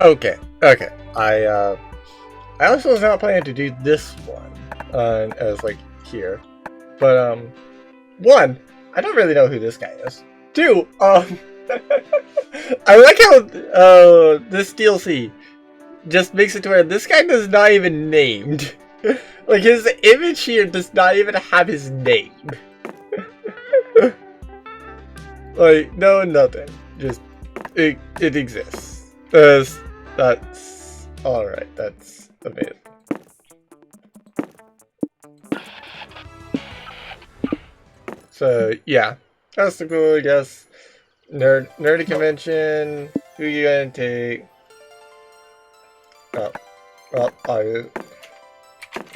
Okay, okay. I also was not planning to do this one, as like here, but one, I don't really know who this guy is. Two, I like how this DLC just makes it to where this guy is not even named. Like his image here does not even have his name. Like no nothing. Just it exists. That's alright, that's amazing. So yeah. That's the cool, I guess. Nerdy convention. Who you gonna take? Oh. Well,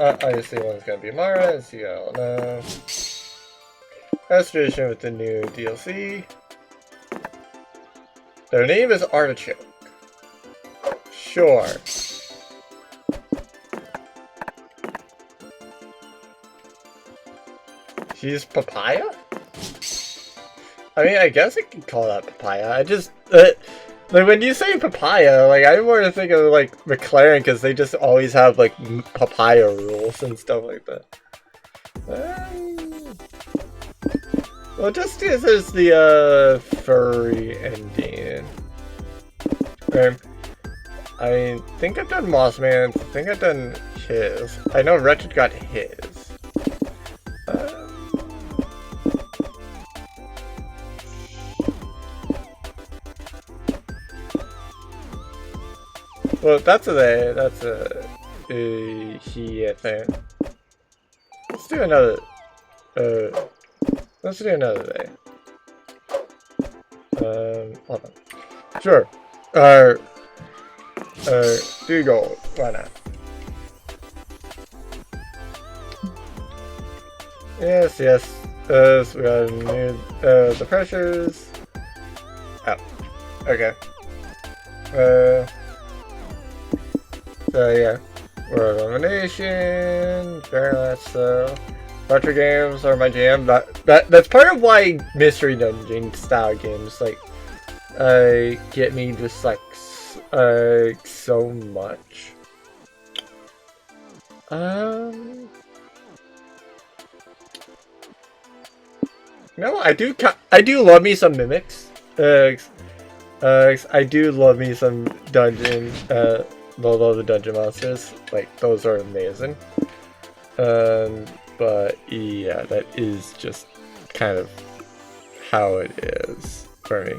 obviously one's gonna be Mara, as you all know. As tradition with the new DLC. Their name is Artichoke. Sure. She's Papaya? I mean, I guess I could call that Papaya. I just... like, when you say Papaya, like, I more think of, like, McLaren, because they just always have, like, Papaya rules and stuff like that. Well, just because there's the, furry ending. I think I've done Mossman's. I think I've done his. I know Wretched got his. Well, that's a they. That's a he, I think. Let's do another. Let's do another day. Hold on. Sure. Do gold. Why not? Yes, yes. So we got new, the pressures. Oh. Okay. So yeah. World Domination. Very much so. Retro games are my jam. That's part of why mystery dungeon style games like get me just like so much. No, I do love me some mimics. I do love me some dungeon. Love the dungeon monsters. Like those are amazing. But yeah, that is just kind of how it is for me.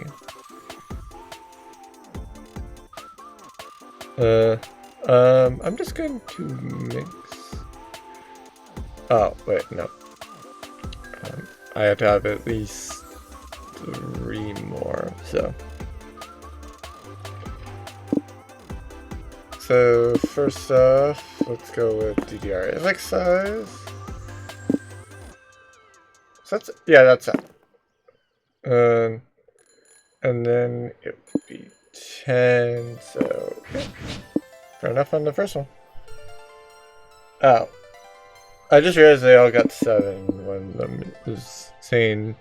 I'm just going to mix. Oh wait, no. I have to have at least 3 more. So first off, let's go with DDR FX size. So that's it. And then it would be 10. So okay. Fair enough on the first one. Oh, I just realized they all got 7 when I was saying.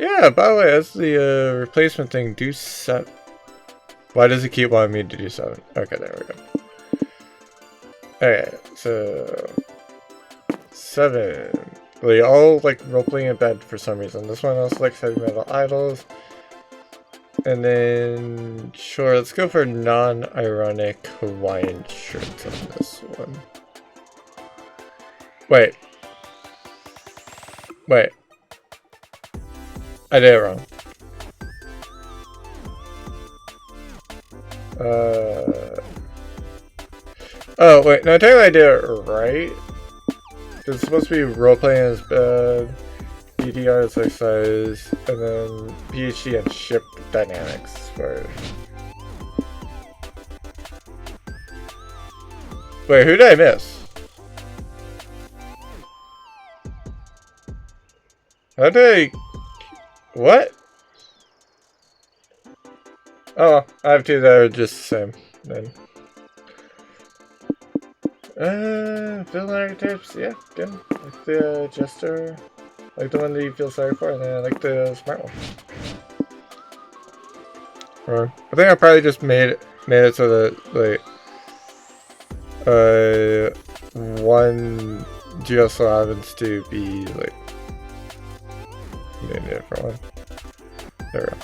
Yeah, by the way, as the replacement thing, do 7. Why does it keep wanting me to do 7? Okay, there we go. Okay, so 7. They all like role-playing in bed for some reason. This one also likes heavy metal idols. And then, sure, let's go for non-ironic Hawaiian shirts on this one. Wait. I did it wrong. Oh, wait, no, technically I did it right. It's supposed to be role-playing as bad, BDR is exercise, and then PhD and ship dynamics for... Wait, who did I miss? How did I... What? Oh, I have 2 that are just the same, then. Building archetypes, yeah, good. Like the Jester, like the one that you feel sorry for, and then I like the smart one. Or I think I probably just made made it so that like one GSO happens to be like a different one. There we go.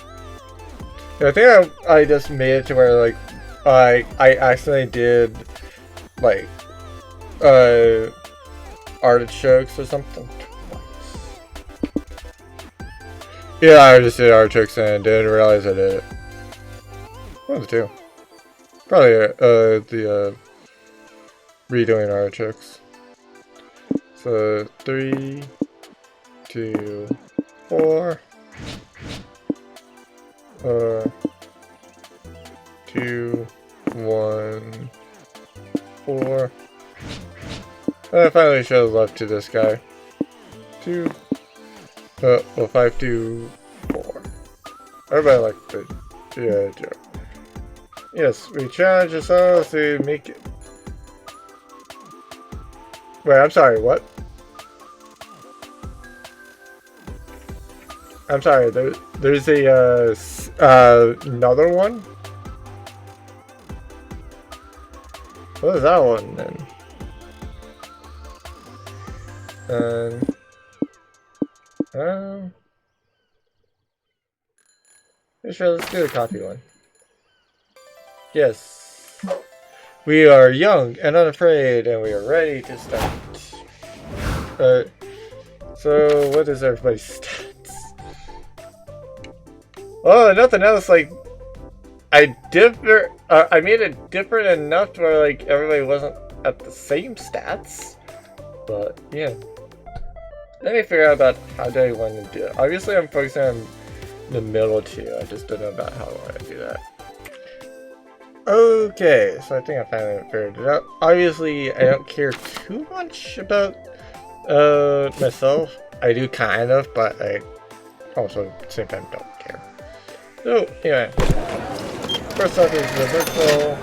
Yeah, I think I just made it to where like I accidentally did like artichokes or something twice. Yeah, I just did artichokes and didn't realize I did it. One of the two. Probably the redoing artichokes. So 3, 2, 4. 2, 1, 4. And I finally shows left to this guy. 2. Well, 5, 2, 4. Everybody liked the joke. Yes, we challenge ourselves to make it. Wait, I'm sorry, what? I'm sorry, there's another one? What is that one then? Sure, let's do the coffee one. Yes. We are young and unafraid, and we are ready to start. So what is everybody's stats? Oh, nothing else. Like, I made it different enough to where like everybody wasn't at the same stats. But yeah, let me figure out about how do I want to do it. Obviously, I'm focusing on the middle two. I just don't know about how I want to do that. Okay, so I think I finally figured it out. Obviously, I don't care too much about myself. I do kind of, but I also at the same time don't care. So anyway, first off is the virtual.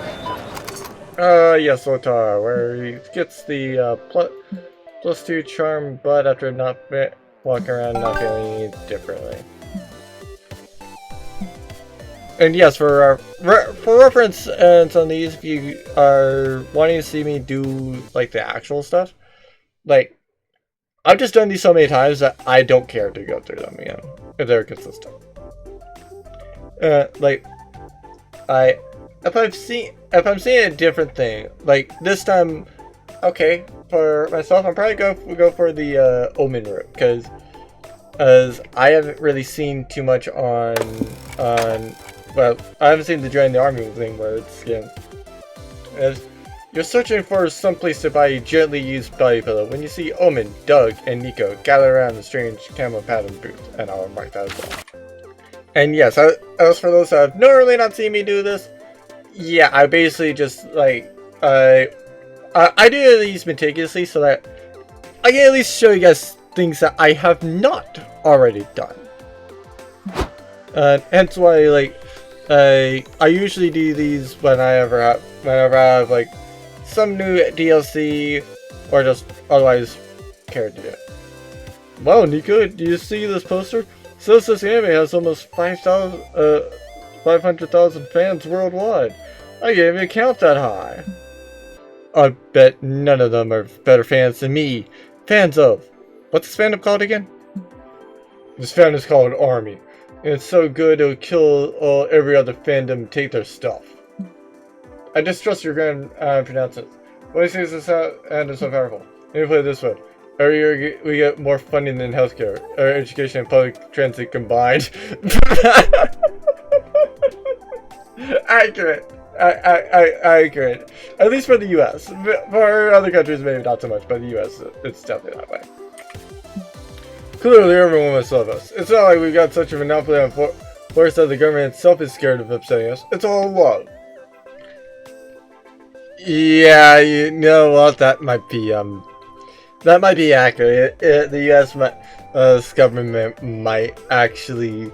Yes, Lotar, where he gets the +2 charm, but after not walking around not feeling differently. And yes, for reference and on these, if you are wanting to see me do like the actual stuff, like I've just done these so many times that I don't care to go through them again if they're consistent. Like if I'm seeing a different thing, like this time, okay, for myself, I'm probably go for the Omen route because as I haven't really seen too much on. Well, I haven't seen the join the army thing where it's as you're searching for some place to buy a gently used belly pillow. When you see Omen, Doug, and Nico gather around the strange camo pattern booth, and I'll mark that as well. And yes, as for those that have normally not seen me do this, yeah, I basically just like I do these meticulously so that I can at least show you guys things that I have not already done. Hence why like I usually do these whenever I have like some new DLC or just otherwise care to do it. Wow, Nico, do you see this poster? Says this anime has almost 500,000 fans worldwide. I can't even count that high. I bet none of them are better fans than me. Fans of... What's this fandom called again? This fandom is called Army. And it's so good it'll kill every other fandom and take their stuff. I distrust your grand pronounce it. Why is this fandom so powerful? Let me put it this way. Every year we get more funding than healthcare, or education and public transit combined. Accurate. Accurate. At least for the US. For other countries maybe not so much, but the US it's definitely that way. Clearly everyone must love us. It's not like we've got such a monopoly on force that the government itself is scared of upsetting us. It's all love. Yeah, you know what, that might be accurate. The US government might actually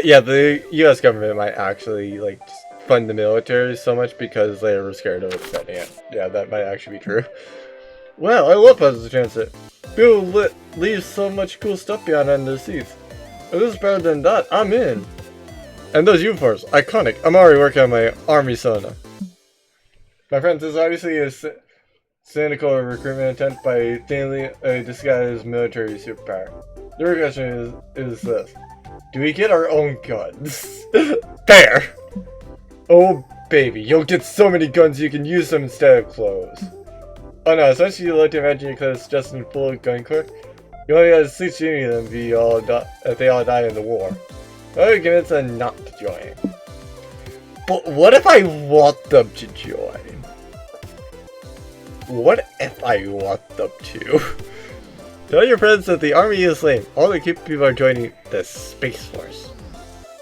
yeah, the US government might actually like fund the military so much because they were scared of upsetting it. Yeah, that might actually be true. Wow, I love Puzzle Transit. People leave so much cool stuff behind under the seats. If this is better than that, I'm in. And those uniforms, iconic. I'm already working on my army sauna. My friends, this is obviously a cynical recruitment attempt by thinly disguised military superpower. The real question is this. Do we get our own guns? Fair! Oh baby, you'll get so many guns you can use them instead of clothes. Oh no, essentially you like to imagine your clothes just in full gun clip. You only gotta sleep shooting them if they all die in the war. I would convince them not to join. But what if I want them to join? What if I want them to? Tell your friends that the army is lame. All the cute people are joining the Space Force.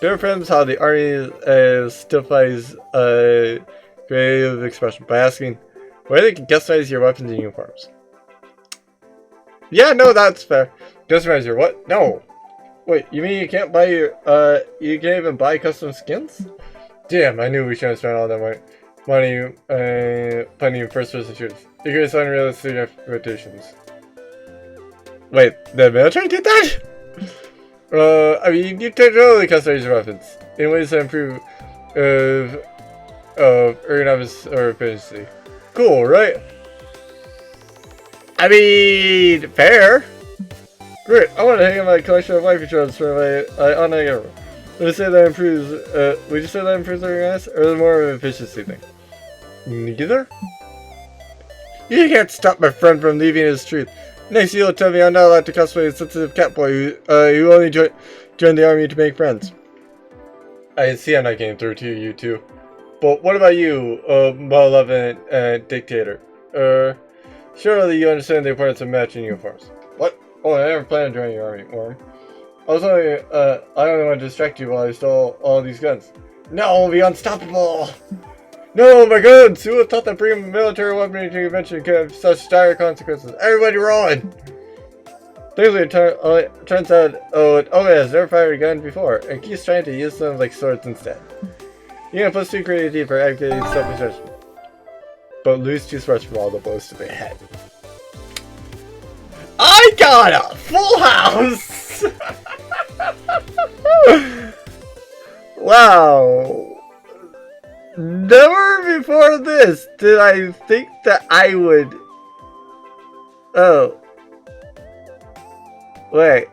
Tell your friends how the army stifies creative expression by asking where they can customize your weapons and uniforms. Yeah, no, that's fair. Customize your what? No. Wait, you mean you can't buy your, you can't even buy custom skins? Damn, I knew we shouldn't spend all that money, planning in first-person shooters. You can set unrealistic expectations. Wait, the military did that? I mean, you can totally customize your weapons in ways that improve, ergonomics or efficiency. Cool, right? I mean, fair. Great, I want to hang out my collection of life insurance for my online camera. Would you say that improves ergonomics, or is it more of an efficiency thing? Neither? You can't stop my friend from leaving his truth. Next, you'll tell me I'm not allowed to cosplay a sensitive cat boy who only joined the army to make friends. I see I'm not getting through to you two. But what about you, malevolent dictator? Surely you understand the importance of matching uniforms. What? Oh, I never planned on joining your army, Worm. I only want to distract you while I stole all these guns. No, be unstoppable! No, my guns! Who would have thought that bringing a military weapon into your convention could have such dire consequences? Everybody run! Thankfully, it turns out, has never fired a gun before, and keeps trying to use them like swords instead. You can plus 2 creativity for activating self-protection, but lose 2 sparks from all the blows to the head. I got a full house! Wow. Never before this did I think that I would... Oh. Wait.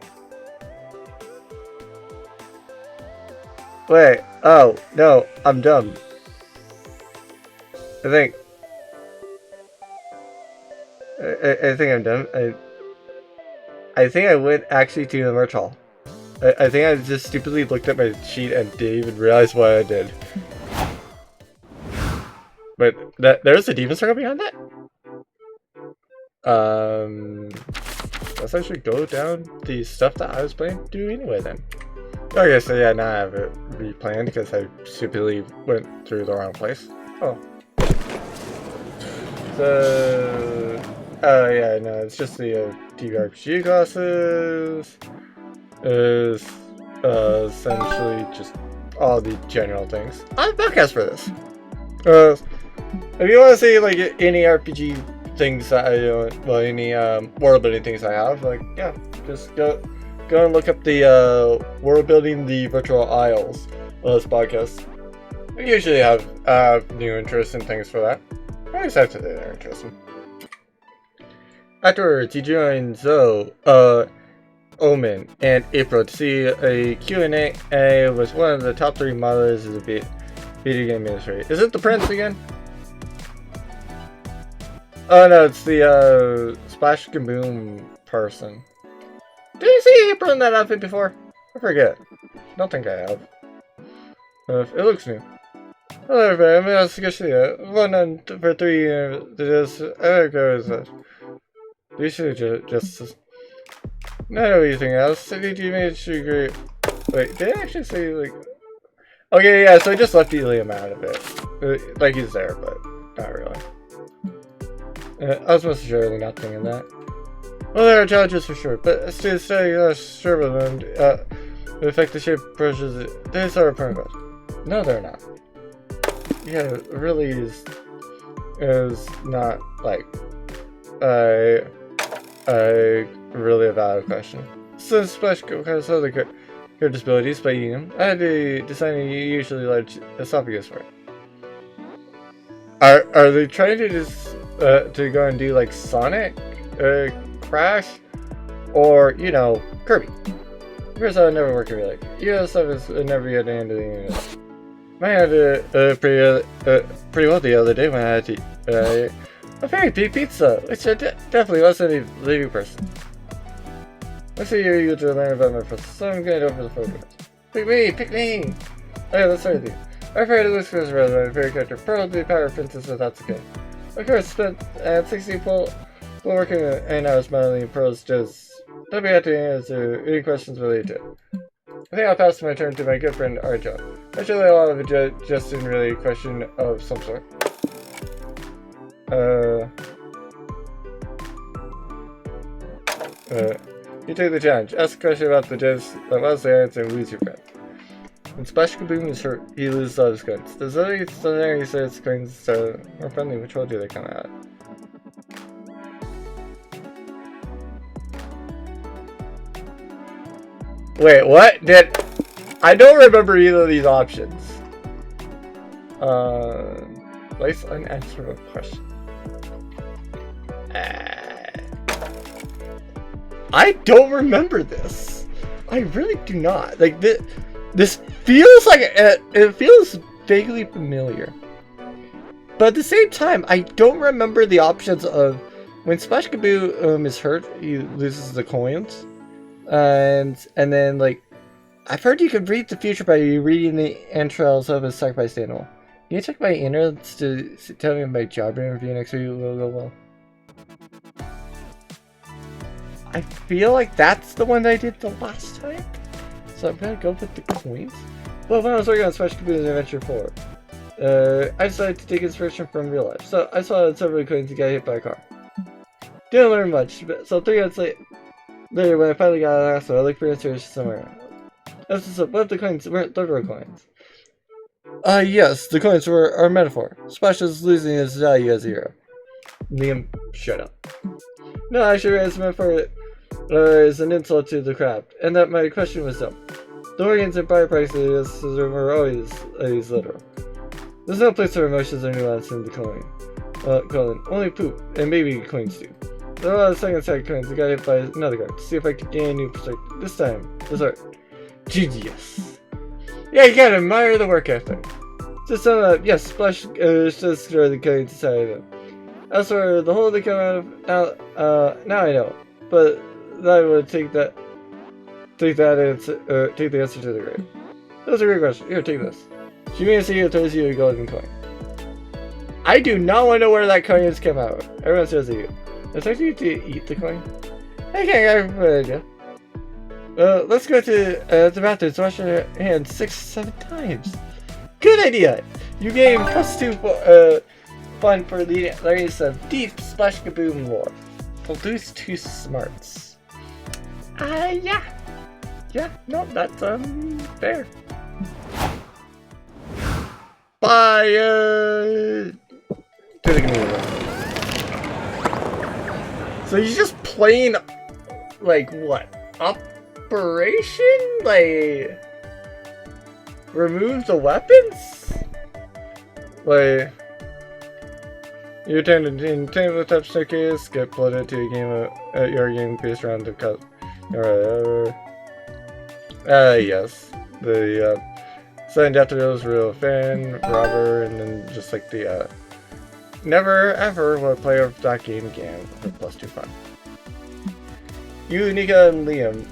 Oh, no, I'm dumb. I think I'm dumb. I think I went actually to the merch hall. I think I just stupidly looked at my sheet and didn't even realize what I did. But there's a demon circle behind that? Let's actually go down the stuff that I was planning to do anyway then. Okay, so yeah, now I have it replanned because I stupidly went through the wrong place. Oh. So... Oh yeah, no, it's just the TVRPG classes. Is essentially just all the general things. I have a podcast for this. If you want to see like any RPG things that I any world building things I have, like yeah, just go and look up the world building the virtual isles this podcast. I usually have new interesting things for that. I just have to say they're interesting. Afterwards, he joined Zoe, Omen, and April to see a Q&A with one of the top 3 modelers of the video game industry. Is it the Prince again? Oh no, it's the Splash Kaboom person. Did you see April in that outfit before? I forget. I don't think I have. It looks new. Hello everybody, I'm gonna discuss you. 1 on for 3 years. There goes that. You should just. Not anything else. Did you make it great? Wait, did I actually say like? Okay, yeah. So I just left Eliam out of it. Like he's there, but not really. I was most surely not thinking that. Well, there are challenges for sure, but stay sure with them. The affect the shape brushes. These are permanent. No, they're not. Yeah, it really is not like a really a valid question. Since Splash has other your disabilities by eating them. I had to design a usually large esophagus for it. Are they trying to just to go and do like Sonic, Crash, or you know Kirby? First, I would never work really. Yeah, stuff is never get the end of the internet. I had pretty well the other day when I had to eat a very big pizza, which I definitely wasn't a living person. I see you're eager to learn about my process, so I'm going over the photos. Pick me! Pick me! Oh yeah, let's start with you. Our favorite Luke's rather than my favorite character, Pearl, the Power Princess, so that's okay. Of course, spent 60 full working 8 hours modeling Pearl's just. Don't be have to answer any questions related to it. I think I'll pass my turn to my good friend Arjo. Actually, a lot of it just in really a question of some sort. You take the challenge. Ask a question about the judge that was the answer and lose your friend. When Splash Kaboom is hurt, he loses all his coins. Does other scenario say its coins more friendly? Which role do they come out? Wait, what? I don't remember either of these options. Place unanswerable question. I don't remember this. I really do not. Like this feels like it feels vaguely familiar. But at the same time, I don't remember the options of when Splash Kaboom is hurt, he loses the coins. And then like I've heard you can read the future by reading the entrails of a sacrificed animal. Can you check my innards to tell me if my job interview next week will go well? I feel like that's the one that I did the last time. So I'm gonna go with the coins. Well, when I was working on Splash Kaboom Adventure 4, I decided to take inspiration from real life. So I saw several coins and got hit by a car. Didn't learn much, so 3 months later, when I finally got an answer, I looked for answers somewhere. That's just what if the coins weren't literal coins? Yes, the coins were a metaphor. Splash is losing his value as a hero. Liam, shut up. No, actually, it's a metaphor is an insult to the craft, and that my question was dumb. The organs and byproducts were always literal. There's no place for emotions or nuance in the colon. Only poop, and maybe coins do. There are a lot of second-side coins. I got hit by another card to see if I could gain a new perspective. This time, this art. Genius. Yeah, you gotta admire the work ethic. Just sum up, yes, Splash just destroy the coins inside of it. As for the hole they come out of, now I know. But I would take the answer to the grave. That was a great question. Here, take this. She may see it throws you a golden coin. I do not want to know where that coin has come out. Everyone says to you. It's actually to eat the coin. Okay, I have an idea. Let's go to the bathroom to wash your hands 6 or 7 times. Good idea! You gain +2 fun for learning some deep Splash Kaboom lore. Produce 2 smarts. Yeah. Yeah, no, that's, fair. Bye, to the community. So you're just playing, like, what? Operation? Like, remove the weapons? Like, you attend a table top staircase, get pulled into a game at your game based around the cut. Yes. The, signed after those real fan, robber, and then just like the, never ever will play of that game again for +2 fun. You, Nika, and Liam,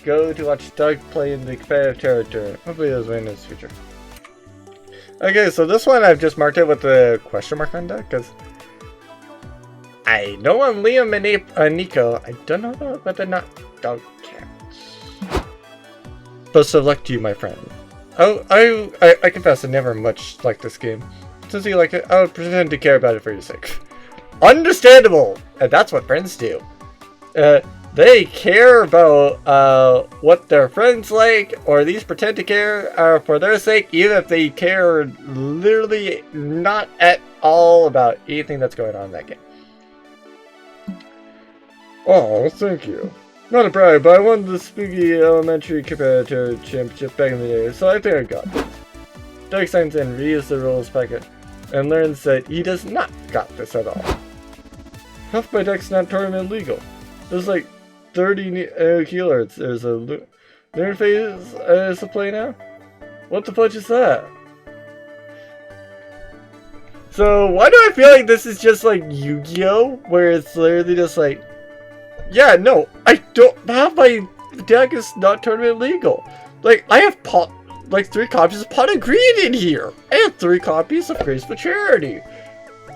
go to watch Doug play in the competitive terror tournament. Hopefully those win in his future. Okay, so this one I've just marked it with the question mark on Doug, because I know on Liam and Nico, I don't know whether or not Doug counts. Best of luck to you, my friend. I confess I never much liked this game. Since you like it, I would pretend to care about it for your sake. Understandable! And that's what friends do. They care about what their friends like, or at least pretend to care for their sake, even if they care literally not at all about anything that's going on in that game. Oh, thank you. Not a brag, but I won the spooky elementary competitor championship back in the day, so I think I got this. Doug signs in, reads the rules packet, and learns that he does not got this at all. Half by Duck's not tournament legal. There's like 30 keywords. There's a lunar phase as a play now? What the fudge is that? So why do I feel like this is just like Yu-Gi-Oh? Where it's literally just like, yeah, no, I don't have my deck is not tournament legal. Like, I have like 3 copies of Pot of Greed in here. I have 3 copies of Grace for Charity.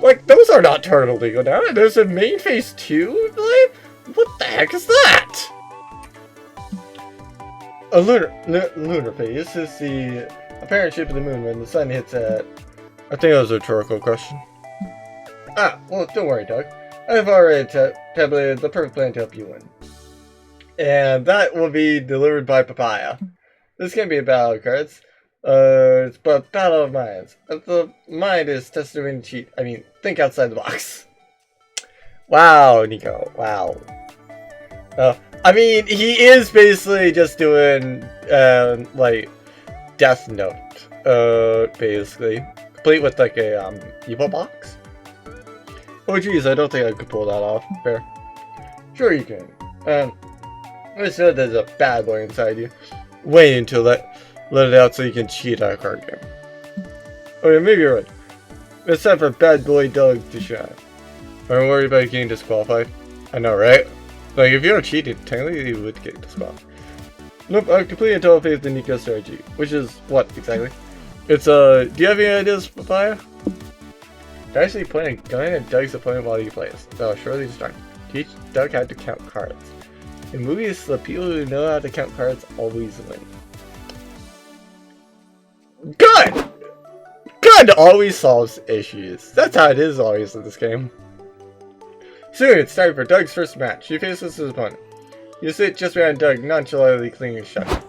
Like, those are not tournament legal now. And there's a main phase 2? Like, what the heck is that? A lunar phase is the apparent shape of the moon when the sun hits at... I think that was a rhetorical question. Ah, well, don't worry, Doug. I've already tabulated the perfect plan to help you win. And that will be delivered by Papaya. This can't be a battle of cards. It's but battle of minds. If the mind is tested when you cheat, I mean, think outside the box. Wow, Nico. Wow. I mean, he is basically just doing, like, Death Note, basically. Complete with, like, a, evil box? Oh, geez, I don't think I could pull that off. Fair. Sure you can. I just know there's a bad boy inside you. Waiting to let it out so you can cheat at a card game. Okay, maybe you're right. It's time for bad boy Doug to shine. I'm worried about getting disqualified. I know, right? Like, if you don't cheat, technically you would get disqualified. Nope, I've completed total faith in Nico's strategy. Which is what, exactly? It's, do you have any ideas, Papaya? I actually plan on going at Doug's opponent while he plays. So, surely just start. Teach Doug how to count cards. In movies, the people who know how to count cards always win. Good! Good always solves issues. That's how it is always in this game. Soon, it's time for Doug's first match. He faces his opponent. You sit just behind Doug, nonchalantly cleaning shut.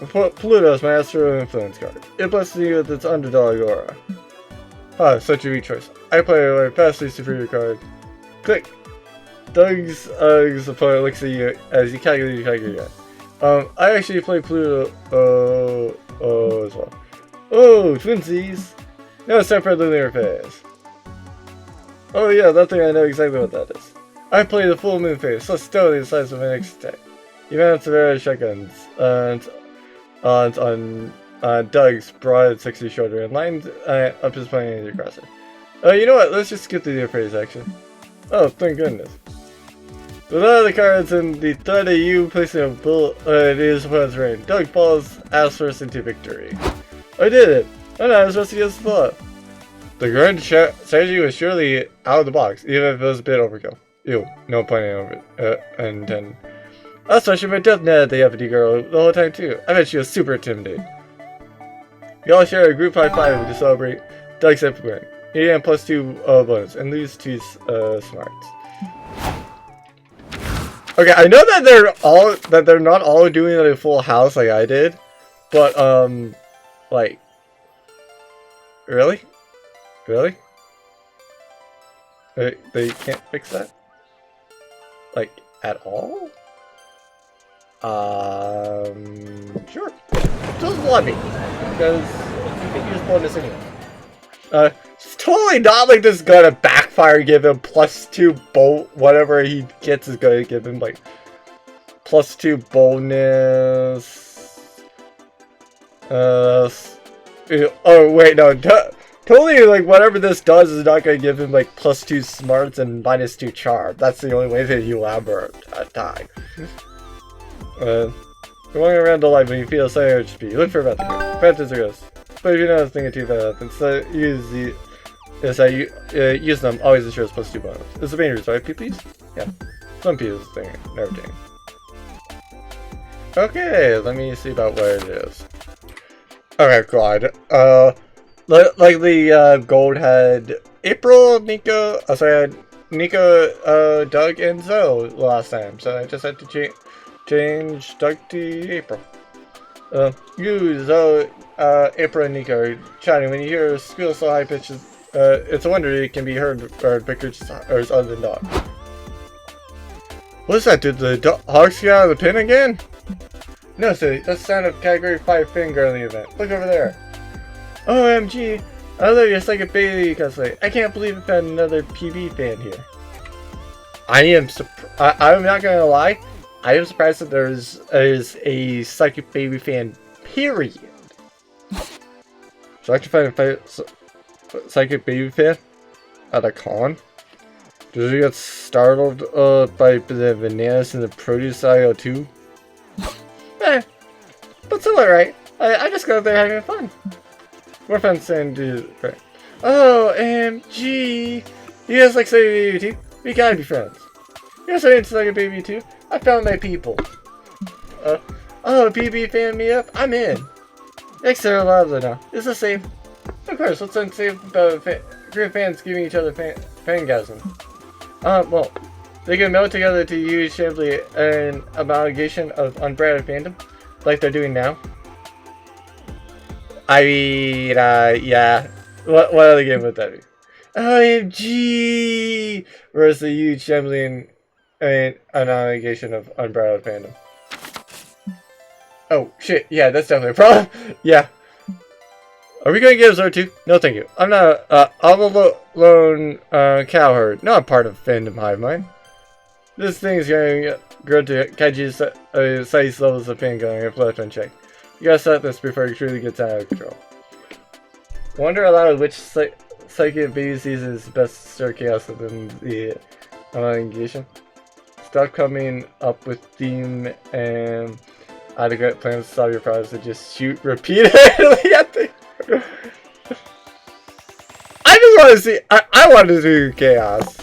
Pluto's my astro influence card. It blesses you with its underdog aura. Ah, such a weak choice. I play a vastly superior card. Click. Doug's opponent looks at you as you calculate your card. I actually play Pluto as well. Oh, twinsies! Now it's time for the lunar phase. Oh yeah, that thing, I know exactly what that is. I play the full moon phase, so steadily the size of my next attack. You mounts various shotguns, and on Doug's broad 60 shoulder and lined up his plane across it. You know what, let's just skip the lunar phase action. Oh, thank goodness. With all the cards and the threat of you placing a bullet in his opponent's range, Doug falls ass first into victory. I did it! I'm not as rusty as I thought. The current strategy was surely out of the box, even if it was a bit overkill. Ew, no point intended. That's why she my death net at the FD girl the whole time too. I bet she was super intimidating. We all share a group high five to celebrate Doug's epic win. He gained +2 bonus and lose 2 smarts. Okay, I know that they're not all doing it in full house like I did, but like, really? Really? They can't fix that? Like, at all? Sure. Just let me. Because you can use bonus anyway. It's totally not like this is gonna backfire, give him +2 bolt, whatever he gets is gonna give him, like, +2 bonus. Oh, wait, no. Totally, like, whatever this does is not going to give him, like, +2 smarts and -2 charm. That's the only way that he'll ever die. Going around the light when you feel a sudden urge to pee. Look for a bathroom. Fantasy are ghosts. But if you're not thinking too fast, instead use them, always ensures +2 bonus. It's the main reason, right, please? Yeah. Some people's thing, never change. Okay, let me see about what it is. Okay, God. Like the gold had April, Nico, Nico, Doug, and Zoe last time, so I just had to change Doug to April. You, Zoe, April, and Nico are chatting. When you hear a squeal so high pitched, it's a wonder it can be heard or pictured as other than dog. What's that? Did the hogs get out of the pen again? No, silly. That's the sound of Category 5 fangirling event. Look over there. OMG! I love your second baby cosplay. I can't believe I found another PB fan here. I'm not gonna lie. I am surprised that there's a psychic baby fan. Period. So I can find a psychic baby fan at a con. Did you get startled by the bananas in the produce aisle too? But still alright. I just go there having fun. More fun saying do right. Oh, MG! You guys like Psychic Baby too? We gotta be friends. You guys are into Psychic Baby too? I found my people. Oh, PB fan me up? I'm in. Next to a lot of them now. Is this safe? Of course, what's unsafe about group fans giving each other fangasm? Well, they can meld together to use simply an amalgamation of unbridled fandom, like they're doing now. I mean, yeah. What other game would that be? OMG! Where's the huge shambling and an amalgamation of unbridled fandom? Oh, shit. Yeah, that's definitely a problem. Yeah. Are we going to get a Zord too? No, thank you. I'm not I'm a lone cowherd, not part of fandom hive mind. This thing is going to grow to Kaiji's size levels of fangirling if left unchecked. You gotta stop this before it truly gets out of control. Wonder aloud which psychic baby season is the best to stir chaos within the engagement. Stop coming up with theme and adequate plans to stop your problems and just shoot repeatedly at the. I just want to see. I want to do chaos.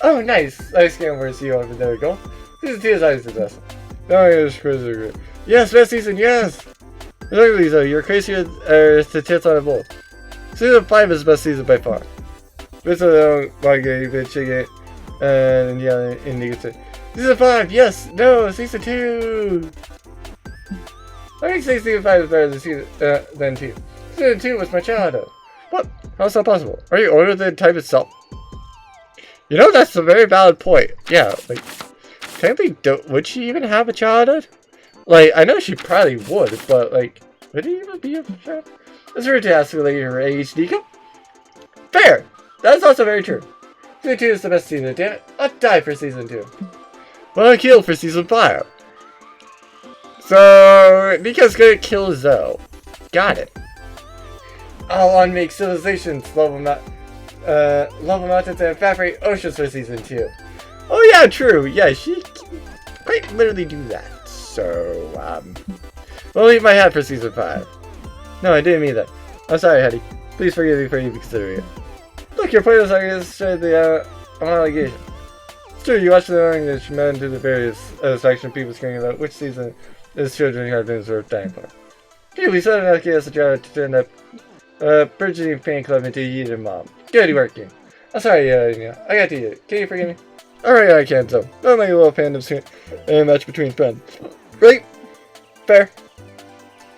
Oh, nice. Nice game where you over there. We go. Season 2 is always the best. Yes, best season. Yes. Exactly, so you're crazy to tits on a bull. Season 5 is the best season by far. This is my game, bitch, chicken, and yeah, in the Season 5, yes, no, Season 2. I think Season 5 is better than 2. Season 2 was my childhood. What? How's that possible? Are you older than type itself? You know, that's a very valid point. Yeah, like, technically, would she even have a childhood? Like, I know she probably would, but, like, would it even be a child? It's rude to ask her age, Nico. Fair! That's also very true. Season 2 is the best season, damn it. I'll die for Season 2. Well, I killed for Season 5. So, Nico's gonna kill Zoe. Got it. I'll unmake civilizations, level mountains, and evaporate oceans for Season 2. Oh yeah, true. Yeah, she can quite literally do that. So, we'll leave my hat for Season 5. No, I didn't mean that. I'm sorry, Hetty. Please forgive me for even considering it. Look, your point is I guess the allegation. It's true, you watch the English men to the various section people screaming about which season his children have been worth dying for. Phew, we suddenly have to drive to turn that burgeoning fan club into a heated mom. Good work, game. I'm sorry, I got to eat it. Can you forgive me? Alright, I can, so. Don't make a little fandom match between friends. Right? Fair.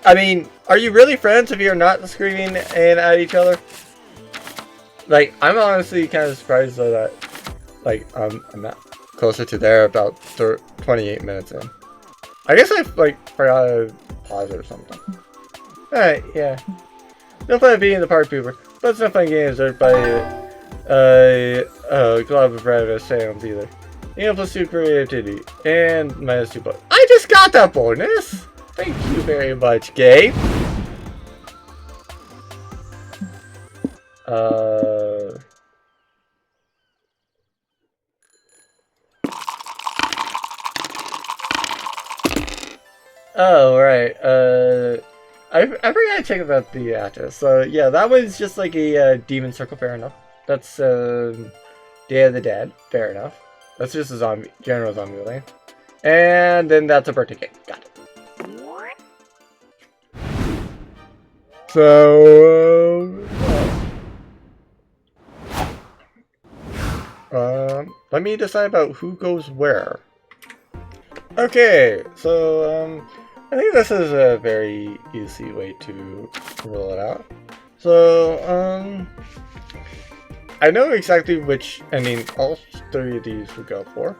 I mean, are you really friends if you're not screaming and at each other? Like, I'm honestly kind of surprised though that, like, I'm not closer to there about 28 minutes in. I guess I, like, forgot to pause it or something. Alright, yeah. No fun being the park pooper, but it's no fun getting observed by glob of ravenous sounds either. You know, plus 2 creativity, and minus 2 bucks. I just got that bonus! Thank you very much, game. Oh, right. I forgot to check about the actress. So, yeah, that was just like a demon circle, fair enough. That's, Day of the Dead, fair enough. That's just a general zombie lane. And then that's a birthday cake. Got it. So, let me decide about who goes where. Okay, so, I think this is a very easy way to roll it out. So, I know exactly which ending all 3 of these would go for.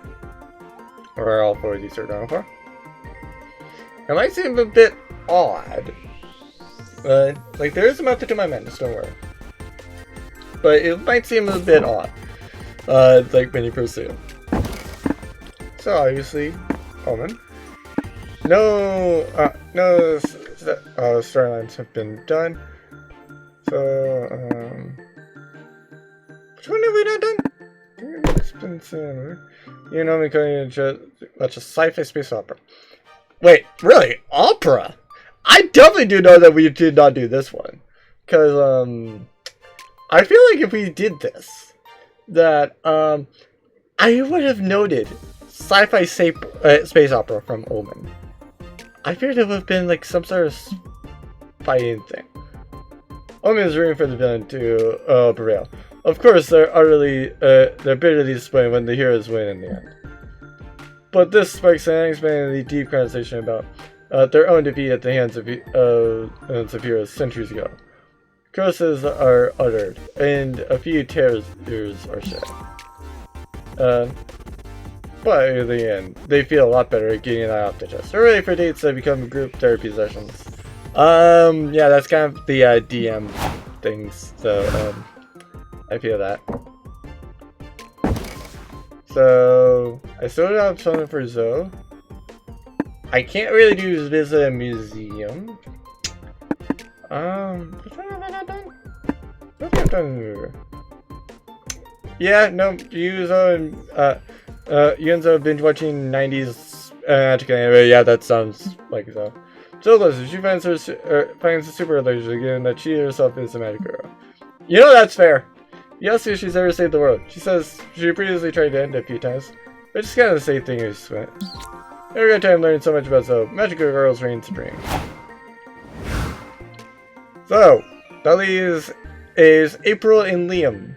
or all four of these are going for. It might seem a bit odd. Like, there is a method to my madness, don't worry. But it might seem a bit odd. Like, when you first see it. So, obviously, Omen. No storylines have been done. So, which one have we not done? It's been seen. You know me calling watch a sci-fi space opera. Wait, really? Opera? I definitely do know that we did not do this one. Because, I feel like if we did this, that, I would have noted sci-fi space opera from Omen. I figured it would have been like some sort of fighting thing. Omen is rooting for the villain to prevail. Of course, they're bitterly disappointed when the heroes win in the end. But this sparks an unexpectedly deep conversation about their own defeat at the hands of heroes centuries ago. Curses are uttered, and a few tears are shed. But in the end, they feel a lot better at getting that off the chest. They're ready for dates that become group therapy sessions. Yeah, that's kind of the DM things, so, I feel that. So, I still have something for Zoe. I can't really do visit a museum. Which one have I not done? What have I done? Yeah, no, Yuzo and, Yunzo binge watching 90s magic anime. Yeah, that sounds like so. So listen, she finds a super allergic again that she herself is a magic girl. You know, that's fair. You ask if she's ever saved the world. She says she previously tried to end it a few times, but it's kind of the same thing as Squint. Never got time learning so much about Zoe. Magical girls reign supreme. So, that leaves is April and Liam.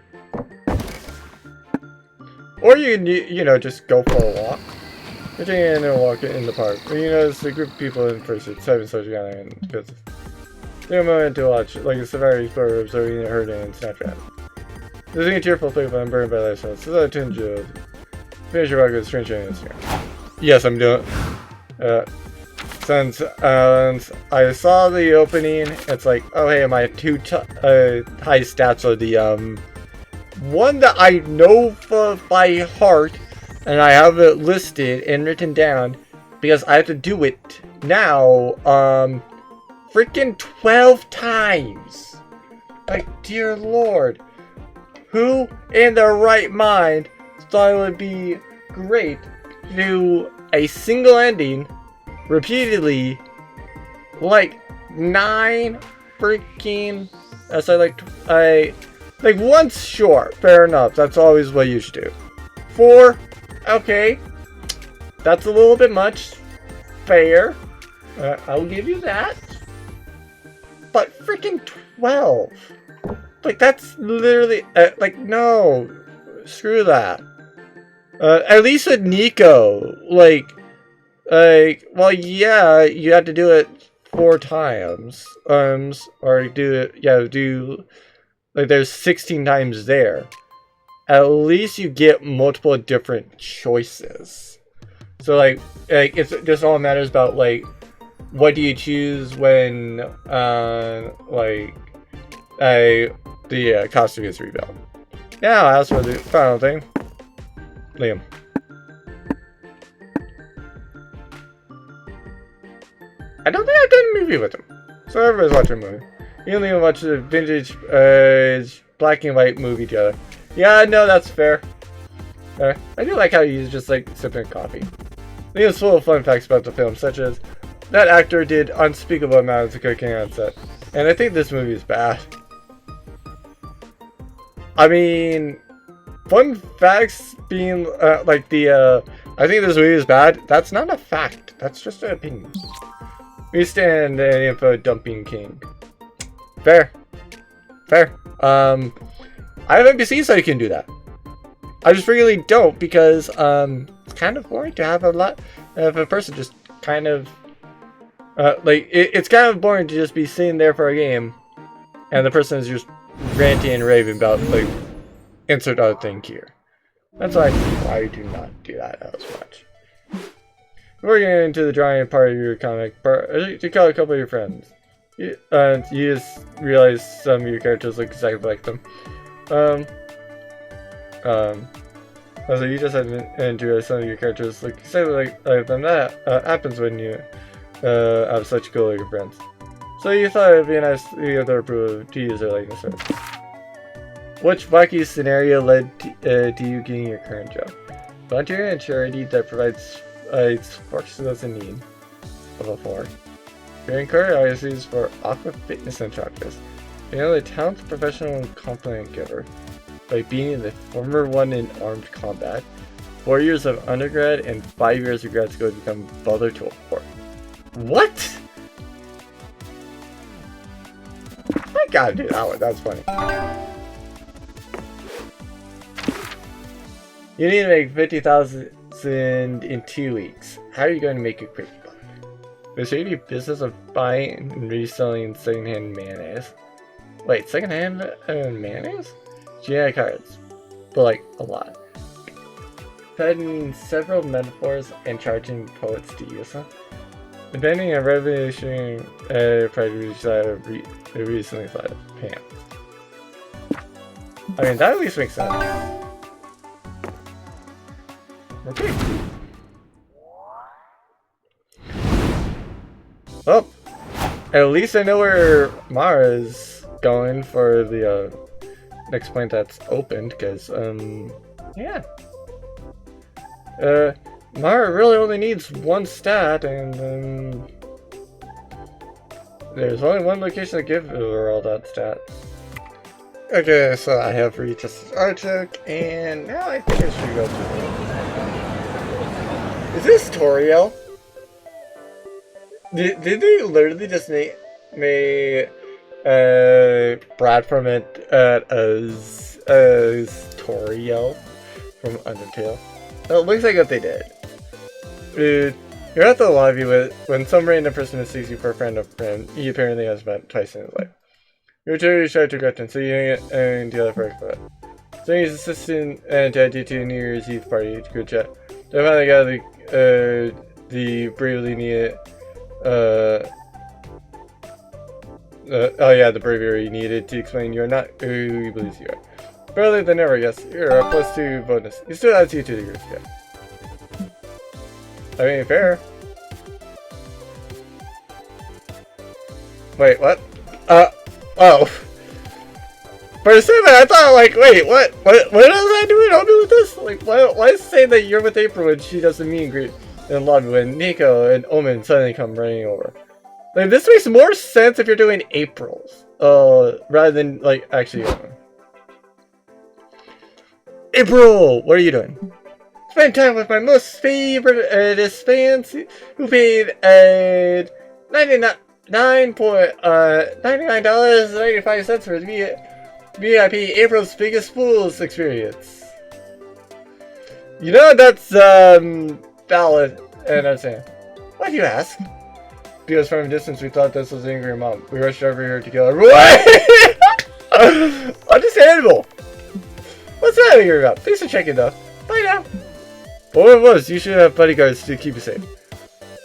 Or you can, you know, just go for a walk. You're taking in and walk in the park. When you notice a group of people in pursuits having such a and because they have a moment to watch, like a safari explorer observing a herd in Snapchat. Listening a tearful playful and burned by lifestyle. So that tinge of finish your walk with strange this here. Yes, I'm doing since I saw the opening, it's like, oh hey, my two high stats are the one that I know by heart, and I have it listed and written down because I have to do it now, freaking 12 times. Like, dear Lord, who in their right mind thought it would be great to do a single ending repeatedly, like 9 freaking, like once, sure, fair enough, that's always what you should do. 4, okay, that's a little bit much, fair, I'll give you that, but freaking 12, like that's literally, like no, screw that. At least with Nico, like, well, yeah, you have to do it 4 times, or do, like, there's 16 times there. At least you get multiple different choices. So, like, it's just all matters about, like, what do you choose when, the costume is rebuilt. Now, as for the final thing, Liam. I don't think I've done a movie with him. So everybody's watching a movie. You and Liam watch a vintage black and white movie together. Yeah, no, that's fair. I do like how he's just like sipping coffee. Liam's full of fun facts about the film, such as that actor did unspeakable amounts of cooking on set. And I think this movie is bad. I mean, fun facts being I think this movie is bad, that's not a fact. That's just an opinion. We stand an info dumping king. Fair. I have NPCs so you can do that. I just really don't because it's kind of boring to have a person just kind of it's kind of boring to just be sitting there for a game and the person is just ranting and raving about like insert other thing here. That's why I do not do that as much. Before getting into the drawing part of your comic, you call a couple of your friends. You just realize some of your characters look exactly like them. Also, you just had to realize some of your characters look exactly like them. That happens when you have such cool looking friends. So you thought it'd be nice to get their approval to use their likeness. Which wacky scenario led to you getting your current job? Volunteering at a charity that provides sports to those in need. Level 4. Your inquiry obviously is for aqua fitness instructors. You know the talented professional compliment giver. By being the former one in armed combat, 4 years of undergrad and 5 years of grad school to become butler to a port. What? I gotta do that one, that's funny. You need to make 50,000 in 2 weeks. How are you going to make a quick buck? There's a shady business of buying and reselling secondhand mayonnaise. Wait, secondhand mayonnaise? GI cards, but like a lot. Finding several metaphors and charging poets to use them. Depending on revelation prejudice that I recently thought of pants. I mean, that at least makes sense. Okay. Well, at least I know where Mara's going for the next point that's opened, because, yeah. Mara really only needs one stat, and there's only one location to give her all that stat. Okay, so I have reached this article, and now I think I should go to... Is this Toriel? Did they literally just make bradphomet as Toriel from Undertale? Well, it looks like what they did. You're at the lobby when some random person sees you for a friend he apparently has met twice in his life. You're totally shy to Gretchen, so you and the other first foot. So he's assistant and tagged you to a New Year's Eve party to go chat. They finally got the bravely needed the bravery needed to explain you're not who he believes you are. Better than ever, yes. You're a +2 bonus. He still adds you to the group, yeah. I mean, fair. Wait, what? Oh. For a second, I thought, like, wait, what does that do with this? Like, why is it saying that you're with April when she does the meet and greet in the lobby when Nico and Omen suddenly come running over? Like, this makes more sense if you're doing April's, rather than, like, actually Omen. April, what are you doing? Spend time with my most favorite fans who paid $99.95 for the VIP April's Biggest Fools experience. You know that's valid and understand. Why do you ask? Because from a distance we thought this was an angry mom. We rushed over here to kill her. What? Understandable. What's that here about? Thanks for checking though. Bye now. Whatever it was, you should have bodyguards to keep you safe.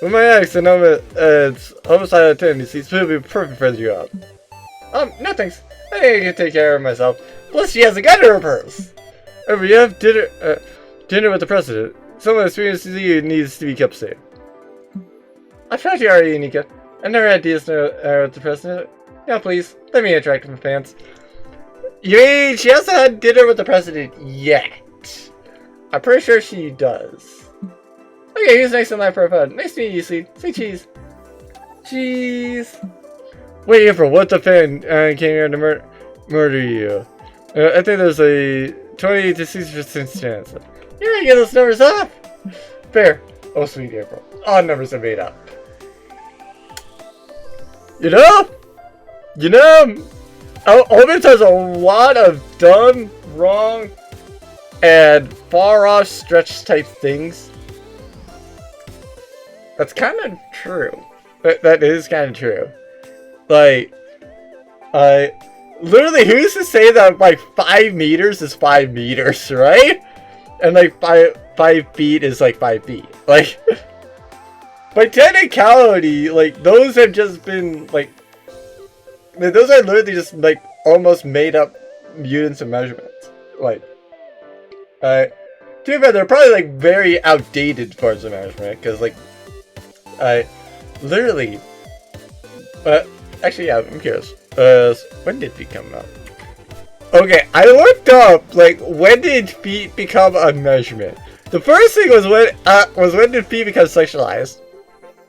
With my ex and it's homicidal tendencies, it would be perfect for the job. No thanks. I think I can take care of myself. Plus, she has a gun in her purse. However, you have dinner with the president. Someone experienced you needs to be kept safe. I've talked to you already, Nika. I never had dinner with the president. Yeah, please, let me interact with my fans. You mean she hasn't had dinner with the president yet? I'm pretty sure she does. Okay, who's next on my profile? Nice to meet you, Seed. Say cheese. Cheese. Wait, April, what the fan came here to murder you? I think there's a 20 to 60% chance. You're gonna get those numbers up! Fair. Oh, sweet April. All numbers are made up. You know, Omen does a lot of dumb, wrong, and far-off stretch type things. That's kind of true. That is kind of true. Like, literally, who's to say that, like, 5 meters is 5 meters, right? And, like, 5 feet is, like, 5 feet. Like, by technicality, like, those have just been, like, those are literally just, like, almost made up units of measurements. Like, to be fair, they're probably, like, very outdated parts of measurement, because, like, literally, actually, yeah, I'm curious. When did feet come out? Okay, I looked up, like, when did feet become a measurement? The first thing was when did feet become sexualized?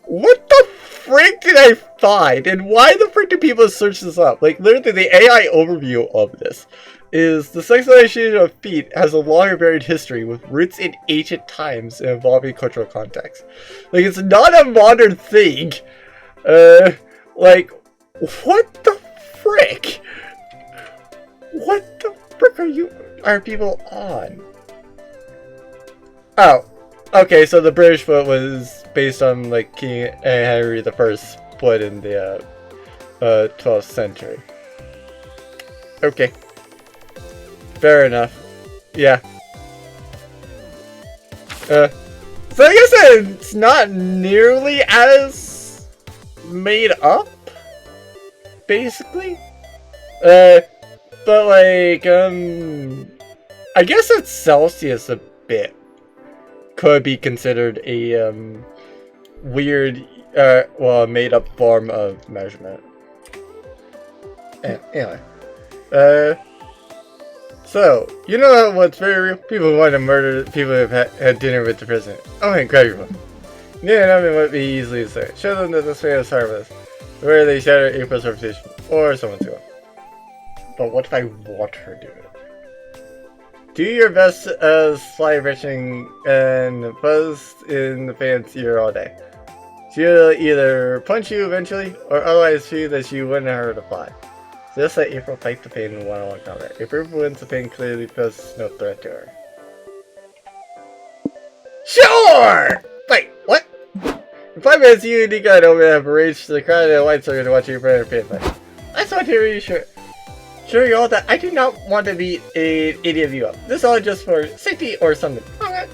What the frick did I find? And why the frick do people search this up? Like, literally, the AI overview of this is the sexualization of feet has a long and varied history with roots in ancient times and evolving cultural context. Like, it's not a modern thing. Like, what the frick? What the frick are people on? Oh, okay, so the British foot was based on, like, King Henry the First's foot in the 12th century. Okay. Fair enough. Yeah. So I guess it's not nearly as made up, basically. But like, I guess that Celsius a bit could be considered a, weird, well, made up form of measurement. Anyway. So, you know what's very real? People want to murder people who have had dinner with the president. Oh, incredible. Yeah, I mean, what be easily to say. Show them that this man is harmless. Where they shatter April's reputation. Or someone's going. But what if I want her to do it? Do your best as fly retching and buzz in the fans' ear all day. She'll either punch you eventually, or otherwise see that she wouldn't hurt her to fly. So just let April fight the pain in one-on-one combat. If April wins, the pain clearly poses no threat to her. Sure! Wait, what? In 5 minutes, you and Nika and Omega have arranged the crowd in a white circle to watch your brother pain fight. I just want to reassure you all that I do not want to beat any of you up. This is all just for safety or something. Okay.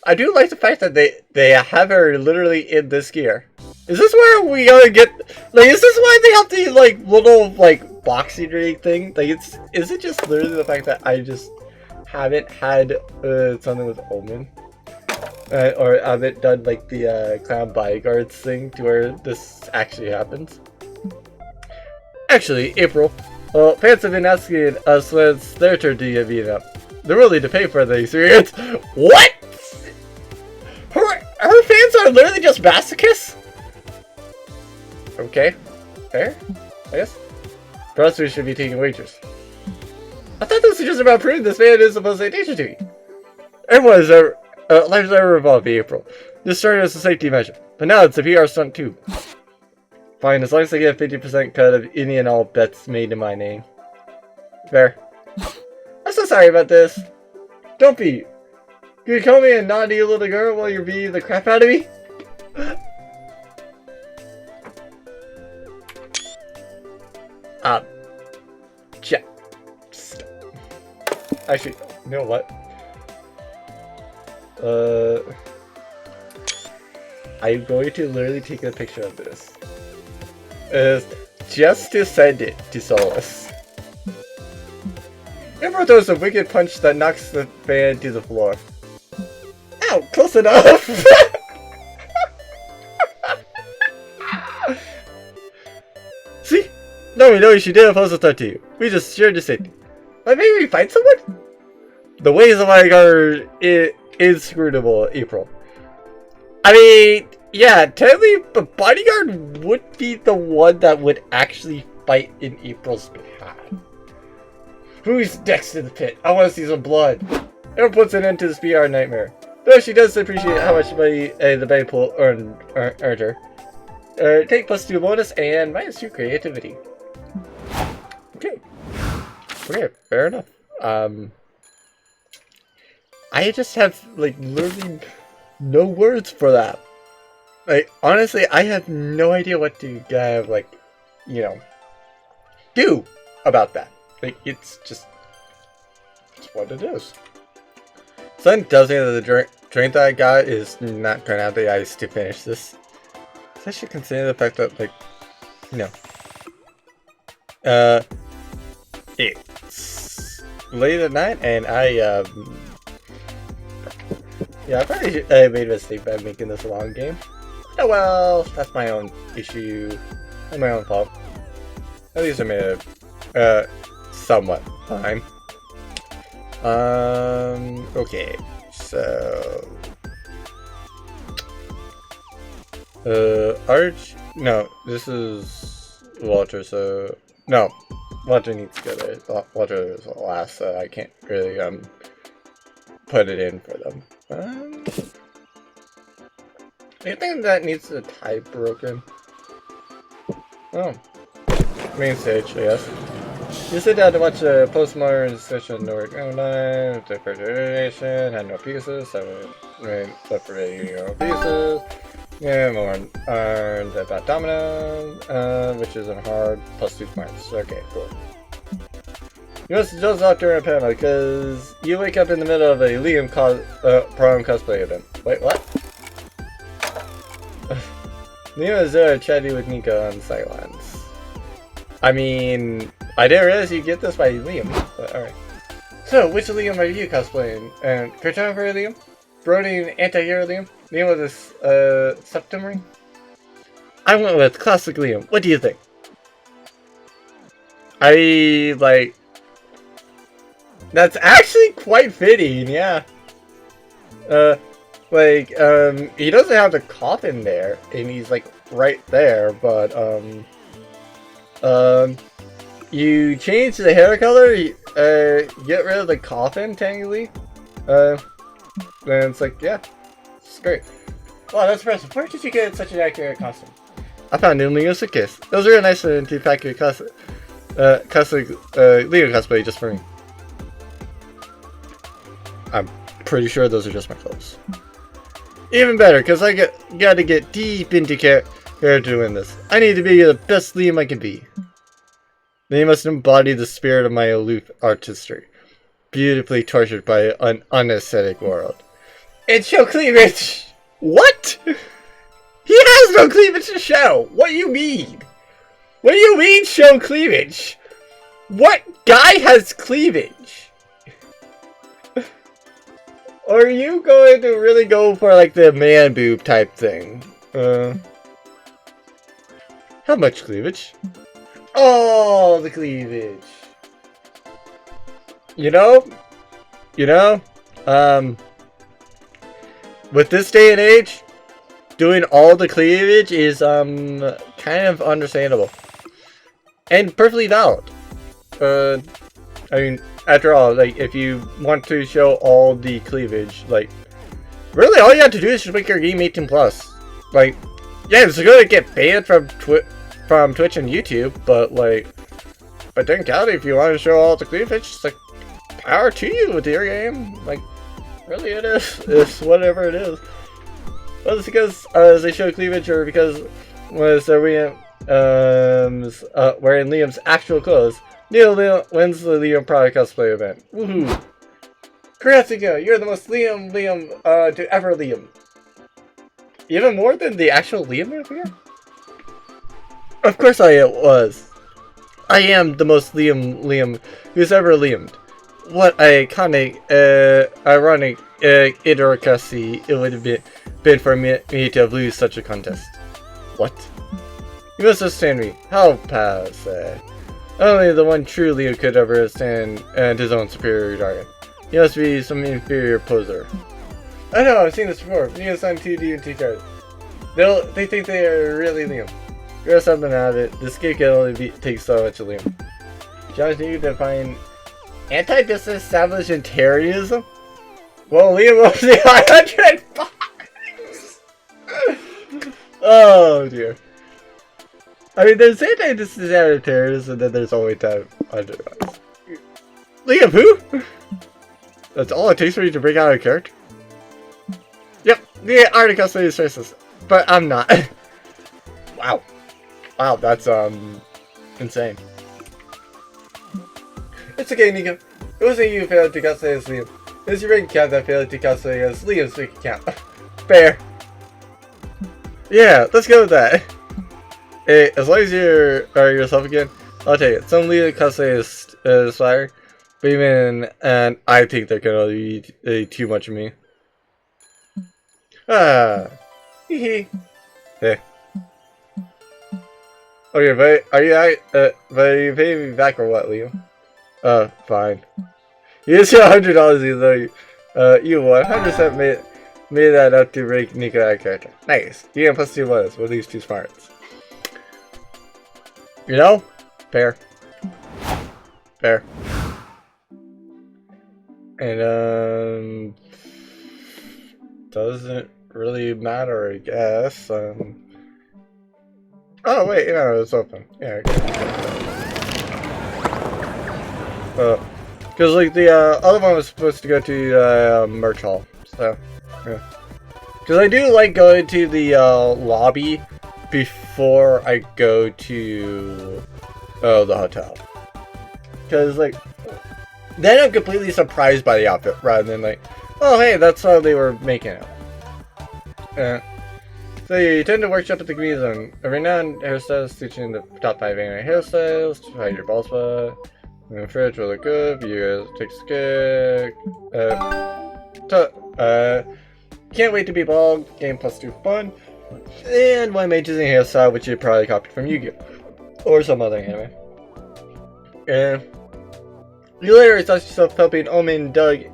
I do like the fact that they have her literally in this gear. Is this where we gotta get, like, is this why they have the, like, little, like, boxing ring thing? Like, is it just literally the fact that I just haven't had, something with Omen? Or haven't done, like, the, clown bodyguards thing to where this actually happens? Actually, April, well, fans have been asking us when it's their turn to get beaten up. They're willing to pay for the experience. What? Her fans are literally just masochists? Okay, fair, I guess. Perhaps we should be taking wagers. I thought this was just about proving this man is supposed to pay attention to me. Everyone's lives ever revolved in April. This started as a safety measure, but now it's a PR stunt too. Fine, as long as I get a 50% cut of any and all bets made in my name. Fair. I'm so sorry about this. Don't be. Can you call me a naughty little girl while you're beating the crap out of me? Check. Stop. Actually, you know what? I'm going to literally take a picture of this. Just to send it to Solus. Everyone throws a wicked punch that knocks the fan to the floor. Ow, close enough! See? No, we know she didn't pose a threat to you. We just shared the safety. But maybe we find someone? The ways of my guard is inscrutable, April. I mean, yeah, technically, the bodyguard would be the one that would actually fight in April's behalf. Who's next to the pit? I want to see some blood. Everyone puts an end to this BR nightmare. Though she does appreciate how much money the betting pool earned her. Take +2 bonus and -2 creativity. Okay. Okay, fair enough. I just have, like, literally no words for that. Like, honestly, I have no idea what to kind of, like, you know, do about that. Like, it's just what it is. Sun tells me that drink that I got is not going out the ice to finish this. Especially considering the fact that, like, you know, it's late at night and I probably made a mistake by making this a long game. Oh well, that's my own issue and my own fault. At least I made it somewhat fine. Okay, so Arch, no, this is Walter, so no, Walter needs to go there. Walter is the last, so I can't really put it in for them. Anything that needs a tie broken? Oh, main stage, yes. You sit down to watch a postmodern session work online, the first iteration, had no pieces, 7 left for pieces, yeah, more iron about domino, which isn't hard, plus 2 smarts. Okay, cool. You must just out during a panel because you wake up in the middle of a Liam prom cosplay event. Wait, what? Liam is there chatting with Nico on the sidelines. I mean, I didn't realize you get this by Liam, but alright. So, which Liam are you cosplaying? And cartographer Liam? Brooding anti-hero Liam? Liam with this, septum ring? I went with classic Liam. What do you think? That's actually quite fitting, yeah. He doesn't have the coffin there, and he's, like, right there, but, you change the hair color, get rid of the coffin, technically, then it's like, yeah, it's great. Wow, that's impressive. Where did you get such an accurate costume? I found it in Leo's suitcase. It was really nice to pack your Leo cosplay just for me. I'm pretty sure those are just my clothes. Even better, because I gotta get deep into character doing this. I need to be the best Liam I can be. They must embody the spirit of my aloof artistry, beautifully tortured by an unaesthetic world. And show cleavage! What? He has no cleavage to show! What do you mean? What do you mean, show cleavage? What guy has cleavage? Or are you going to really go for, like, the man boob type thing? How much cleavage? Oh, the cleavage. You know, with this day and age, doing all the cleavage is, kind of understandable. And perfectly valid. I mean, after all, like, if you want to show all the cleavage, like, really all you have to do is just make your game 18+. Like, yeah, it's gonna get banned from Twitch and YouTube, but, like, but don't count it if you want to show all the cleavage. It's like, power to you with your game. Like, really it is. It's whatever it is. Well, it's because they show cleavage, or because wearing Liam's actual clothes. Neil wins the Liam product cosplay event. Woohoo! Congrats, Nico! You're the most Liam to ever Liam. Even more than the actual Liam over here? Of course I was. I am the most Liam who's ever Liamed. What a iconic, ironic idiocy it would have been for me to lose such a contest. What? You must understand me. How passe. Only the one true Leo could ever stand his own superior dragon. He must be some inferior poser. I know, I've seen this before. Leo's on 2D and 2 cards. They think they are really Liam. You're something out of it. This game can only take so much of Liam. John's need to find anti-disestablishmentarianism? Well, Liam owes the 100 bucks! Oh dear. I mean, there's anti-disestablishmentarianism, and then there's only time 100 bucks. Liam, who? That's all it takes for you to break out of character? Yep, the article is racist, but I'm not. Wow. Wow, that's, insane. It's okay, Nico. It wasn't you who failed to cosplay as Liam. This is your bank account that failed to calculate as Liam's bank account. Fair. Yeah, let's go with that. Hey, as long as you are yourself again, I'll take it. Some Liam calculate is fire, but even and I think they're gonna be too much of me. Ah, hee hee. Hey. Okay, but are you paying me back or what, Liam? Fine. Here's your $100 even though you 100% made that up to break Nico out character. Nice. You get +2 bonus with these 2 smarts. You know? Fair. Fair. And doesn't really matter, I guess. Oh wait, yeah, it's open. Yeah. Because like the other one was supposed to go to merch hall, so yeah. Because I do like going to the lobby before I go to the hotel. Because like then I'm completely surprised by the outfit rather than like, oh hey, that's how they were making it. So you tend to workshop at the community zone. Every now and then, hairstyles teaching the top 5 anime hairstyles to hide your bald spot. The fridge will look good. You guys take a can't wait to be bald. Game +2 fun. And one amazing hairstyle, which you probably copied from Yu-Gi-Oh! Or some other anime. And you later saw yourself helping Omen and Doug.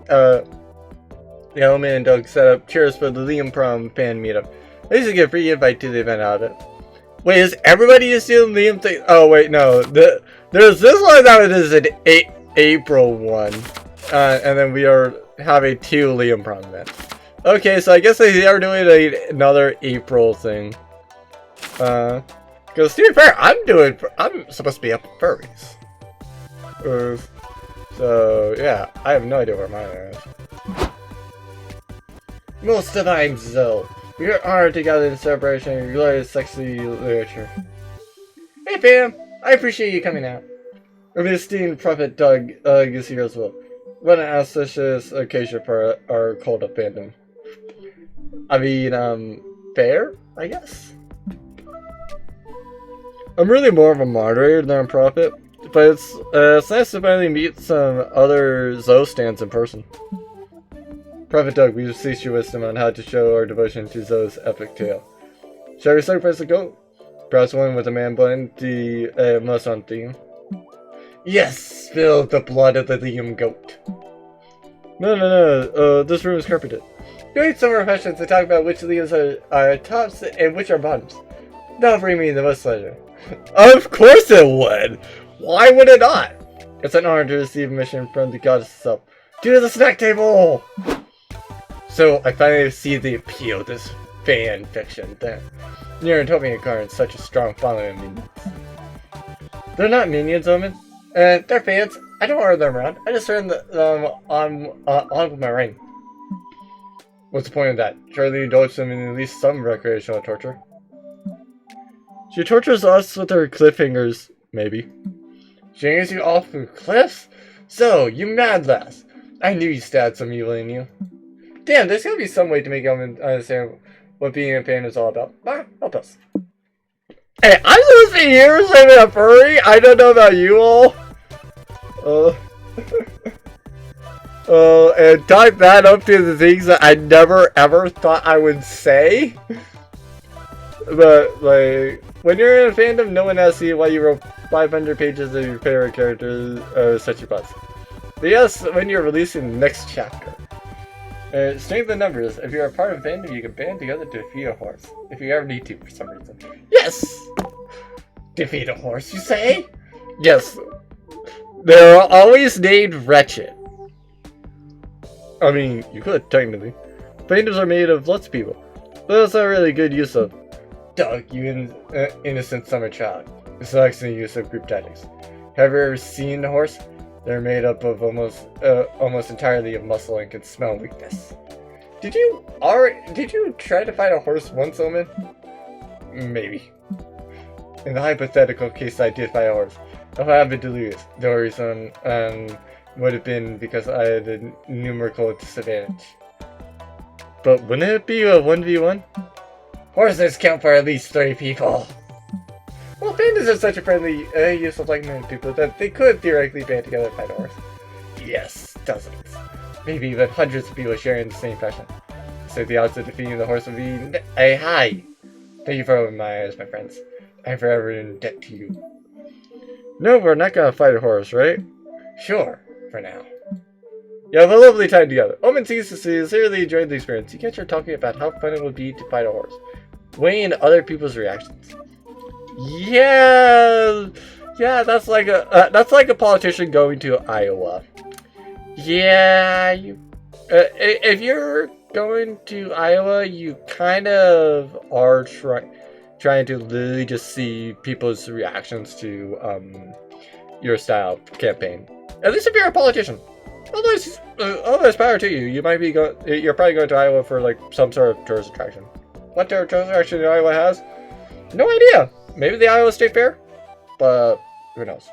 Omen and Doug set up cheers for the Liam Prom fan meetup. They used to get a free invite to the event out of it. Wait, is everybody assume Liam thing? Oh wait, no. There's this one that is an April one, and then we are having 2 Liam Prom events. Okay, so I guess they are doing another April thing. Because to be fair, I'm supposed to be up at furries. So yeah, I have no idea where mine is. Most divine Zoe. We are honored to gather in celebration of your glorious sexy literature. Hey fam, I appreciate you coming out. Our esteemed prophet Doug is here as well. What an auspicious occasion for our cult of fandom. I mean, fair, I guess? I'm really more of a moderator than a prophet, but it's nice to finally meet some other Zoe stands in person. Prophet Doug, we beseech your wisdom on how to show our devotion to Zoe's epic tale. Shall we sacrifice a goat? Perhaps one with a man blend, the most on theme. Yes! Spill the blood of the Liam goat. No, this room is carpeted. You need some reflections to talk about which Liams are tops and which are bottoms. That'll bring me the most pleasure. Of course it would! Why would it not? It's an honor to receive a mission from the goddess herself. To the snack table! So I finally see the appeal of this fan fiction that near Utopian garden such a strong following of minions. They're not minions, Omen. They're fans. I don't order them around. I just turn them on with my ring. What's the point of that? Surely you indulge them in at least some recreational torture. She tortures us with her cliffhangers, maybe. She hangs you off of cliffs? So, you mad lass. I knew you still had some evil in you. Damn, there's gotta be some way to make them understand what being a fan is all about. Help us. Hey, I'm supposed to be here saying a furry? I don't know about you all. And type that up to the things that I never ever thought I would say. But, like, when you're in a fandom, no one has to see why you wrote 500 pages of your favorite characters, such a buzz. But yes, when you're releasing the next chapter. Strength in numbers. If you're a part of a fandom, you can band together to defeat a horse. If you ever need to, for some reason. Yes! Defeat a horse, you say? Yes. They're always named Wretched. I mean, you could, technically. Fandoms are made of lots of people. But it's not really good use of. Doug, you innocent summer child. It's an excellent use of group tactics. Have you ever seen a horse? They're made up of almost entirely of muscle and can smell weakness. Did you try to fight a horse once, Omen? Maybe. In the hypothetical case I did fight a horse, if I have been delirious, the reason would have been because I had a numerical disadvantage. But wouldn't it be a 1v1? Horses count for at least 3 people. Well, pandas are such a friendly use of like-minded people that they could theoretically band together to fight a horse. Yes, dozens. Maybe even hundreds of people sharing the same passion. So the odds of defeating the horse would be high. Thank you for opening my eyes, my friends. I'm forever in debt to you. No, we're not gonna fight a horse, right? Sure, for now. You have a lovely time together. Omen seems to sincerely enjoyed the experience. You catch her talking about how fun it would be to fight a horse. Weighing other people's reactions. Yeah, that's like a politician going to Iowa. Yeah, if you're going to Iowa, you kind of are trying to literally just see people's reactions to your style campaign. At least if you're a politician. Otherwise, power to you. You're probably going to Iowa for like some sort of tourist attraction. What tourist attraction Iowa has? No idea. Maybe the Iowa State Fair? But who knows?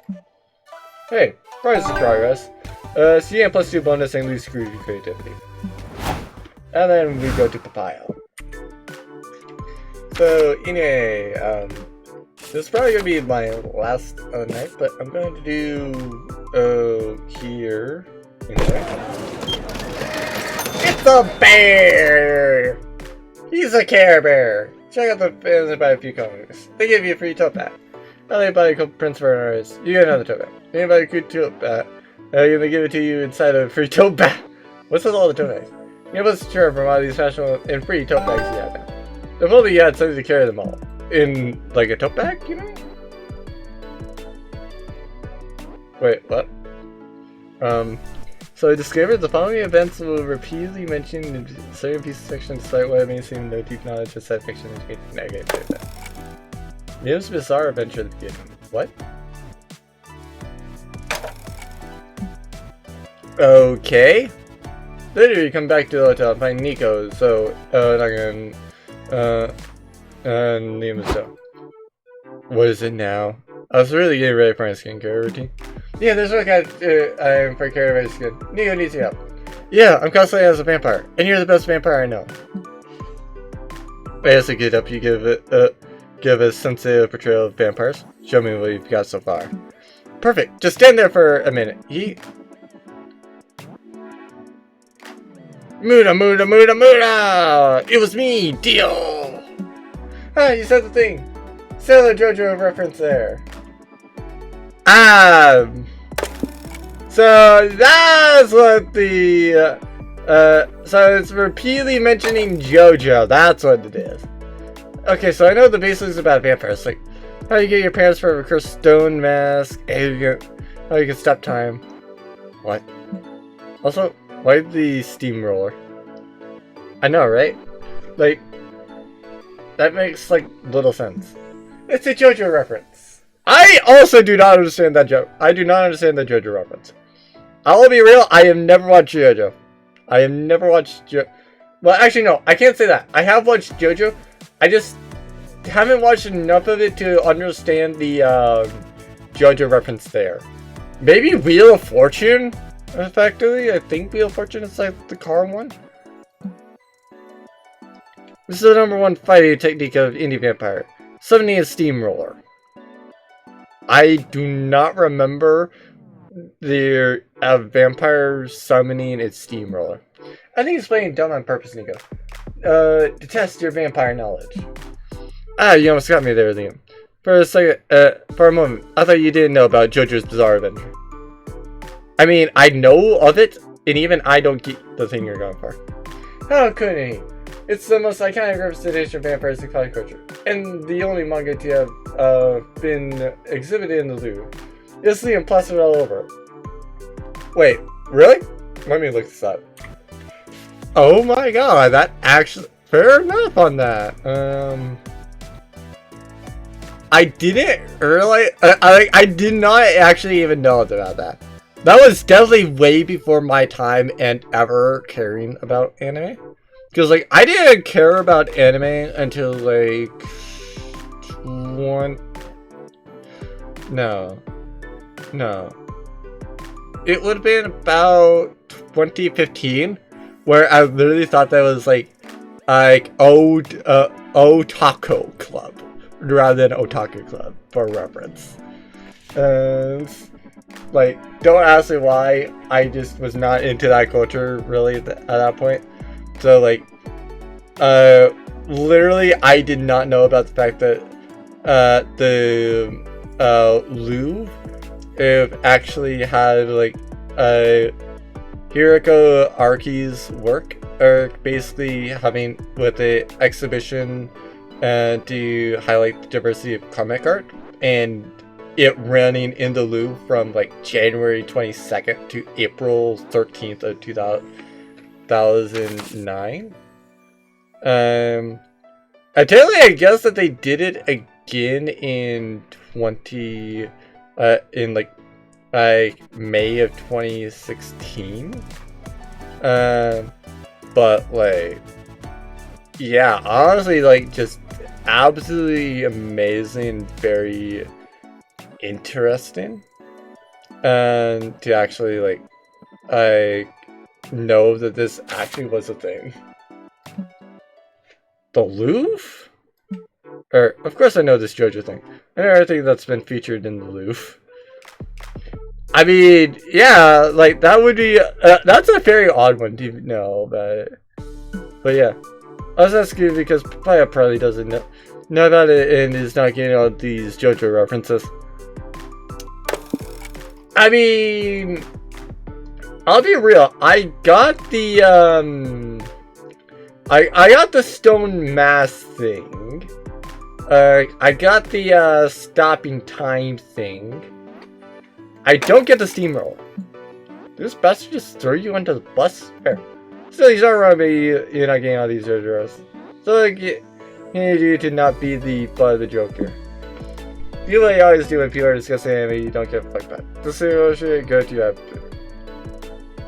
Hey, progress. CM plus 2 bonus and lose screw creativity. And then we go to Papaya. So anyway, this is probably gonna be my last night, but I'm going to do here. It's a bear! He's a Care Bear! Check out the fans and buy a few comics. They give you a free tote bag. Now they buy a couple prints for an artist. You get another tote bag. They buy a good tote bag. They're gonna give it to you inside of a free tote bag. What's with all the tote bags? You must sure from all these special and free tote bags you have now. If only you had something to carry them all. In, like, a tote bag, you know? Wait, what? So I discovered the following events will repeatedly mention in certain pieces of fiction despite what it may seem no deep knowledge of said fiction is negative. News bizarre adventure at the beginning. What? Okay. Later you come back to the hotel and find Nico, so name is so. What is it now? I was really getting ready for my skincare routine. Yeah, there's one guy I'm for care of my skin. Nico needs your help. Yeah, I'm cosplaying as a vampire, and you're the best vampire I know. As a get up, you give a sensitive portrayal of vampires. Show me what you've got so far. Perfect. Just stand there for a minute. Muda! It was me, Dio! Ah, you said the thing. Sailor JoJo reference there. So that's what the, so it's repeatedly mentioning JoJo, that's what it is. Okay, so I know the basics about vampires, like how you get your parents for a cursed stone mask, how you can stop time. What? Also, why the steamroller? I know, right? Like, that makes, like, little sense. It's a JoJo reference. I also do not understand that joke. I do not understand the JoJo reference. I'll be real, I have never watched JoJo. I have never watched JoJo. Well, actually, no, I can't say that. I have watched JoJo. I just haven't watched enough of it to understand the JoJo reference there. Maybe Wheel of Fortune, effectively. I think Wheel of Fortune is like the car one. This is the #1 fighting technique of indie vampire. Summoning a steamroller. I do not remember the vampire summoning its steamroller. I think it's playing dumb on purpose, Nico. To test your vampire knowledge. Ah, you almost got me there, Liam. For a moment, I thought you didn't know about JoJo's Bizarre Adventure. I mean, I know of it, and even I don't get the thing you're going for. How couldn't he? It's the most iconic representation of vampires in comic culture, and the only manga to have been exhibited in the Louvre. It's Liam plastered all over. Wait, really? Let me look this up. Oh my god, that actually... Fair enough on that. I didn't realize... I did not actually even know about that. That was definitely way before my time and ever caring about anime. Because, like, I didn't care about anime until, like... No. it would have been about 2015, where I literally thought that was like Otaku Club rather than Otaku Club for reference. And like, don't ask me why. I just was not into that culture really at that point. So like, literally, I did not know about the fact that the Louvre actually had like Hiroko Arki's work, or basically having with the exhibition to highlight the diversity of comic art, and it running in the Louvre from like January 22nd to April 13th of 2009. I guess that they did it again in May of 2016. But like, yeah, honestly, like, just absolutely amazing, very interesting, and to actually like, I know that this actually was a thing. The Louvre? Of course I know this JoJo thing. I know everything that's been featured in the Louvre. I mean, yeah, like, that would be, that's a very odd one to know about it. But yeah, I was asking because Papaya probably doesn't know about it and is not getting all these JoJo references. I mean, I'll be real, I got the, I got the stone mask thing. I got the, stopping time thing. I don't get the steamroller. Did this bastard just throw you under the bus? Here. Still, he's not wrong, but you're not getting all these JoJo's. So, like, you need you to not be the butt of the joke here. You like always do when people are discussing anime, you don't get fucked back. The situation, go to your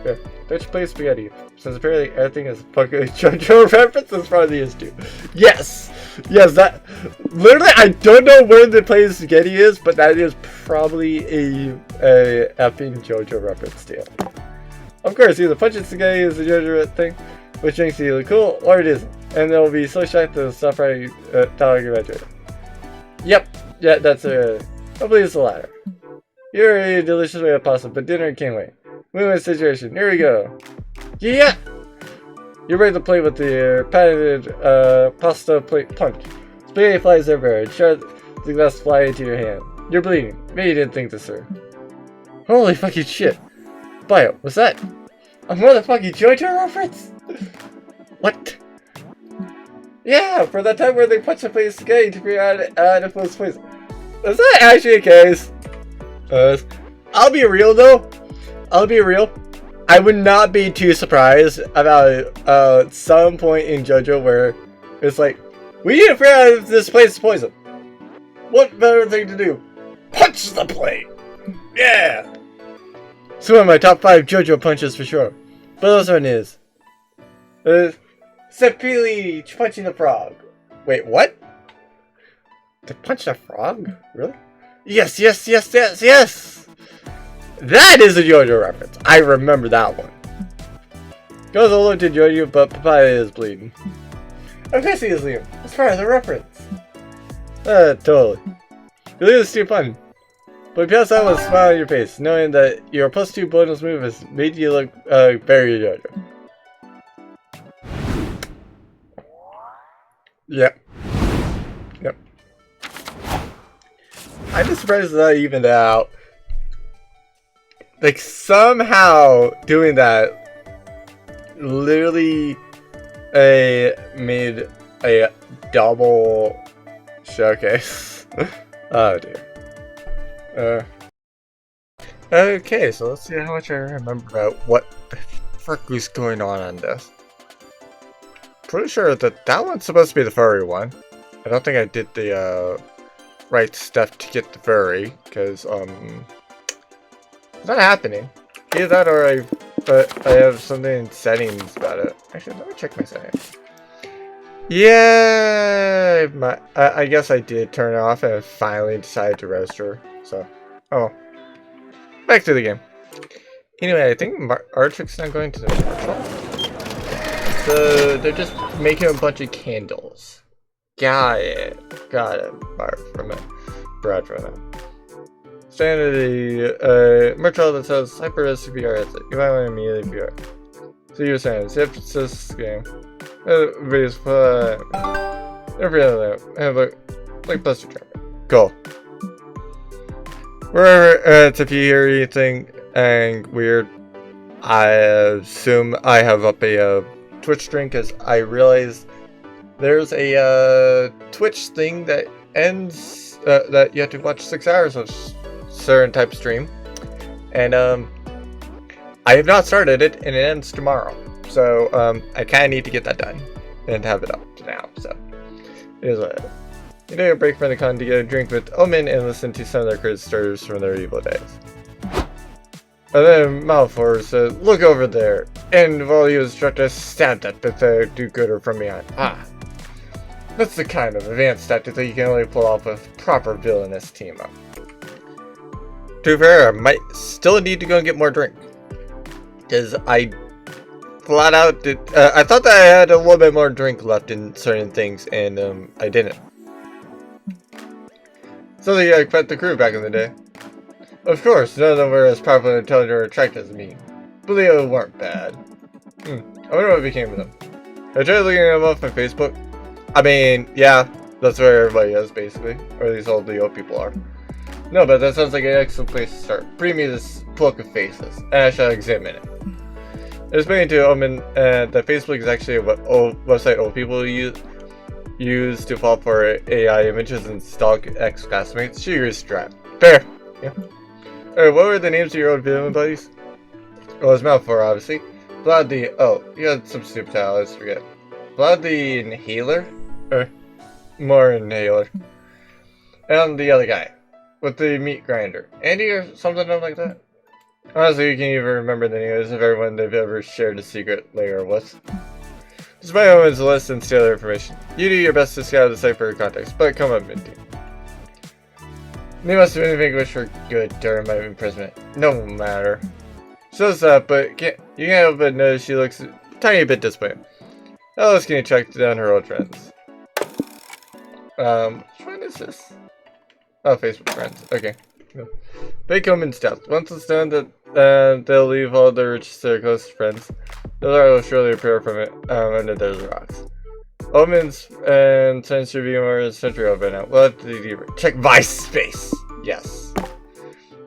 okay. Bitch plays spaghetti. Since apparently everything is fucking JoJo references probably is too. Yes! Yes, that literally, I don't know where the place spaghetti is, but that is probably a effing JoJo reference too. Of course, either punching spaghetti is a JoJo thing, which makes it look cool, or it isn't. And they'll be so shocked to stop right talking about JoJo. Yep, yeah, that's hopefully it's the latter. You're a delicious way of pasta, but dinner can't wait. Movement situation, here we go. Yeah! You're ready to play with the patented pasta plate punch. Spaghetti flies everywhere, and shards the glass fly into your hand. You're bleeding. Maybe you didn't think this through. Holy fucking shit. Bio, what's that? A motherfucking JoJo reference? What? Yeah, for that time where they punched a plate of spaghetti to figure out if it was poison. Is that actually a case? I'll be real though. I'll be real. I would not be too surprised about some point in JoJo where it's like, we need to figure out if this plate is poison. What better thing to do? Punch the plate! Yeah! It's one of my top 5 JoJo punches for sure. But this one is Sepili punching the frog. Wait, what? To punch a frog? Really? Yes, yes, yes, yes, yes! That is a JoJo reference. I remember that one. Goes a little to JoJo, but Papaya is bleeding. Of course he is, Liam. It's part of the reference. Totally. You leave this too fun. But pass out with a smile on your face, knowing that your +2 bonus move has made you look very JoJo. Yep. Yep. I'm just surprised that evened out. Like, somehow doing that literally made a double showcase. Oh dear. Okay, so let's see how much I remember about what the frick was going on this. Pretty sure that that one's supposed to be the furry one. I don't think I did the right stuff to get the furry, because it's not happening. Either that or I have something in settings about it. Actually, let me check my settings. Yeah, I guess I did turn it off and I finally decided to register. So, oh, back to the game. Anyway, I think Artrix's not going to the marshal. So they're just making a bunch of candles. Got it. Bradphomet. Standard the merchant that says hyper CPR hits it. You might want to immediately PR. So you were saying, see if it's this game. Everybody's every other have like Buster Trap. Cool. Wherever if you hear anything weird, I assume I have up a Twitch stream because I realized there's a Twitch thing that ends that you have to watch 6 hours of certain type of stream, and I have not started it, and it ends tomorrow. So I kind of need to get that done and have it up now. So it is what it is. You take a break from the con to get a drink with Omen and listen to some of their crazy stories from their evil days. And then Malfoy said, "Look over there," and while he was instructed, stabbed that pathetic do-gooder from behind. That's the kind of advanced tactic that you can only pull off with proper villainous team-up. To be fair, I might still need to go and get more drink. Because I flat out did, I thought that I had a little bit more drink left in certain things, and I didn't. So they pet the crew back in the day. Of course, none of them were as powerful and intelligent or attractive as me. But they weren't bad. I wonder what became of them. I tried looking them up on Facebook. I mean, yeah, that's where everybody is, basically. Or at least all the old people are. No, but that sounds like an excellent place to start. Bring me this book of faces, and I shall examine it. Explaining to Omen that Facebook is actually a website old people use to fall for AI images and stalk ex-classmates. She agrees to try. Fair. Yeah. Alright, what were the names of your old villain buddies? Well, it's Malfoy, obviously. Vlad the... Oh, you had some stupid title, I always forget. Vlad the Inhaler? Or, more Inhaler. And the other guy. With the meat grinder. Andy or something like that? Honestly, you can't even remember the names of everyone they've ever shared a secret layer with. Despite Owen's list and steal their information, you do your best to scout the site for context, but come up, Minty. They must have been vanquished for good during my imprisonment. No matter. Says that, but you can't help but notice she looks a tiny bit disappointed. Now let's get check down her old friends. Which one is this? Oh, Facebook friends. Okay. Fake Omen stealth. Once it's done, they'll leave all their richest to their closest friends. The Lord will surely appear from it under those rocks. Omens and Science should be more than a century old by now. We'll have to do check MySpace. Yes.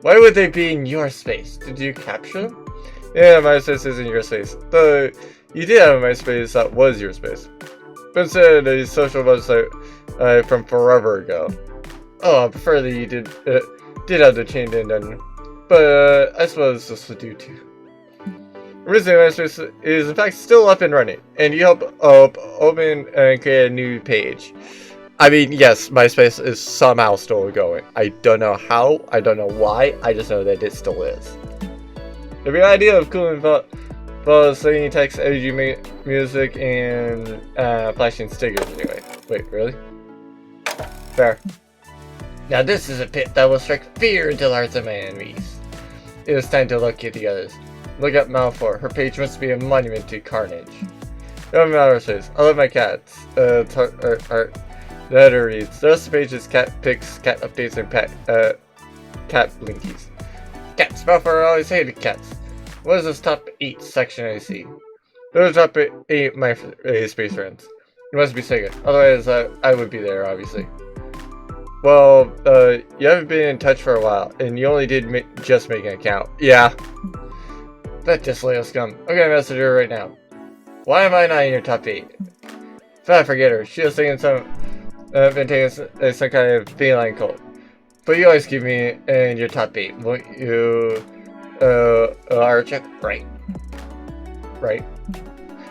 Why would they be in your space? Did you capture them? Yeah, MySpace isn't your space. Though you did have a MySpace that was your space. But instead a social website from forever ago. Oh, I prefer that you did have the chained in done. But I suppose this would do too. Originally, MySpace is in fact still up and running, and you help open and create a new page. I mean, yes, MySpace is somehow still going. I don't know how, I don't know why, I just know that it still is. The idea of cool involves sending text, edgy music, and flashing stickers anyway. Wait, really? Fair. Now this is a pit that will strike fear into the hearts of my enemies. It is time to look at the others. Look at Malfoy. Her page must be a monument to carnage. No matter says, I love my cats. The header reads, the rest of the page is cat pics, cat updates, and cat blinkies. Cats. Malfoy always hated cats. What is this top 8 section I see? Those top 8 my space friends. You must be second. Otherwise, I would be there, obviously. Well, you haven't been in touch for a while, and you only did just make an account. Yeah. That disloyal scum. I'm gonna message her right now. Why am I not in your top 8? I forget her. She was taking some kind of feline cult. But you always keep me in your top 8, won't you, Archer? Right. Right.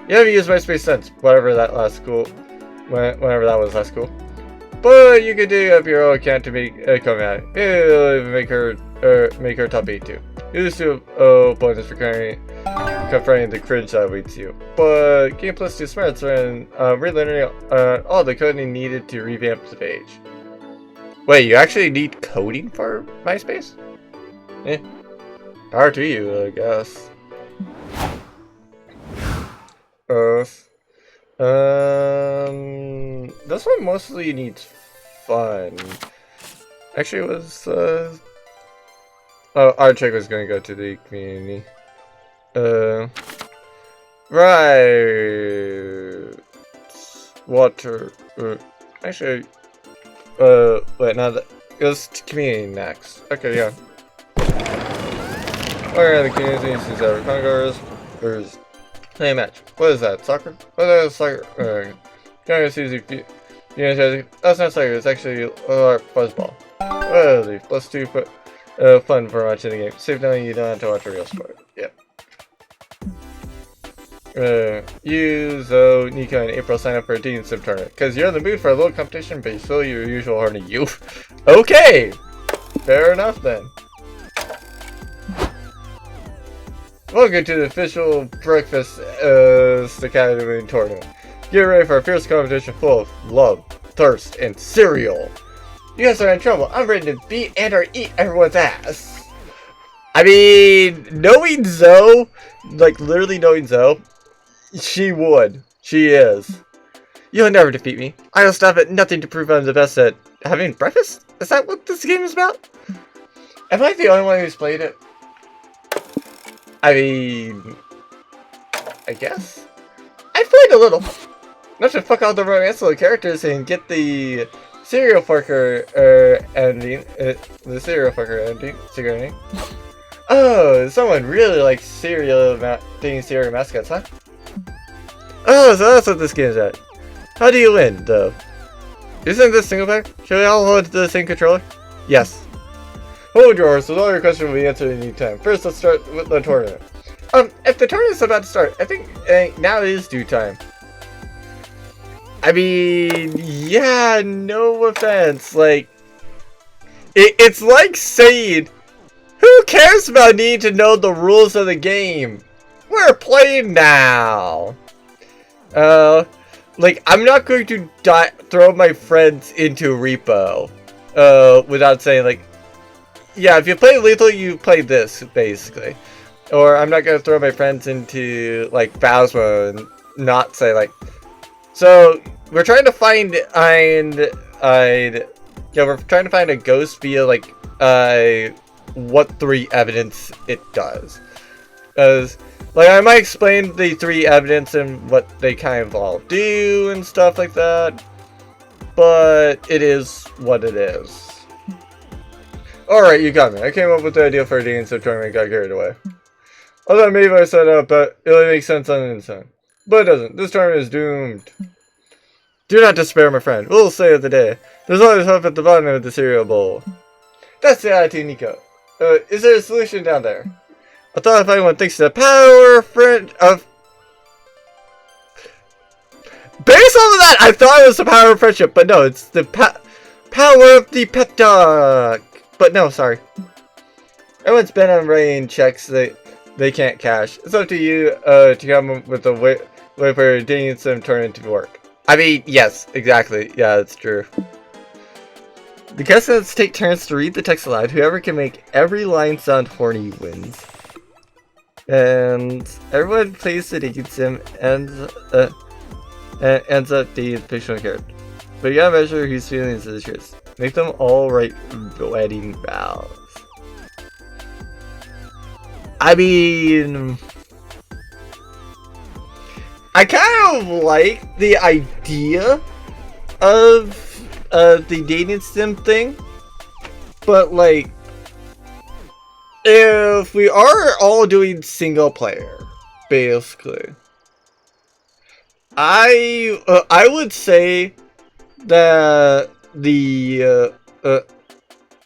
You haven't used MySpace since, whenever that was last cool. But you could dig up your own account to make a comment at it. It'll even make her top 8 too. You lose to bonus for confronting the cringe that awaits you. But Game Plus 2 Smarts and relearning all the coding needed to revamp the page. Wait, you actually need coding for MySpace? Eh. Power to you, I guess. This one mostly needs fun. Actually, it was, oh, our check was gonna go to the community. Right. Water. Actually, wait, now that it goes to community next. Okay, yeah. Where are the community sees our Congoers? There's play a match. What is that? Soccer? What is soccer? Congo sees you. That's not soccer. It's actually fuzzball. Oh, the +2 fun for watching the game. Safe knowing you don't have to watch a real sport. Yep. You, Zoe, Nico, and April sign up for a dating sim tournament. Because you're in the mood for a little competition, but you still your usual horny you. Okay! Fair enough then. Welcome to the official Breakfast Academy tournament. Get ready for a fierce competition full of love, thirst, and cereal. You guys are in trouble. I'm ready to beat and or eat everyone's ass. I mean, knowing Zoe, like literally knowing Zoe, she would. She is. You'll never defeat me. I will stop at nothing to prove I'm the best at having breakfast? Is that what this game is about? Am I the only one who's played it? I mean, I guess. I played a little. Not to fuck all the romance little characters and get the serial fucker ending. The serial fucker ending. Cigarette. Oh, someone really likes dating serial mascots, huh? Oh, so that's what this game is at. How do you win, though? Isn't this single player? Should we all hold the same controller? Yes. Hold your horses, all your questions will be answered in due time. First, let's start with the tournament. If the tournament's about to start, I think now is due time. I mean, yeah, no offense. Like, it's like saying, who cares about needing to know the rules of the game? We're playing now. Like, I'm not going to throw my friends into repo, without saying, like, yeah, if you play lethal, you play this, basically. Or I'm not gonna throw my friends into, like, Phasma and not say, like... So, we're trying to find, we're trying to find a ghost via, like, what 3 evidence it does. Because, like, I might explain the 3 evidence and what they kind of all do and stuff like that. But it is what it is. Alright, you got me. I came up with the idea for a dating sim tournament and got carried away. I thought maybe I set up, but it only makes sense on the inside. But it doesn't. This tournament is doomed. Do not despair, my friend. We'll save the day. There's always hope at the bottom of the cereal bowl. That's the attitude, Nico. Is there a solution down there? I thought if anyone thinks the power of... Based on that, I thought it was the power of friendship, but no, it's the power of the pet dog. But no, sorry. Everyone's been on rain checks they can't cash. It's up to you to come up with a way for a dating sim tournament to work. I mean, yes, exactly. Yeah, that's true. The contestants take turns to read the text aloud. Whoever can make every line sound horny wins. And everyone plays the dating sim and ends up dating the fictional character. But you gotta measure whose feelings is yours. Make them all write wedding vows. I mean, I kind of like the idea of the dating sim thing, but like, if we are all doing single player, basically, I would say that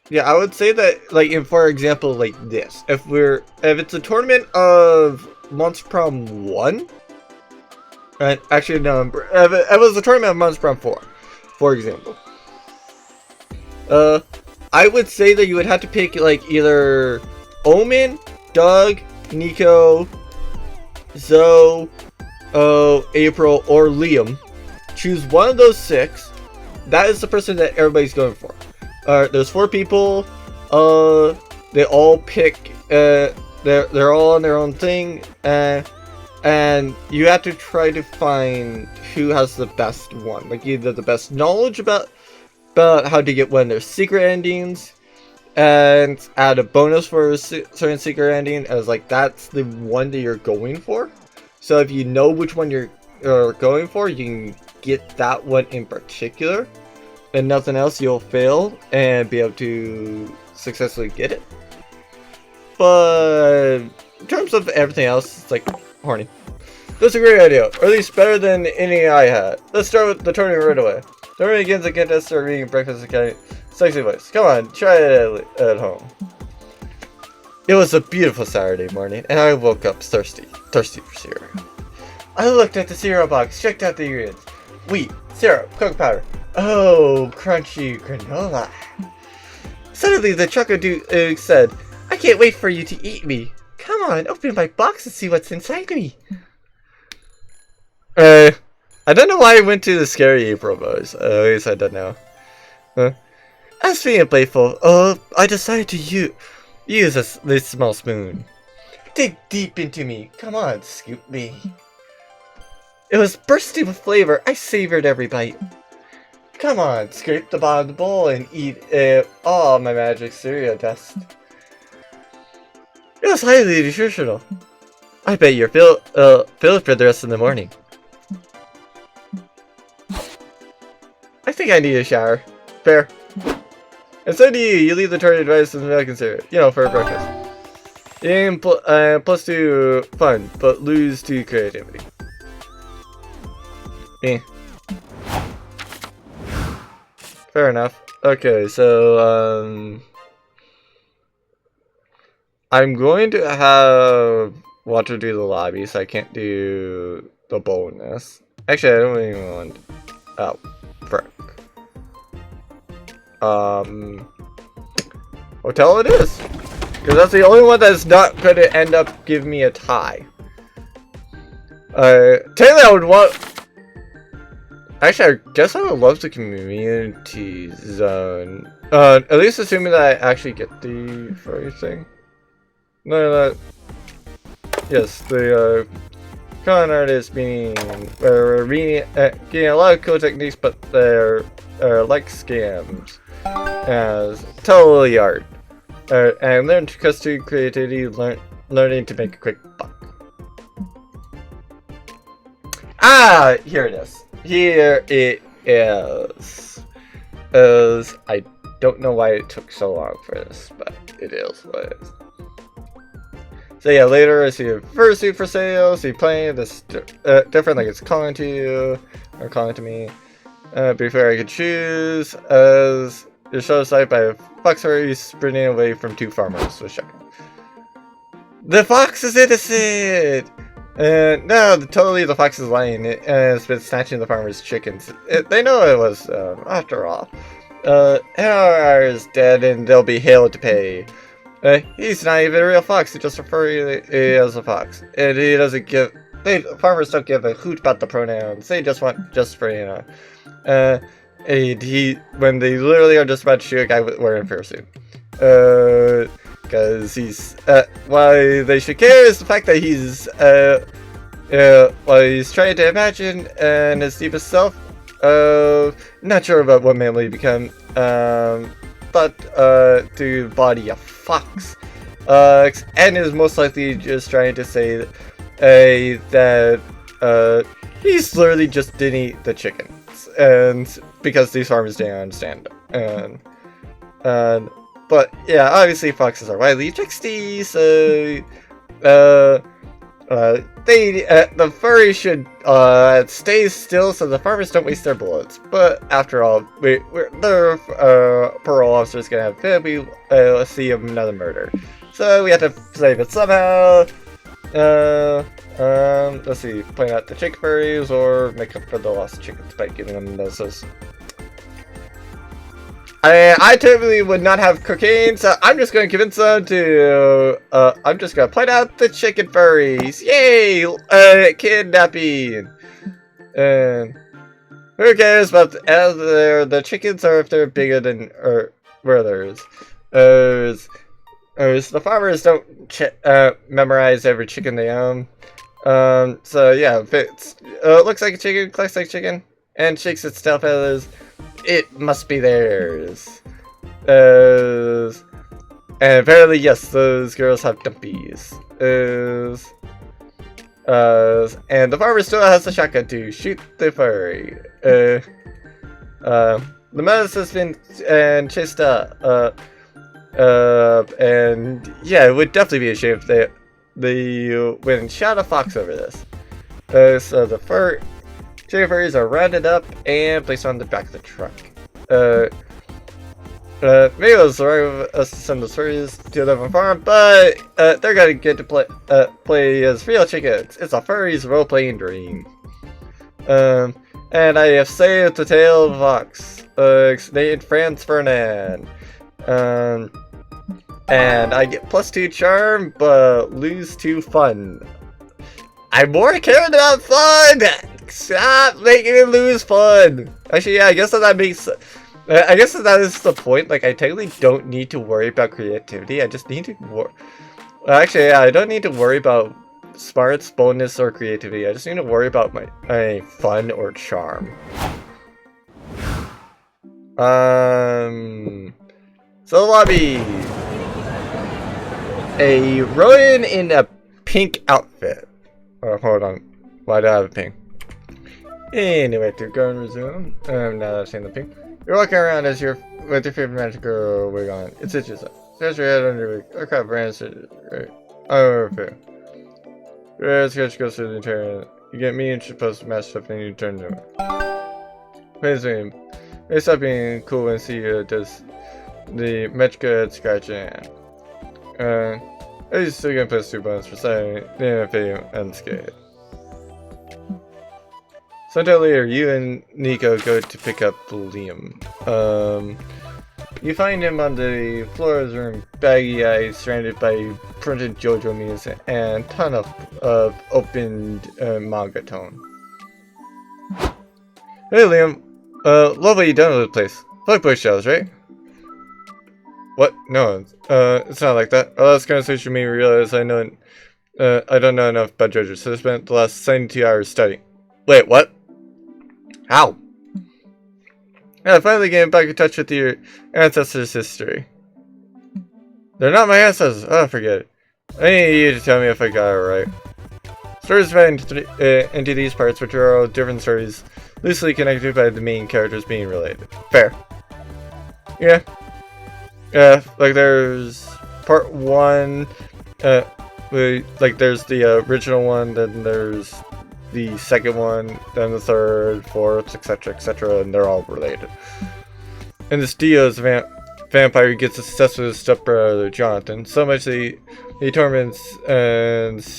yeah, I would say that, like, if, for example, like this, if it's a tournament of Monster Prom 1, and actually, no, if it was a tournament of Monster Prom 4, for example, I would say that you would have to pick, like, either Omen, Doug, Nico, Zoe, April, or Liam. Choose one of those 6. That is the person that everybody's going for. There's 4 people. They all pick. they're all on their own thing, and you have to try to find who has the best one, like either the best knowledge about how to get one of their secret endings, and add a bonus for a certain secret ending as like that's the one that you're going for. So if you know which one you're going for, you can get that one in particular, and nothing else you'll fail and be able to successfully get it. But in terms of everything else, it's like horny. That's a great idea, or at least better than any I had. Let's start with the tournament right away. The tournament begins again to start eating breakfast and sexy voice. Come on, try it at home. It was a beautiful Saturday morning, and I woke up thirsty for cereal. I looked at the cereal box, checked out the ingredients. Wheat, syrup, cocoa powder. Oh, crunchy granola. Suddenly, the chocolate dude said, "I can't wait for you to eat me. Come on, open my box and see what's inside me." I don't know why I went to the scary April voice. At least I don't know. I was feeling playful. I decided to use this small spoon. Dig deep into me. Come on, scoop me. It was bursting with flavor. I savored every bite. Come on, scrape the bottom of the bowl and eat all my magic cereal dust. It was highly nutritional. I bet you're filled for the rest of the morning. I think I need a shower. Fair. And so do you. You leave the tournament advice and milk and cereal. You know, for breakfast. Aim plus 2 fun, but lose 2 creativity. Fair enough. Okay, so I'm going to have Walter do the lobby, so I can't do the bonus. Actually, I don't even want. Oh, frick. Hotel it is, because that's the only one that's not going to end up giving me a tie. Technically, I would want. Actually, I guess I would love the community zone. At least assuming that I actually get the furry thing. No. Yes, the con artist meaning we're getting a lot of cool techniques, but they're like scams. As totally art. And learn to custom creativity, learning to make a quick buck. Ah, here it is. Here it is. I don't know why it took so long for this, but it is what it is. So yeah, later I see a fursuit for sale, see playing this different, like it's calling to you, or calling to me. Before I could choose, as you're shot aside by a fox furry sprinting away from 2 farmers with shotgun. The fox is innocent! No, totally the fox is lying, and it's been snatching the farmer's chickens. They know it was, after all. Har is dead and they'll be hell to pay. He's not even a real fox, he's just a furry as a fox. And he doesn't give, farmers don't give a hoot about the pronouns, they just want just for, you know. And when they literally are just about to shoot a guy wearing a fursuit. Because he's, why they should care is the fact that he's, he's trying to imagine and his deepest self, not sure about what man will he become, but, to body a fox, and is most likely just trying to say, that, he's literally just didn't eat the chickens, and, because these farmers didn't understand, but yeah, obviously foxes are widely tricksty, so the furry should stay still so the farmers don't waste their bullets. But after all, their parole officer's gonna have family see another murder, so we have to save it somehow. Let's see, point out the chick furries or make up for the lost chickens by giving them those. I typically would not have cocaine, so I'm just going to convince them to, I'm just going to point out the chicken furries. Yay! Kidnapping! And who cares about the chickens or if they're bigger than, or brothers? So the farmers don't memorize every chicken they own. So yeah, if it looks like a chicken, collects like chicken, and shakes its tail feathers, it must be theirs. And apparently, yes, those girls have dumpies. And the farmer still has a shotgun to shoot the furry. The mouse has been chased up. And yeah, it would definitely be a shame if they went and shot a fox over this. So the chicken furries are rounded up and placed on the back of the truck. Maybe it was right of us to send the furries to live on farm, but they're gonna get to play as real chickens. It's a furry's role-playing dream. And I have saved the tail of the fox, named Franz Ferdinand. And I get +2 charm, but lose 2 fun. I'm more caring about fun! Stop making me lose fun! Actually, yeah, I guess that makes... I guess that is the point. Like, I technically don't need to worry about creativity. I just need to actually, yeah, I don't need to worry about smarts, bonus, or creativity. I just need to worry about my fun or charm. So lobby. A Ronin in a pink outfit. Oh, hold on. Why do I have a pink? Anyway, to go and resume. Now that I've seen the pink. You're walking around with your favorite magic girl wig on. It's itches up. Scratch your head on your wig. Oh crap, Brandon's right. Oh, fair. Your scratch goes through the entire. You get me and she's supposed to match up and you turn to it. Amazing. Maybe stop being cool and see you does the match good scratching. I'm still gonna put 2 bones for saying the NFA unscathed. Sometime later, you and Nico go to pick up Liam. You find him on the floor of his room, baggy eyes, surrounded by printed JoJo memes and ton of opened manga tone. Hey Liam, love what you done with the place. Fuck bookshelves, right? What? No, it's not like that. Oh, that's kind of such me realize I don't know enough about JoJo, so I spent the last 72 hours studying. Wait, what? How? Yeah, finally getting back in touch with your ancestors' history. They're not my ancestors. Oh, forget it. I need you to tell me if I got it right. Stories divided into these parts, which are all different stories, loosely connected by the main characters being related. Fair. Yeah. Yeah, like there's part 1, like there's the original one, then there's the second one, then the third, fourth, etc., and they're all related. And this Dio's vampire gets obsessed with his stepbrother Jonathan, so much that he torments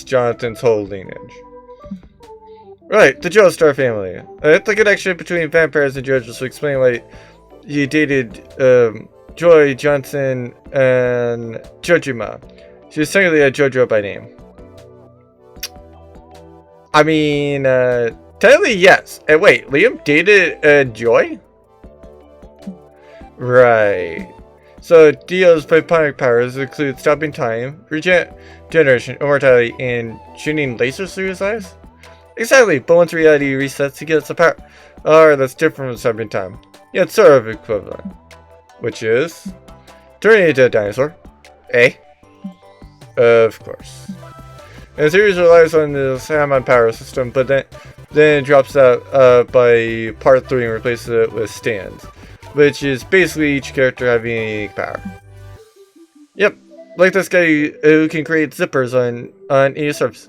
Jonathan's whole lineage. Right, the Joestar family. It's the connection between vampires and JoJo, so explain why he dated Joy Johnson and Jojima. She was technically a JoJo by name. I mean, technically yes. And wait, Liam dated Joy? Right. So Dio's vampiric powers include stopping time, regeneration, immortality, and shooting lasers through his eyes? Exactly, but once reality resets, he gets a power. Alright, that's different from stopping time. Yeah, it's sort of equivalent. Which is turning into a dinosaur. Eh? Of course. And the series relies on the Salmon power system, but then it drops out by part 3 and replaces it with stands, which is basically each character having a unique power. Yep, like this guy who can create zippers on any surface.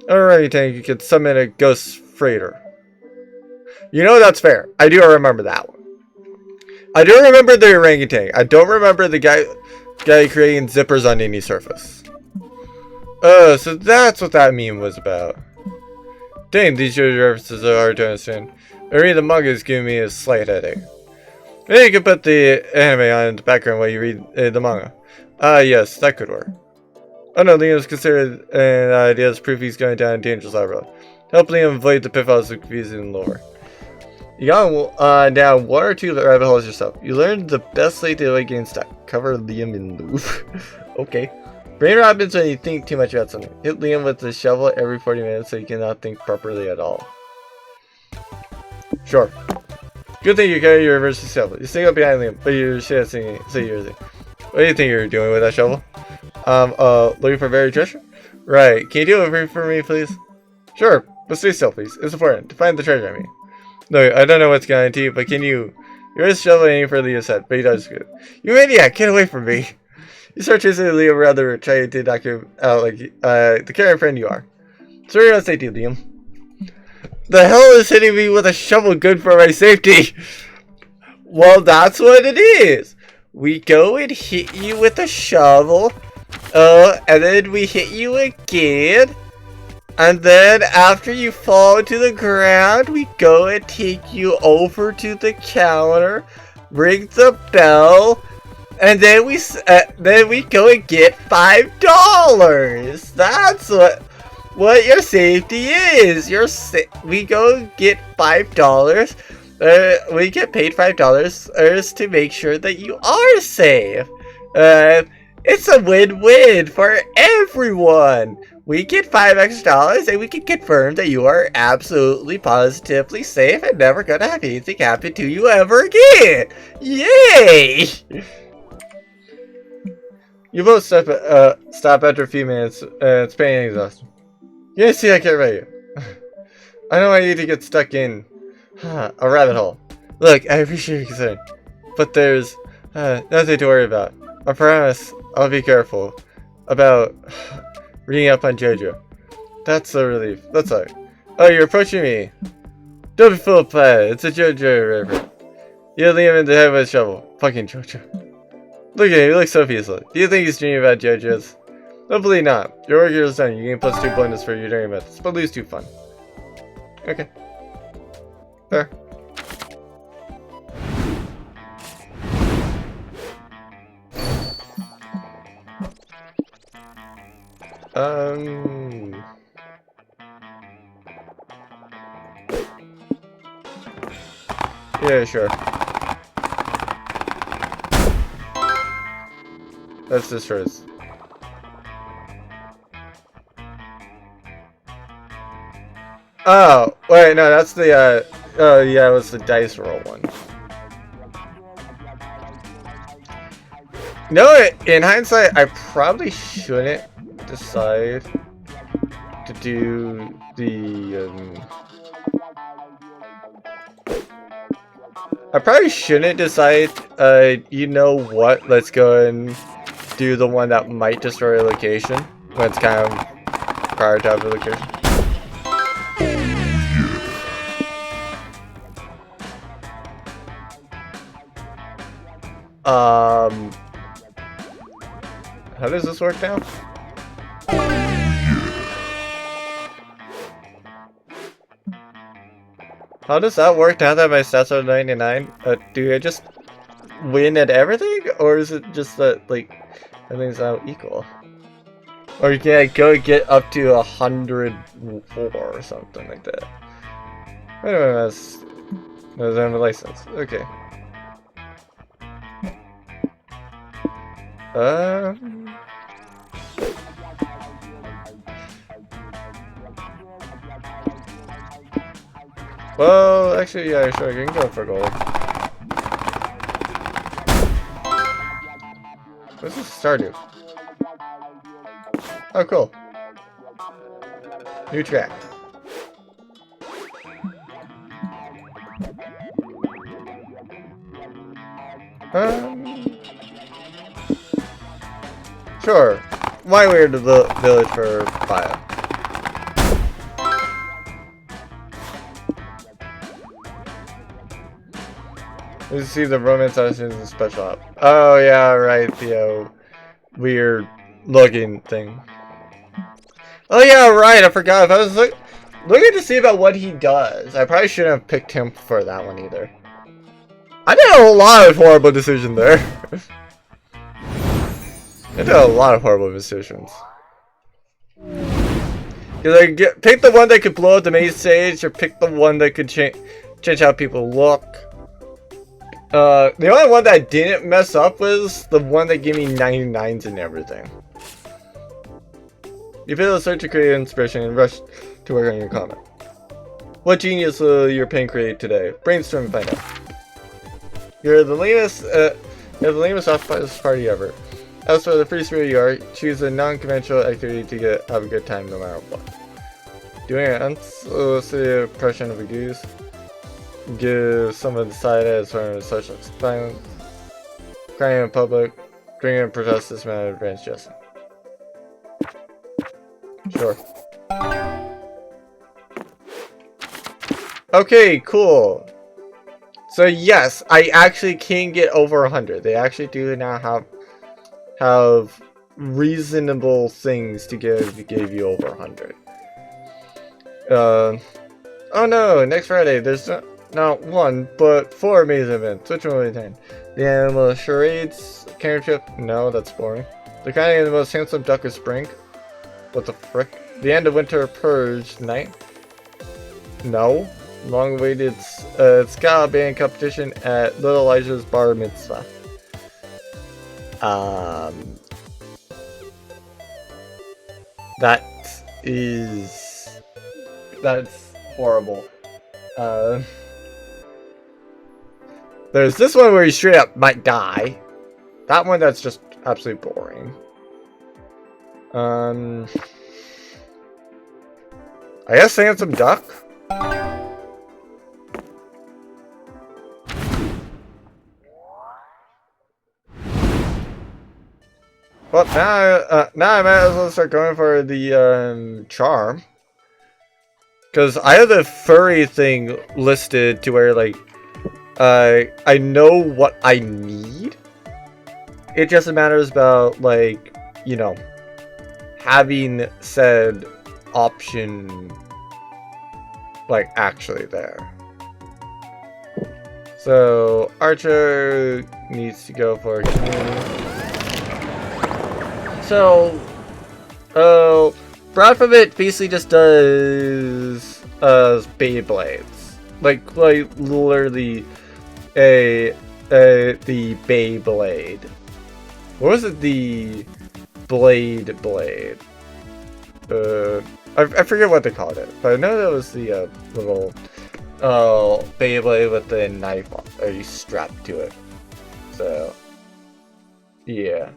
Orangutan, you can summon a ghost freighter. You know that's fair. I do remember that one. I do remember the orangutan. I don't remember the guy creating zippers on any surface. So that's what that meme was about. Dang, these JoJo references are hard to understand. Reading the manga is giving me a slight headache. Maybe you could put the anime on in the background while you read the manga. Yes, that could work. Oh no, Liam's considered an idea as proof he's going down a dangerous road. Help Liam avoid the pitfalls of confusing lore. You got down 1 or 2 rabbit holes yourself. You learned the best way to avoid getting stuck. Cover Liam in loop. Okay. Brain rot happens when you think too much about something. Hit Liam with the shovel every 40 minutes so you cannot think properly at all. Sure. Good thing you carry your emergency shovel. You sneak up behind Liam, but you're shit at singing. So you're what do you think you're doing with that shovel? Looking for buried treasure? Right. Can you do it for me, please? Sure. But stay still, please. It's important to find the treasure, I mean. No, I don't know what's going to you, but can you... You're just shoveling any further you said, but he does good. You maniac! Get away from me! You start chasing Liam rather trying to knock him out like the caring friend you are. Sorry on safety, Liam. The hell is hitting me with a shovel good for my safety? Well, that's what it is. We go and hit you with a shovel, and then we hit you again, and then after you fall to the ground, we go and take you over to the counter, ring the bell, and then we go and get $5. That's what your safety is. We go get $5. We get paid $5 to make sure that you are safe. It's a win-win for everyone. We get $5 extra and we can confirm that you are absolutely positively safe and never gonna have anything happen to you ever again. Yay! You both stop after a few minutes. It's pain and exhaustion. You see, I care about you. I don't want you to get stuck in a rabbit hole. Look, I appreciate your concern, but there's nothing to worry about. I promise I'll be careful about reading up on JoJo. That's a relief. That's alright. Oh, you're approaching me. Don't be full of play. It's a JoJo river. You leave him in the head with a shovel. Fucking JoJo. Look at him. He looks so peaceful. Do you think he's dreaming about JoJo's? Hopefully not. Your work here is done. You gain +2 blindness for your daring methods, but lose 2 fun. Okay. Fair. Yeah, sure. That's just hers. Oh, wait, no, that's the, oh, yeah, it was the dice roll one. No, in hindsight, I probably shouldn't decide to do the, I probably shouldn't decide, you know what, let's go and do the one that might destroy a location, when it's kind of prior to the location. How does this work now? How does that work now that my stats are 99? Do I just win at everything? Or is it just that, like, everything's now equal? Or you can go get up to 104 or something like that. Wait a minute, that's... No, I have a license. Okay. Well, actually, yeah, sure, you can go for gold. What's this Stardew? Oh, cool. New track. Sure. Why weird to the village for fire? We see the romance items in special op. Oh yeah, right, the weird looking thing. Oh yeah, right, I forgot. If I was looking to see about what he does, I probably shouldn't have picked him for that one either. I did a lot of horrible decisions there. I did a lot of horrible decisions. Because I pick the one that could blow up the main stage, or pick the one that could change how people look. The only one that didn't mess up was the one that gave me 99s and everything. You feel a search to create inspiration and rush to work on your comment. What genius will your pen create today? Brainstorm and find out. You're the lamest office party ever. As for the free spirit you are, choose a non-conventional activity to have a good time no matter what. Doing an unsolicited impression of a goose. Give someone the side as part of social violence. Crying in public. Drinking and protest this matter of advanced justice. Sure. Okay, cool. So yes, I actually can get over 100. They actually do now have reasonable things to give you over 100. Oh no! Next Friday, there's not one, but 4 amazing events. Which one will we attend? The animal charades, camera trip? No, that's boring. The kind of the most handsome duck of spring? What the frick? The end of winter purge night? No. Long-awaited ska band competition at Little Elijah's bar mitzvah. That's horrible. There's this one where you straight up might die. That one that's just absolutely boring. I guess handsome duck. Well, now I might as well start going for the charm, because I have the furry thing listed to where like I know what I need. It just matters about like, you know, having said option like actually there. So Archer needs to go for community. So, bradphomet basically just does Beyblades, like literally the Beyblade. What was it? The blade. I forget what they called it, but I know that was the little Beyblade with the knife strapped to it. So, yeah.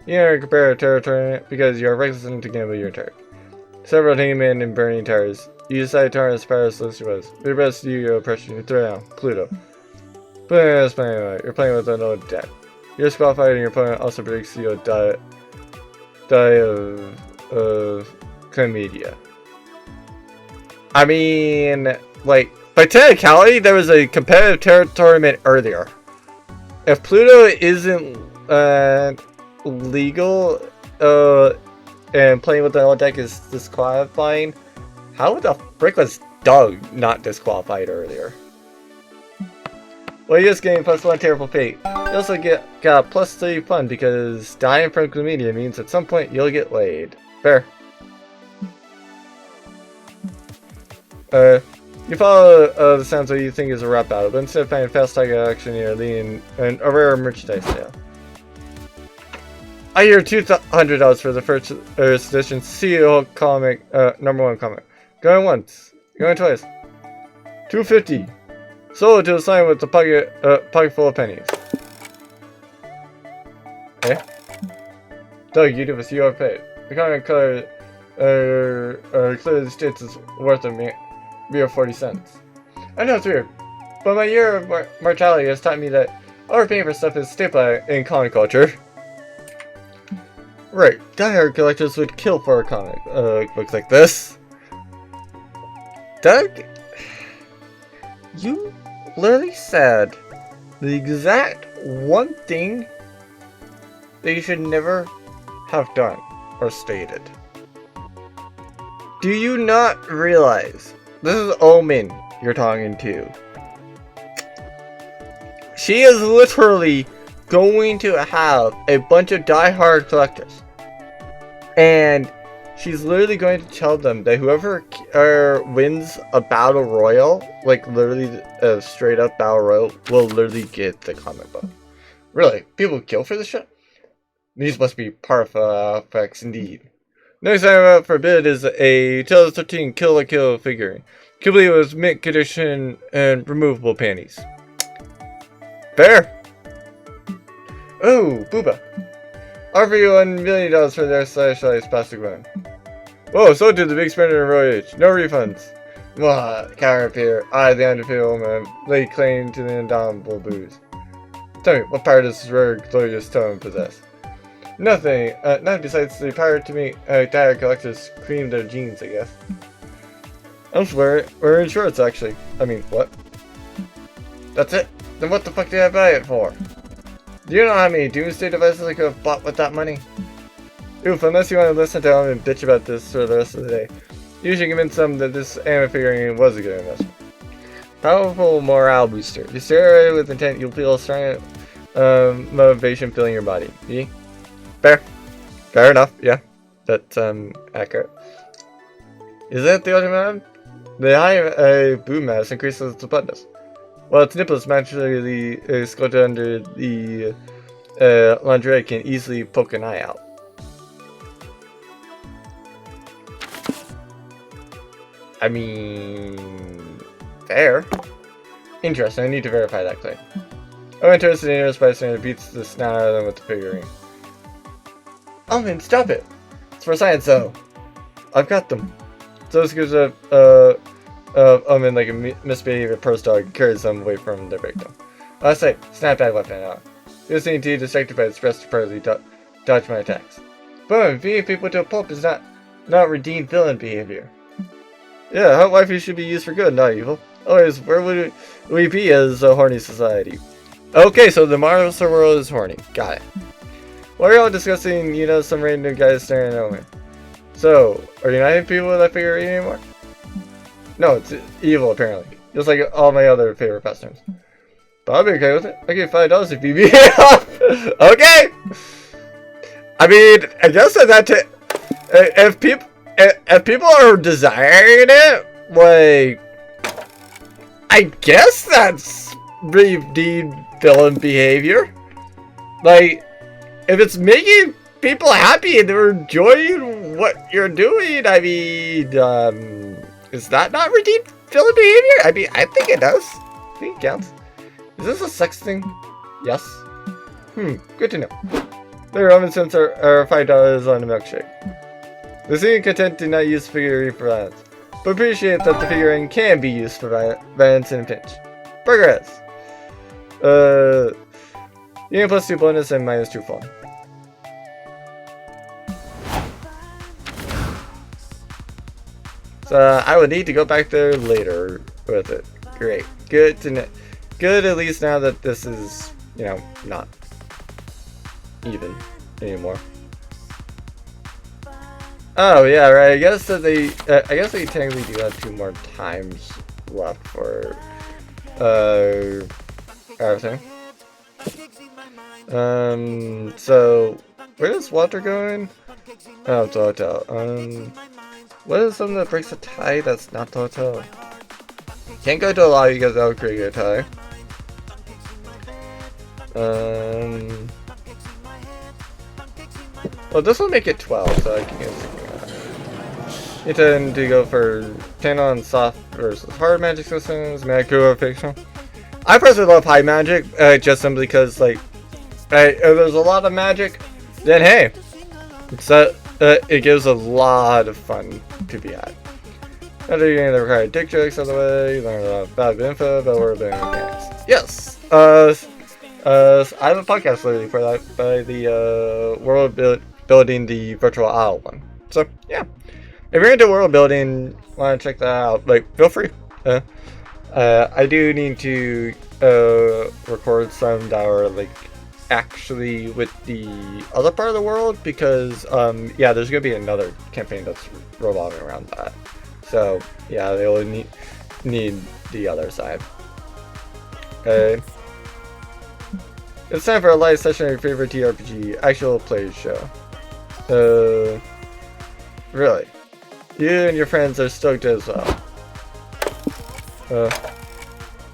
You compare a territory because you are reckless to gamble your turn. Several demon and burning tires. You decide to turn as far as the list was. The rest of you oppression you throw down. Pluto. Pluto is playing. You're playing with an old deck. You're disqualified and your opponent also predicts you'll die of chlamydia. I mean, like, by technicality, there was a competitive tournament earlier. If Pluto isn't legal and playing with the old deck is disqualifying, how the frick was Doug not disqualified earlier? Well, you just getting +1 terrible fate. You also got +3 fun because dying from chlamydia means at some point you'll get laid. Fair. You follow the sounds of what you think is a rap battle, but instead of finding fast target action, you're leading a rare merchandise sale. I hear $200 for the first edition CEO comic, #1 comic. Going once, going twice. $250. Sold to a sign with the pocket full of pennies. Eh? Doug, you do a CEO paid. The comic color clearly states it's worth a mere 40 cents. I know it's weird, but my year of mortality has taught me that overpaying for stuff is a staple in comic culture. Right, diehard collectors would kill for a comic book like this. Doug, you literally said the exact one thing that you should never have done or stated. Do you not realize this is Omen you're talking to? She is literally going to have a bunch of diehard collectors, and she's literally going to tell them that whoever wins a battle royal, like literally a straight up battle royal, will literally get the comic book. Really? People kill for this shit? These must be perfects indeed. Next item up for bid is a 2013 Kill la Kill figurine. Complete with mint condition and removable panties. Fair. Oh, Booba. Offer you $1 million for their specialized plastic one. Whoa, so did the big spender in Roy H. No refunds. What? Coward appear. I, the undefeated woman, lay claim to the indomitable booze. Tell me, what power does this rare, glorious tome possess? Nothing. Nothing besides the power to make tire collectors cream their jeans, I guess. Elsewhere, we're in shorts, actually. I mean, what? That's it? Then what the fuck did I buy it for? Do you know how many doomsday devices I could have bought with that money? Oof, unless you want to listen to them and bitch about this for the rest of the day. You should convince them that this anime figurine was a good investment. Powerful morale booster. You stare at it with intent, you'll feel a strong motivation filling your body. See? Fair. Fair enough, yeah. That's accurate. Is that the ultimate? The high boom mass increases the bluntness. While its nipples naturally sculpted under the lingerie can easily poke an eye out. I mean, fair. Interesting, I need to verify that claim. I'm interested in your spice and it beats the snot out of them with the figurine. Oh man, stop it! It's for science though. I've got them. So this gives a like a misbehavior purse dog carries them away from their victim. I say, snapback weapon out. This seems to be distracted by its breast to partly dodge my attacks. Boom, beating people to a pulp is not redeemed villain behavior. Yeah, hot wifey should be used for good, not evil. Otherwise, where would we be as a horny society? Okay, so the monster world is horny. Got it. Why are y'all discussing, you know, some random guys staring at me? So, are you not having people with that figurine anymore? No, it's evil apparently. Just like all my other favorite costumes. But I'll be okay with it. I give $5 if you beat it off. Okay! I mean, I guess that if people are desiring it, like, I guess that's redeemed villain behavior. Like, if it's making people happy and they're enjoying what you're doing, I mean, is that not redeemed villain behavior? I mean, I think it does. I think it counts. Is this a sex thing? Yes. Good to know. The Roman cents are $5 on a milkshake. They seem content to not use the figurine for violence, but appreciate that the figurine can be used for violence in a pinch. Progress! You get +2 bonus and -2 fun. So I would need to go back there later with it. Great. Good to know. Good at least now that this is, you know, not even anymore. Oh yeah, right. I guess that they technically do have 2 more times left for everything. So where is Walter going? Oh, to the hotel. What is something that breaks a tie that's not the hotel? Can't go to a lobby because that would create a tie. Well, this will make it 12, so I can use it. Intend to go for 10 on soft versus hard magic systems, magic or fictional. I personally love high magic, just simply because, like, if there's a lot of magic, then hey, it gives a lot of fun to be at. After you getting the required dick jokes out of the way, you learn a lot of bad info about world building mechanics. Yes! I have a podcast literally for that, by the world building the virtual owl one. So, yeah. If you're into world building, want to check that out, like, feel free. I do need to record some that are, like, actually with the other part of the world, because yeah, there's gonna be another campaign that's revolving around that. So yeah, they will need the other side. Okay, it's time for a live session of your favorite TRPG actual play show. Really? You and your friends are stoked as well.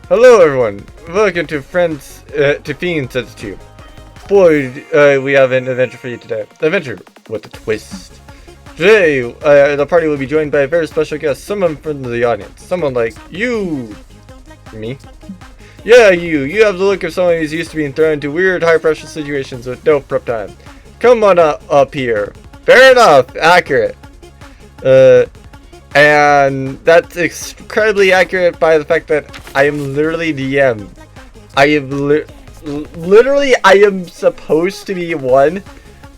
Hello everyone. Welcome to Friends to Fiends Institute. Boy, we have an adventure for you today. Adventure with a twist. Today, the party will be joined by a very special guest, someone from the audience. Someone like you. Me? Yeah, you. You have the look of someone who's used to being thrown into weird, high-pressure situations with no prep time. Come on up here. Fair enough. Accurate. And that's incredibly accurate by the fact that I am literally DM. I am literally, I am supposed to be one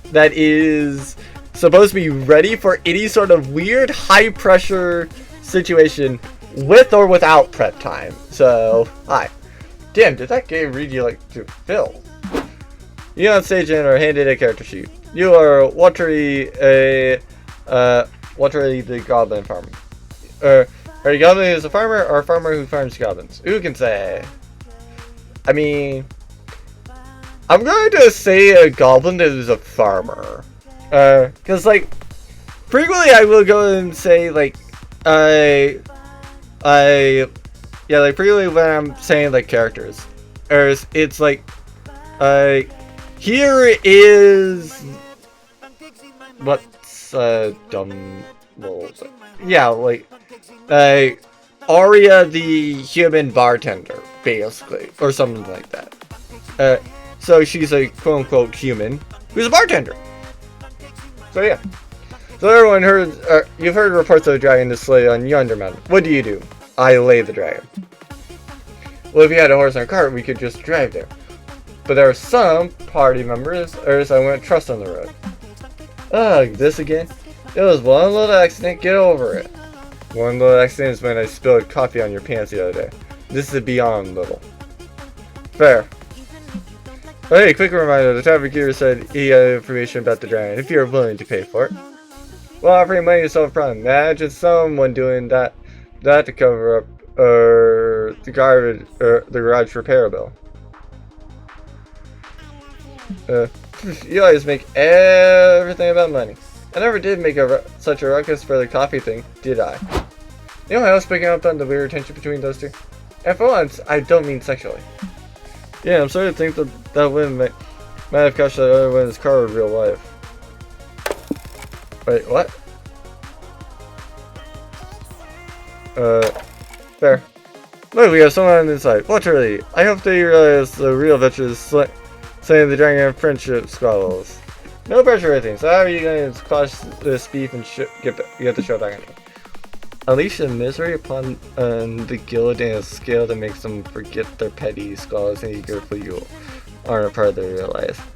that is supposed to be ready for any sort of weird, high-pressure situation with or without prep time. So, hi. Damn, did that game read you like to fill? You on stage and are handed a character sheet. You are Watery the Goblin Farmer. Are you Goblin who's a farmer or a farmer who farms goblins? Who can say? I mean, I'm going to say a goblin that is a farmer. Cause like, frequently I will go and say like, yeah, like frequently when I'm saying like characters, or it's like, here is what's dumb. Yeah, like Aria the human bartender, basically, or something like that. So she's a quote-unquote human who's a bartender. So yeah. So everyone heard, you've heard reports of a dragon to slay on yonder mountain. What do? I lay the dragon. Well, if you had a horse and a cart, we could just drive there. But there are some party members I wouldn't trust on the road. Ugh, this again? It was one little accident, get over it. One little accident is when I spilled coffee on your pants the other day. This is beyond little. Fair. Oh, hey, quick reminder, the tavern keeper said he had information about the dragon, if you're willing to pay for it. Well, offering money to solve a problem. Imagine someone doing that to cover up the garage repair bill. You always make everything about money. I never did make such a ruckus for the coffee thing, did I? You know what else picking up on the weird tension between those two? And for once, I don't mean sexually. Yeah, I'm starting to think that woman might have crashed that other woman's car in real life. Wait, what? Fair. Look, we have someone on the inside. Literally, I hope they realize the real adventure is slaying the dragon and friendship squabbles. No pressure or anything, so how are you going to quash this beef and get the show back on track? Unleash the misery upon the guild and a scale that makes them forget their petty squabbles and eager for you aren't a part of their real life.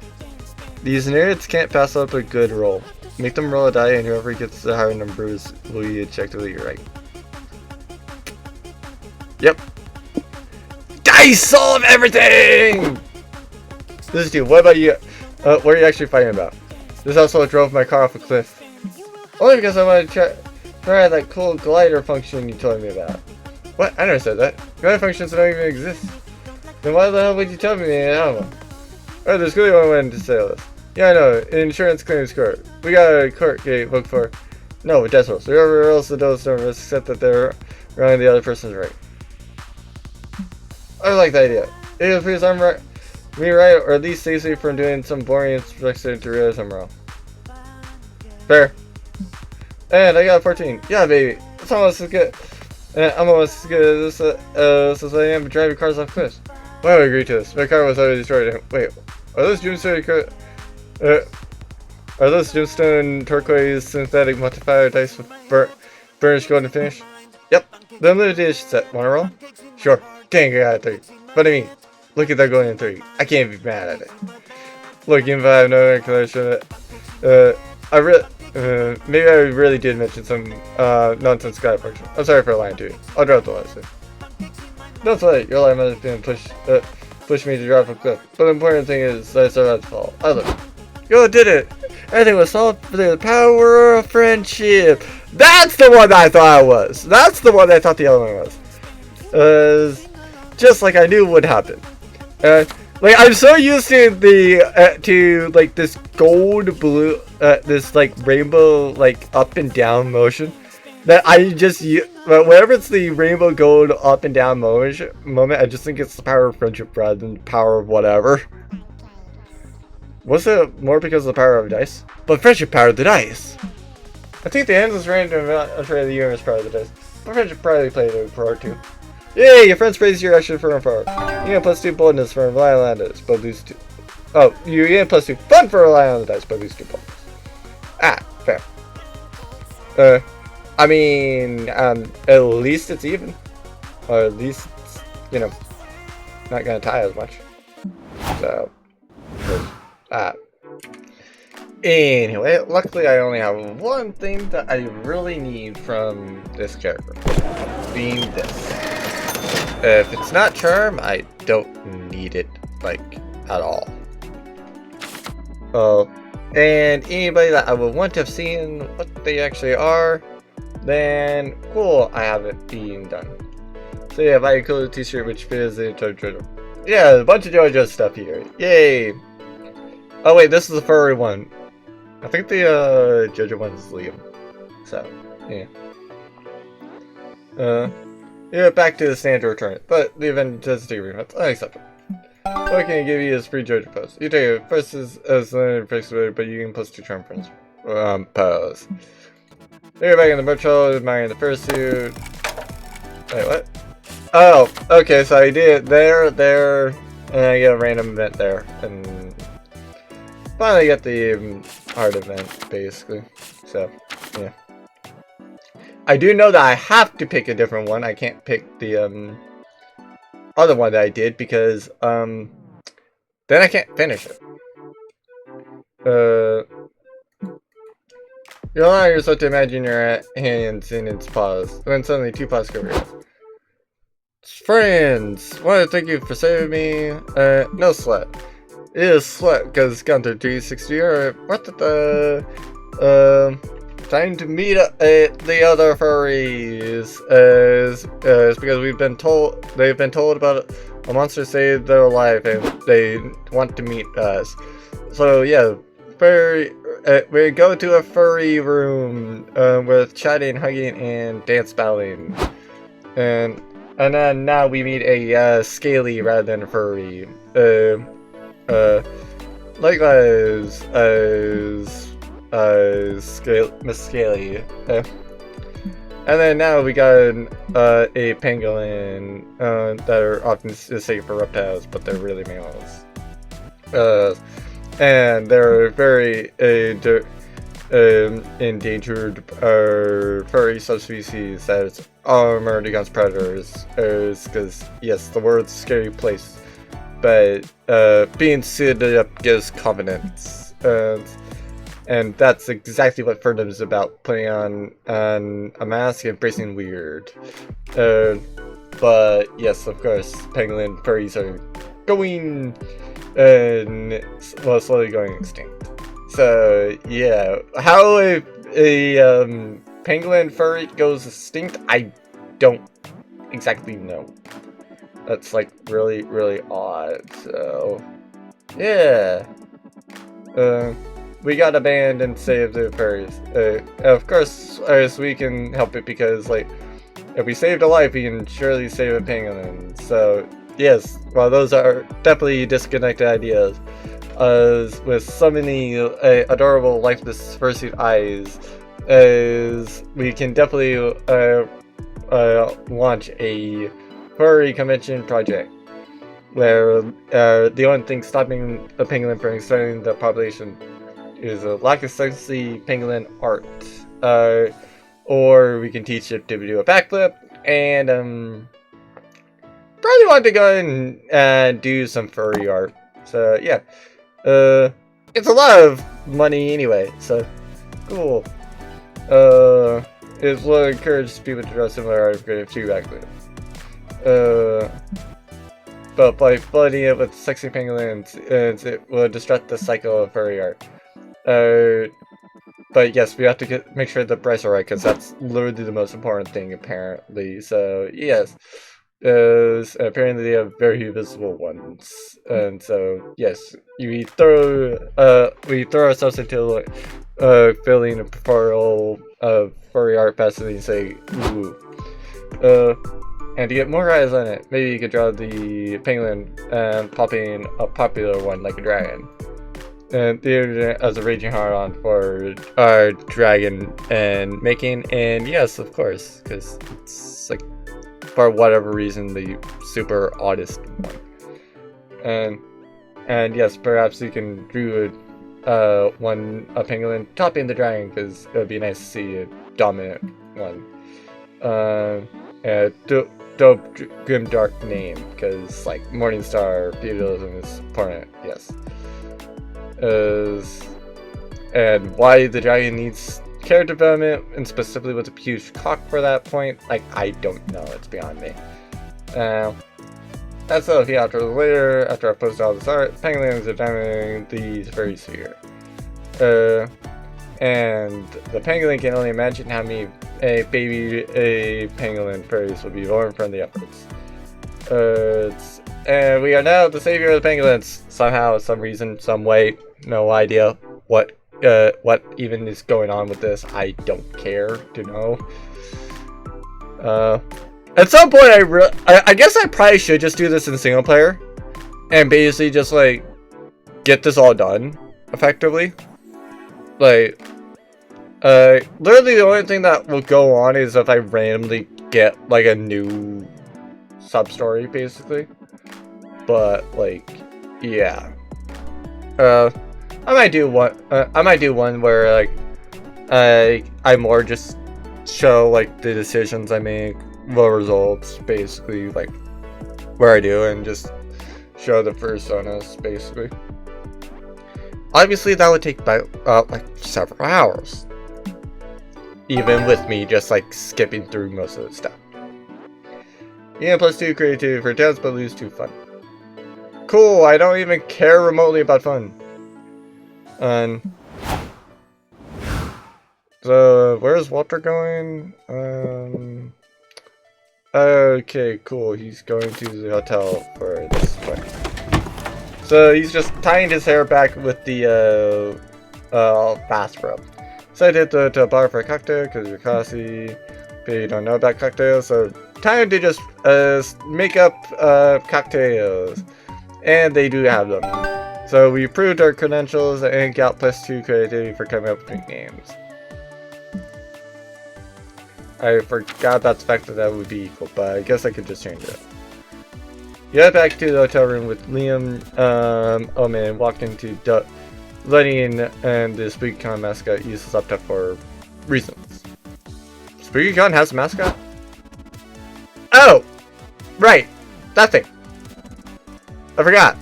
These nerds can't pass up a good roll. Make them roll a die and whoever gets the higher numbers will be objectively right. Yep. Dice solve everything! This is you. What about you? What are you actually fighting about? This also drove my car off a cliff. Only because I wanted to try that cool glider function you told me about. What? I never said that. Glider functions don't even exist. Then why the hell would you tell me I don't know? Oh, there's really one way to sail this. Yeah, I know. Insurance claims court. We got a court gate booked for. No, decimals. Whoever else the does numbers, except that they're wrong and the other person's right. I like the idea. It appears I'm right. Me right, or at least saves me from doing some boring instruction to realize I'm wrong. Fair. And I got 14. Yeah, baby. That's almost as good. I'm almost as good as this as I am driving cars off cliffs. Why would I agree to this? My car was already destroyed. Wait, are those gemstone turquoise synthetic multiplier dice with burnished golden finish? Yep. The unlimited edition set. Wanna roll? Sure. Dang, I got a 3. But I mean, look at that going in 3. I can't be mad at it. Look, even if I have no inclination, maybe I really did mention some nonsense guy function. I'm sorry for lying to you. I'll drop the last thing. Don't sweat. Your lie might have been push me to drop a cliff. But the important thing is that I still had to fall. I look. You did it. Everything was solved for the power of friendship. That's the one I thought it was. That's the one I thought the other one was. Just like I knew would happen. Look, Like, I'm so used to like this gold blue, this like rainbow like up and down motion that I just but whenever it's the rainbow gold up and down moment, I just think it's the power of friendship rather than the power of whatever. Was it more because of the power of dice? But friendship powered the dice. I think the endless random the universe powered the dice. But friendship probably played a part too. Yay! Your friends praise your action for power. You get +2 boldness for relying on the dice, but lose 2. Oh, you get +2 fun for relying on the dice, but lose 2 boldness. Ah, fair. I mean, at least it's even. Or at least, it's, you know, not gonna tie as much. So, anyway, luckily I only have one thing that I really need from this character. Being this. If it's not charm, I don't need it, like, at all. Oh, and anybody that I would want to have seen what they actually are, then cool, I have it being done. So yeah, buy a cool t-shirt which fits the JoJo. Yeah, a bunch of JoJo stuff here. Yay! Oh wait, this is the furry one. I think the JoJo one's Liam. So, yeah. Yeah, back to the standard return, but the event does take refunds. Unacceptable. What can I give you as free JoJo pose? You take it first as limited flexibility, but you can +2 charm friends. Pose. You're back in the merch hall, admiring the fursuit. Wait, what? Oh, okay, so I did it there, and I get a random event there, and finally get the hard event, basically. So, yeah. I do know that I have to pick a different one. I can't pick the other one that I did because then I can't finish it. You allow yourself to imagine your hands in its paws. Then suddenly 2 paws cover your hands. Friends, want to thank you for saving me. No sweat. It is sweat because counter 360 or what the time to meet the other furries is because they've been told about a monster saved their life and they want to meet us. So yeah, we go to a furry room with chatting, hugging, and dance battling, and then now we meet a scaly rather than a furry. Likewise Miss Scaly. And then now we got a pangolin that are often mistaken for reptiles, but they're really males. And they're very endangered furry subspecies that is armored against predators. Because yes, the world's a scary place, but being suited up gives confidence. And that's exactly what furrdom is about, putting on a mask and embracing weird. But yes, of course, pangolin furries are going, well, slowly going extinct. So yeah, how a pangolin furry goes extinct, I don't exactly know. That's like really, really odd. So yeah. We got abandoned and saved the furries. Of course, we can help it because, like, if we saved a life, we can surely save a pangolin. So, yes, while those are definitely disconnected ideas, with so many adorable, lifeless fursuit eyes, we can definitely launch a furry convention project where the only thing stopping the pangolin from expanding the population is a lack of sexy pangolin art, or we can teach it to do a backflip, and probably want to go and do some furry art. So yeah, it's a lot of money anyway, so cool. It will encourage people to draw similar art if creative to backflip. But by flooding it with sexy pangolins, it will disrupt the cycle of furry art. But yes, we have to make sure the price are right, because that's literally the most important thing, apparently. So yes, Apparently they have very visible ones, and so yes, we throw ourselves into like filling a tutorial of furry art past and say ooh. And to get more eyes on it, maybe you could draw the penguin and popping a popular one like a dragon. And the internet as a raging hard on for our dragon and making, and yes, of course, because it's like for whatever reason the super oddest one. And yes, perhaps you can do a penguin topping the dragon, because it would be nice to see a dominant one. Dope grim dark name, because like Morningstar feudalism is important, yes. And why the dragon needs character development, and specifically with a huge cock for that point, like, I don't know, it's beyond me. That's all here after later, after I posted all this art, penguins are dominating these furry sphere. And the penguin can only imagine how many baby pangolin furries will be born from the efforts. And we are now the savior of the pangolins. Somehow, some reason, some way, no idea what even is going on with this. I don't care to know. At some point, I guess I probably should just do this in single player, and basically just like get this all done effectively. Like, literally the only thing that will go on is if I randomly get like a new sub-story, basically. But like, yeah. I might do one. I might do one where like I more just show like the decisions I make, the results, basically, like where I do, and just show the personas, basically. Obviously, that would take about like several hours, even with me just like skipping through most of the stuff. Yeah, +2 creativity for dance, but lose 2 fun. Cool, I don't even care remotely about fun. So where's Walter going? Okay, cool. He's going to the hotel for this point. So he's just tying his hair back with the fast rope. So I did the bar for a cocktail because you're classy, but you don't know about cocktails. So time to just make up cocktails, and they do have them. So we approved our credentials and got +2 creativity for coming up with new names. I forgot about the fact that that would be equal, but I guess I could just change it. Get back to the hotel room with Liam, Omen, and walked into Lenny and the SpookyCon mascot use the laptop for reasons. SpookyCon has a mascot? Oh! Right! That thing! I forgot.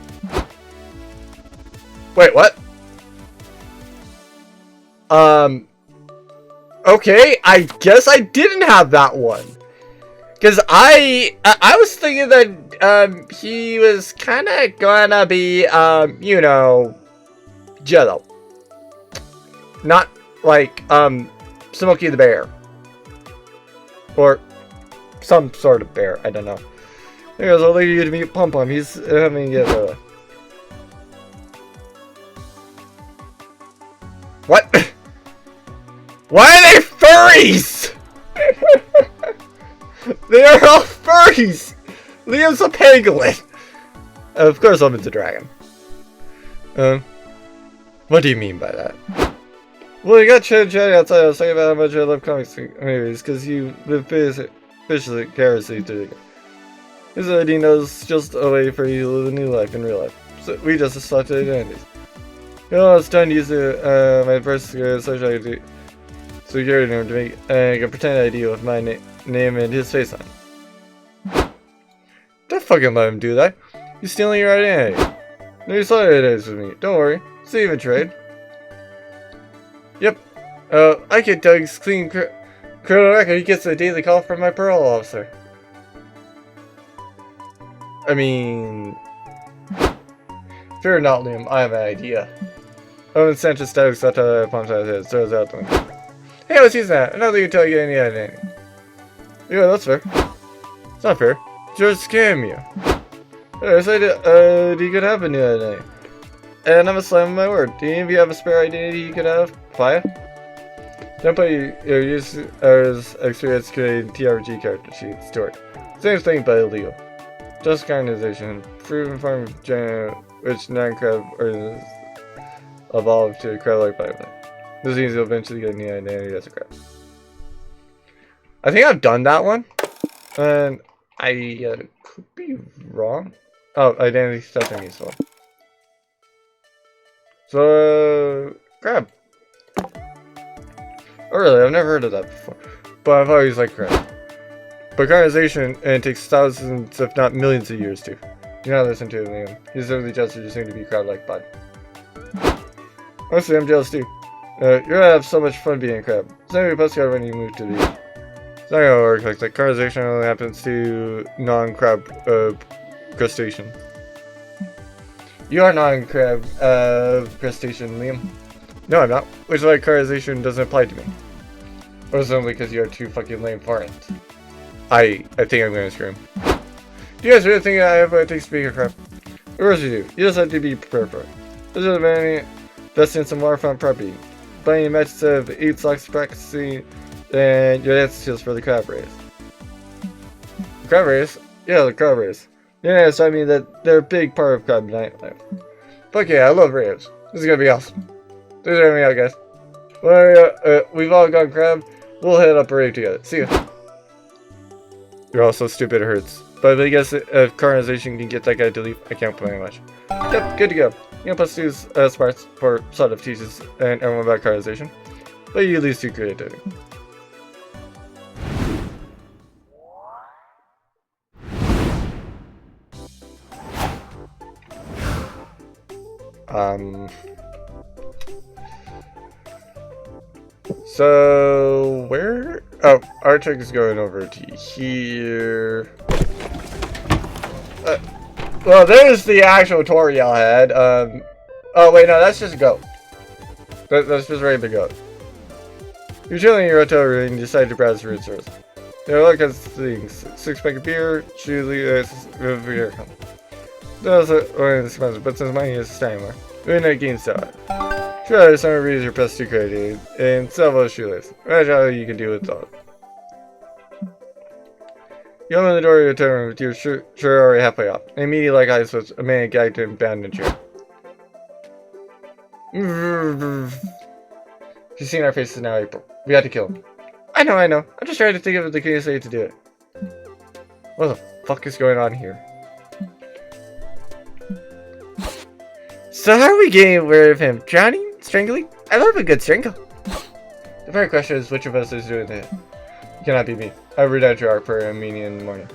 Wait, what? Okay, I guess I didn't have that one. Because I was thinking that, he was kind of gonna be, you know, Jello. Not like, Smokey the Bear. Or some sort of bear, I don't know. There's a lady to meet Pom Pom, he's having a... What? Why are they furries? They are all furries! Liam's a pangolin! Of course Omen's a dragon. What do you mean by that? Well, you got chatting outside. I was talking about how much I love comics movies, because you live viciously, carelessly through the... His idea knows just a way for you to live a new life in real life. So we just selected identities. You know, it's time to use my birth social ID. Security number to make a pretend ID with my name and his face on it. Don't fucking let him do that. He's stealing your identity. No, you saw identities with me. Don't worry. It's even trade. Yep. I can tell he's clean criminal record. He gets a daily call from my parole officer. I mean... Fear not, Liam. I have an idea. Owen Sanchez static Sata punch out his head. Throws out the window. Hey, let's use that. Another you tell you any identity. Yeah, that's fair. It's not fair. just scam you. I said you could have a new identity. And I'm a slam of my word. Do any of you have a spare identity you could have? Fire? Don't put your users experience creating TRG character sheets to work. Same thing but illegal. Just organization. Proven form of which non-crab or evolved to a crab-like bioplanet. This means you'll eventually get a new identity as a crab. I think I've done that one. And I could be wrong. Oh, identity stuffing useful. So, crab. Oh really, I've never heard of that before. But I've always liked crab. But colonization, and it takes thousands, if not millions of years to. Do not listen to him, Liam. He's simply just seem to be crab-like bud. Honestly, I'm jealous too. You're gonna have so much fun being a crab. Send me a postcard when you move to the... It's not gonna work like that. Colonization only happens to non-crab crustacean. You are non-crab crustacean, Liam. No, I'm not. Which is why colonization doesn't apply to me. Or is it only because you're too fucking lame for it? I think I'm gonna scream. Do you guys really think I have what it takes to be a crab? Of course you do. You just have to be prepared for it. This is a invest in some waterfront property. Buying a match of 8 stocks practicing, and your dance skills for the crab race. The crab race? Yeah, the crab race. Yeah, so I mean that they're a big part of crab nightlife. Fuck yeah, I love raves. This is gonna be awesome. Thanks for having me out, guys. Well, we've all gone crab. We'll head up a rave together. See ya. You're all so stupid it hurts. But I guess if colonization can get that guy to leave, I can't complain much. Yep, good to go. You know, plus use smarts for sort of teaches and everyone about colonization. But you lose your creativity. So where? Oh, our check is going over to here. Well, there's the actual Toriel head. Oh wait, no, that's just a goat. That's just a regular goat. You're chilling in your hotel room and you decide to browse root stores. You know, look at things. 6-pack of beer, Julie, beer. Those are expensive, but since money is staying more, we're in a game style. Sure, some reads your best to create and several shoelaces. Imagine how you can do with all. You open the door of your hotel room with your shirt already halfway off. And immediately like ice was a man gagged and bound in a chair. She's seen our faces now, April. We had to kill him. I know. I'm just trying to think of the cleanest way to do it. What the fuck is going on here? So how are we getting rid of him? Drowning? Strangling? I love a good strangle. The very question is which of us is doing it. It cannot be me. I read out your art for a meeting in the morning.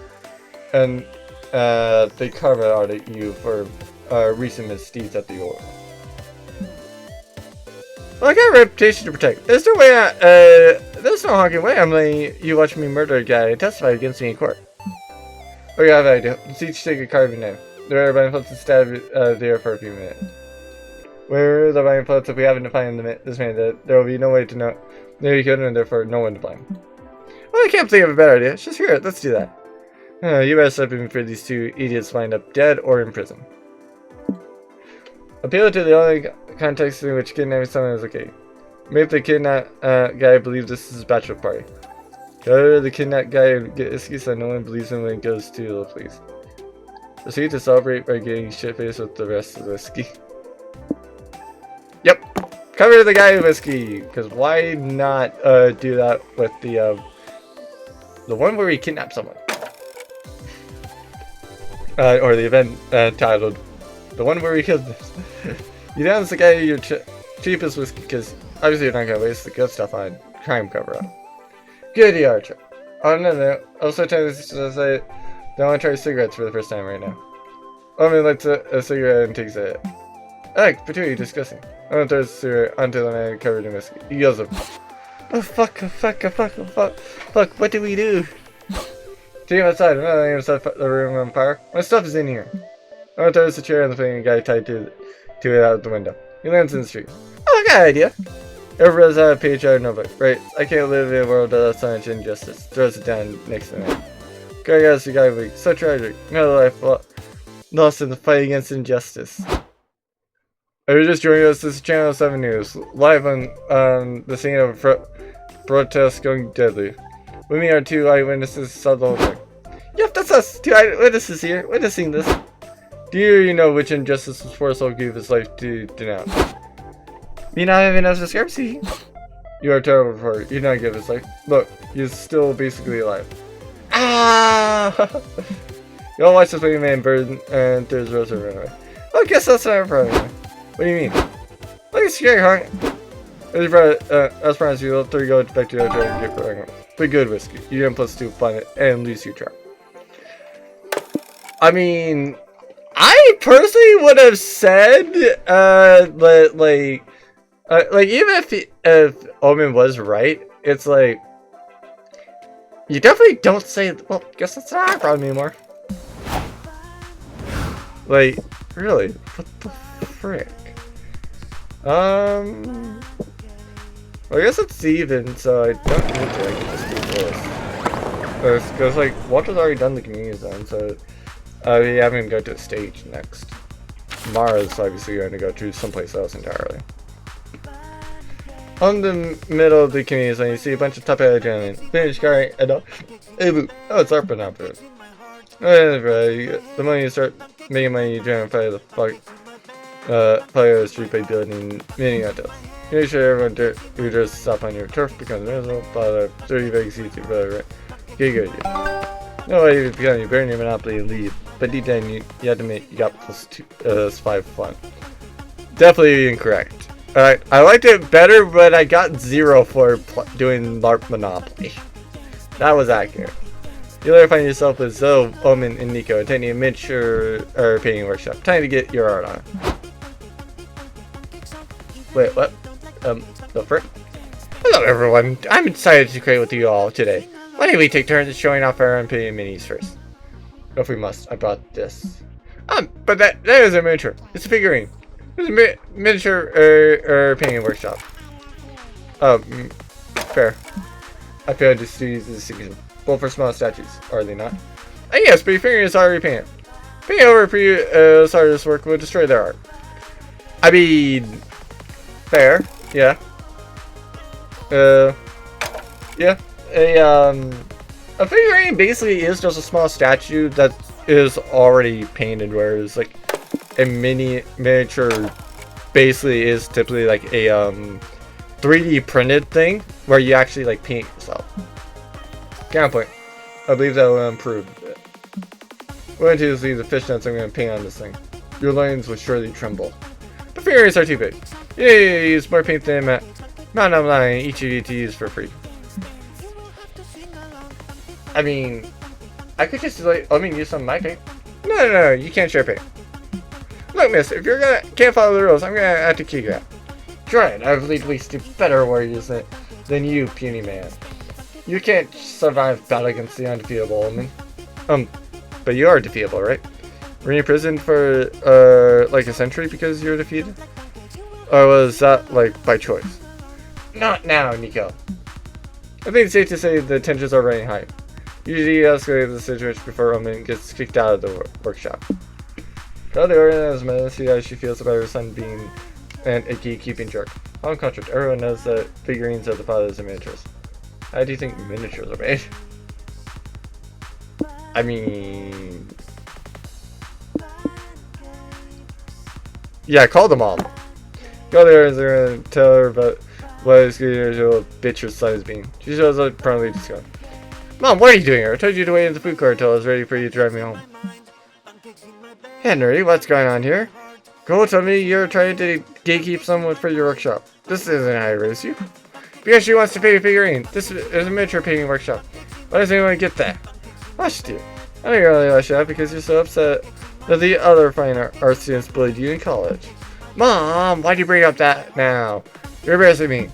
And they carve out at you for recent misdeeds at the oil. Well, I got a reputation to protect. There's no way there's no honking way I'm letting you watch me murder a guy and testify against me in court. Okay, I have an idea. Let's each take a carving knife. The rare binding floats and stab there for a few minutes. Where the binding floats, if we happen to find this man, there will be no way to know. There you could, and therefore no one to blame. Well, I can't think of a better idea. Just hear it. Let's do that. You better step in for these two idiots wind up dead or in prison. Appeal to the only context in which kidnapping someone is okay. Make the kidnapped guy believe this is a bachelor party. Go to the kidnapped guy and get whiskey so no one believes him when he goes to the police. Proceed to celebrate by getting shit-faced with the rest of the whiskey. Yep! Cover the guy with whiskey! Because why not do that with the one where we kidnap someone? Or the event titled the one where we killed this. You dance the guy your cheapest whiskey because obviously you're not going to waste the good stuff on crime cover-up. Good idea, Archer. Oh no. Also trying to say I want to try cigarettes for the first time right now. Omen lights a cigarette and takes a hit. Ugh, particularly disgusting. Omen throws the cigarette onto the man covered in whiskey. He yells up, oh fuck, what do we do? Take him outside, I'm not letting him set the room on fire. My stuff is in here. Omen throws the chair on the thing guy tied to it out the window. He lands in the street. Oh, I got an idea. Everybody's out of page out of notebook. Right, I can't live in a world without so much injustice. Throws it down next to me. Guy got the guy weak. So tragic. Another life lost in the fight against injustice. If you're just joining us, this is Channel 7 News, live on the scene of a protest going deadly. With me are two eyewitnesses saw the whole thing. Yep, that's us! Two eyewitnesses here, witnessing this. Do you know which injustice was forced to give his life to denounce? Me not having enough discrepancy? You are terrible for it. You did not give his life. Look, he's still basically alive. Ah! You all watch this waiting man burn and there's Rosa run away. I guess that's not a problem. What do you mean? Look, it's scary, huh? As promised, you will 3 go back to the hotel and get pregnant. But good whiskey. You didn't +2 planet and lose your trap. I mean, I personally would have said, even if Omen was right, it's like, you definitely don't say, well, guess that's not our problem anymore. Like, really? What the frick? Well, I guess it's even, so I don't need to, I can just do this. Because, like, Walter's already done the community zone, so we haven't even go to the stage next. Mara's obviously going to go to someplace else entirely. On the middle of the community zone, you see a bunch of top-headed gentlemen. Finish guy and Abu. Oh, it's ARPA now, bro. The money you start making money, you try to fight the street by building mini hotels. You make sure everyone who dresses up on your turf becomes miserable, but 30 big seats to brother, right? Okay, good. No way you become, you burn your monopoly and leave, but deep down you have to admit you got +5 fun. Definitely incorrect. Alright, I liked it better, but I got 0 for doing LARP Monopoly. That was accurate. You later find yourself with Zoe, Omen, and Nico attending a miniature painting workshop. Time to get your art on. Wait, what? The frick? Hello everyone, I'm excited to create with you all today. Why don't we take turns showing off our own painting minis first? If we must, I brought this. But that is a miniature. It's a figurine. It's a miniature painting workshop. Fair. I failed to see the distinction. Well, for small statues, are they not? Yes, but your figurine is already painted. Painting over previous artist's work will destroy their art. I mean, fair, yeah. Yeah. A figurine basically is just a small statue that is already painted, whereas like a miniature basically is typically like a 3D printed thing where you actually like paint yourself. Counterpoint. I believe that will improve a bit. We're going to see the fishnets I'm going to paint on this thing. Your lines will surely tremble. The figurines are too big. Yay, use more paint than at Mount Online, each of you to use for free. I mean, I could just like, use some of my paint. No, you can't share paint. Look, miss, if you're can't follow the rules, I'm gonna have to kick you out. Try it, I believe at least better warriors than you, puny man. You can't survive battle against the undefeatable woman. But you are defeatable, right? Were you in prison for, like a century because you were defeated? Or was that, like, by choice? Not now, Nico. I think it's safe to say the tensions are running high. Usually you escalate the situation before Roman gets kicked out of the workshop. Tell the organized man see how she feels about her son being a gatekeeping jerk. On contract, everyone knows that figurines are the fathers of miniatures. How do you think miniatures are made? I mean... yeah, call the mom. Go there and tell her about what a little bitch her son is being. She shows up promptly to go. Mom, what are you doing here? I told you to wait in the food court until I was ready for you to drive me home. Henry, what's going on here? Go tell me you're trying to gatekeep someone for your workshop. This isn't how I raise you. Because she wants to paint a figurine. This is a miniature painting workshop. Why does anyone get that? Hush, dear. I know you're only lash out because you're so upset that the other fine art students bullied you in college. Mom, why'd you bring up that now? You're embarrassing me.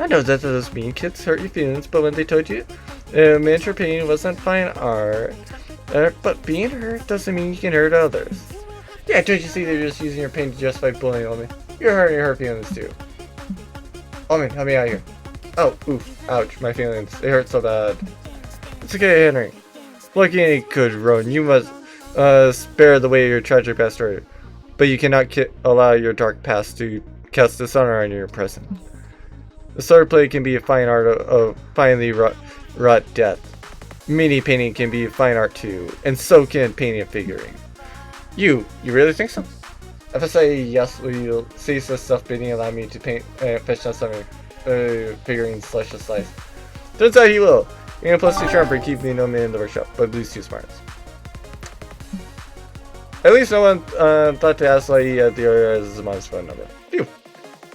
I know that those mean kids hurt your feelings, but when they told you miniature painting wasn't fine art, but being hurt doesn't mean you can hurt others. Yeah, don't you see they're just using your paint to justify bullying Omi? You're hurting her feelings too. Omi, help me out here. Oh, oof, ouch, my feelings. They hurt so bad. It's okay, Henry. Like any good Ronin, you must spare the way of your tragic past story, but you cannot allow your dark past to cast dishonor on your present. The sword play can be a fine art of finely wrought death. Mini painting can be fine art too, and so can painting and figuring. You really think so? If I say yes, will you cease this stuff bidding and allow me to paint fetch out some figuring slash a slice? Turns out he will. And plus 2 charm for keeping the gnome in the workshop, but lose 2 smarts. At least no one thought to ask why he had the other as a mom's phone number. Phew.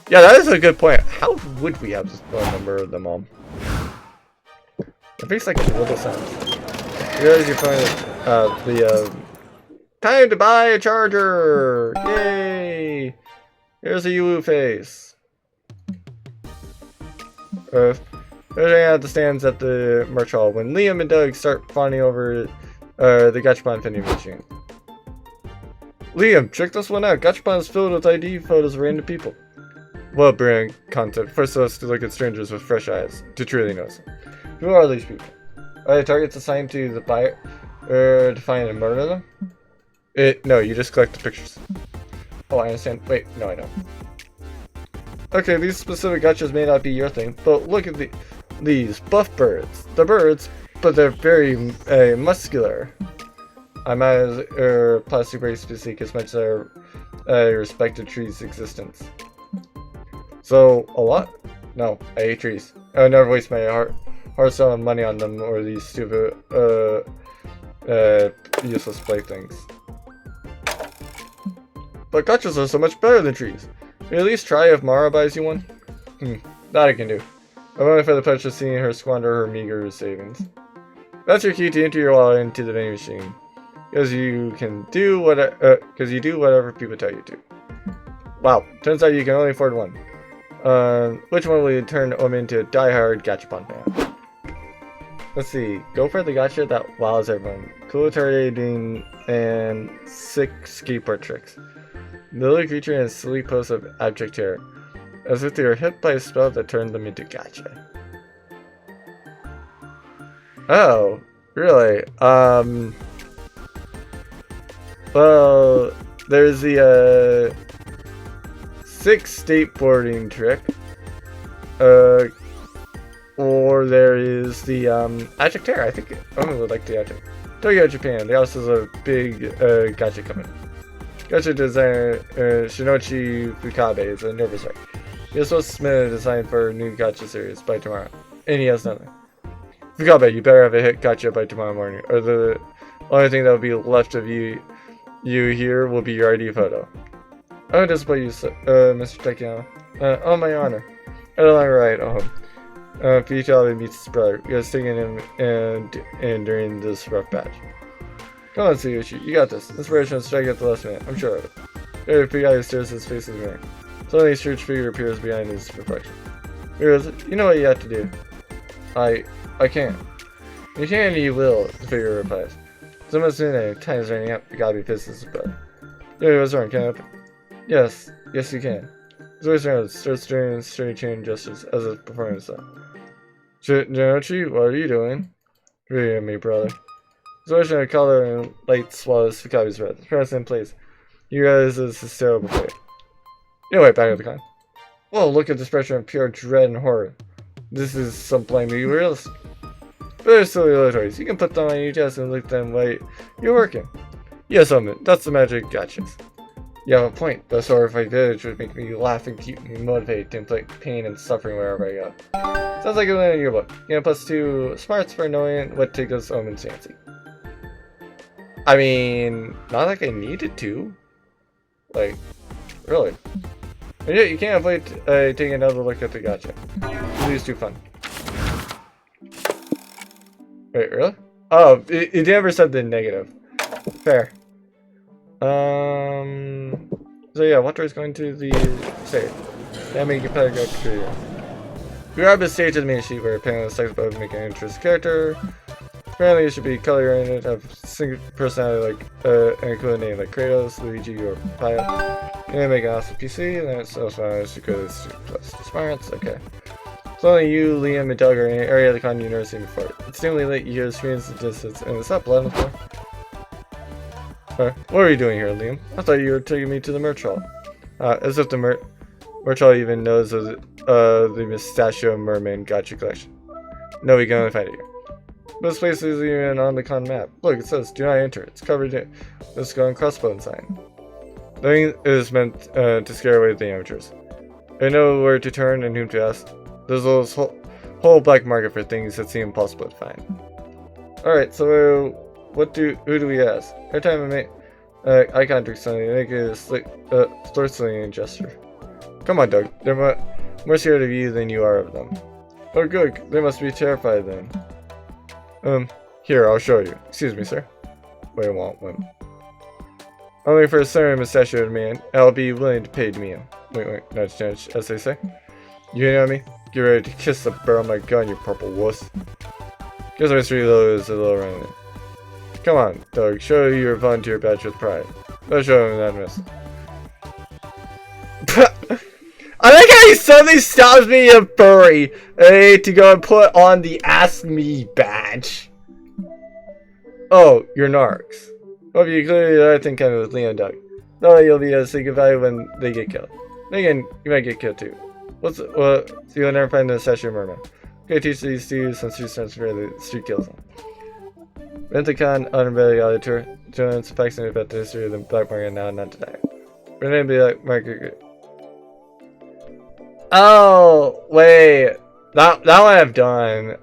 Yeah, that is a good point. How would we have this phone number of them all? It makes like a little sense. You realize your phone is time to buy a charger! Yay! Here's a Yu face. They're hanging out the stands at the merch hall when Liam and Doug start fawning over the Gachapon vending machine. Liam, check this one out. Gachapon is filled with ID photos of random people. Well, brand concept forces us to look at strangers with fresh eyes to truly notice them. Who are these people? Are they targets assigned to the buyer to find and murder them? No, you just collect the pictures. Oh, I understand. Wait, no, I don't. Okay, these specific gachas may not be your thing, but look at these buff birds. They're birds, but they're very muscular. I might as plastic brace physique as much as I respect a tree's existence. So, a lot? No, I hate trees. I would never waste my hard-earned money on them or these stupid, useless playthings. But gachas are so much better than trees. Can you at least try if Mara buys you one? That I can do. I'm only for the pleasure of seeing her squander her meager savings. That's your key to enter your wallet into the vending machine. Because you do whatever people tell you to. Wow, turns out you can only afford one. Which one will you turn into a die-hard Gachapon fan? Let's see. Go for the gacha that wows everyone. Cool targeting and sick skateboard tricks. The little creature in a silly pose of abject terror, as if they were hit by a spell that turned them into gacha. Oh, really? Well, there's the, sick skateboarding trick. Or there is the, abject terror. I think I would like the abject. Tokyo, Japan. They also have a big, gacha coming. Gacha designer, Shinichi Fukabe is a nervous wreck. He was supposed to submit a design for a new gacha series by tomorrow, and he has nothing. Fukabe, you better have a hit gacha by tomorrow morning, or the only thing that will be left of you here will be your ID photo. I don't disappoint you, Mr. Takayama. On my honor. I don't longer ride home. Fukabe meets his brother. We are stinging him and during this rough patch. Come on, Tsuyoshi, you got this. Inspiration will strike at the last minute, I'm sure of it. Every Fukabe stares his face in the mirror. Suddenly his church figure appears behind his reflection. You know what you have to do. I can't. You can and you will, the figure replies. So much sooner, time is running out, Fukabe pisses his brother. Yeah, what's wrong, can I help you? Yes you can. His voice around starts doing strange chain gestures as if performing himself. Jinochi, what are you doing? Reading at me, brother. His voice in a color and light swallows Fukabe's breath. Press in place. You guys is hysterical player. Anyway, back at the con. Whoa, look at this expression of pure dread and horror. This is some plain movie realistic. But they're silly little toys. You can put them on your chest and look them while you're working. Yes, Omen, that's the magic gachas. You have a point. The horrified village would make me laugh and keep me motivated to inflict pain and suffering wherever I go. Sounds like a win in your book. You know, +2 smarts for knowing what tickles Omen's fancy. I mean, not like I needed to. Like, really. And yet, you can't avoid taking another look at the gacha. It is too fun. Wait, really? Oh, it never said the negative. Fair. So yeah, Water is going to the stage. That may get better go to you. Grab the stage of the main sheet where apparently the sex about making an interesting character. Apparently it should be color oriented, have single personality like and include a name like Kratos, Luigi, or Papaya. And make an awesome PC, and then it's also securely plus smarts, okay. Suddenly you, Liam, and Doug are in an area of the con you've never seen before. It's dimly lit, you hear screams in the distance, and it's not blood on the floor. What are you doing here, Liam? I thought you were taking me to the merch hall. As if the merch hall even knows of the Mustachio Merman Gotcha collection. No, we can only find it here. But this place isn't even on the con map. Look, it says, do not enter. It's covered in the skull and crossbones sign. The thing is meant to scare away the amateurs. I know where to turn and whom to ask. There's a whole black market for things that seem impossible to find. Alright, so who do we ask? Every time I make eye contact with somebody, I make a slurring gesture. Come on, Doug. They're more scared of you than you are of them. Oh, good. They must be terrified then. Here, I'll show you. Excuse me, sir. Wait, I want one. Only for a certain mustachioed man, I'll be willing to pay to meet him. Wait, nudge, nudge, as they say. You know me? Get ready to kiss the barrel of my gun, you purple wuss. Guess my street load is a little running. Come on, Doug, show your volunteer badge with pride. Let's show him that miss. I like how he suddenly stops being a furry to go and put on the Ask Me badge. Oh, you're narcs. Hope you clearly the right thing kind of with Leon Doug. No, you'll be able to say goodbye when they get killed. Then again, you might get killed too. So you'll never find the Session Merman. Okay, teach these to some street sense where the street kills them. Rent-a-con, underbelly auditor, joins facts and about the history of the black market now, not today. We're gonna be like market. Oh, wait. That one I've done.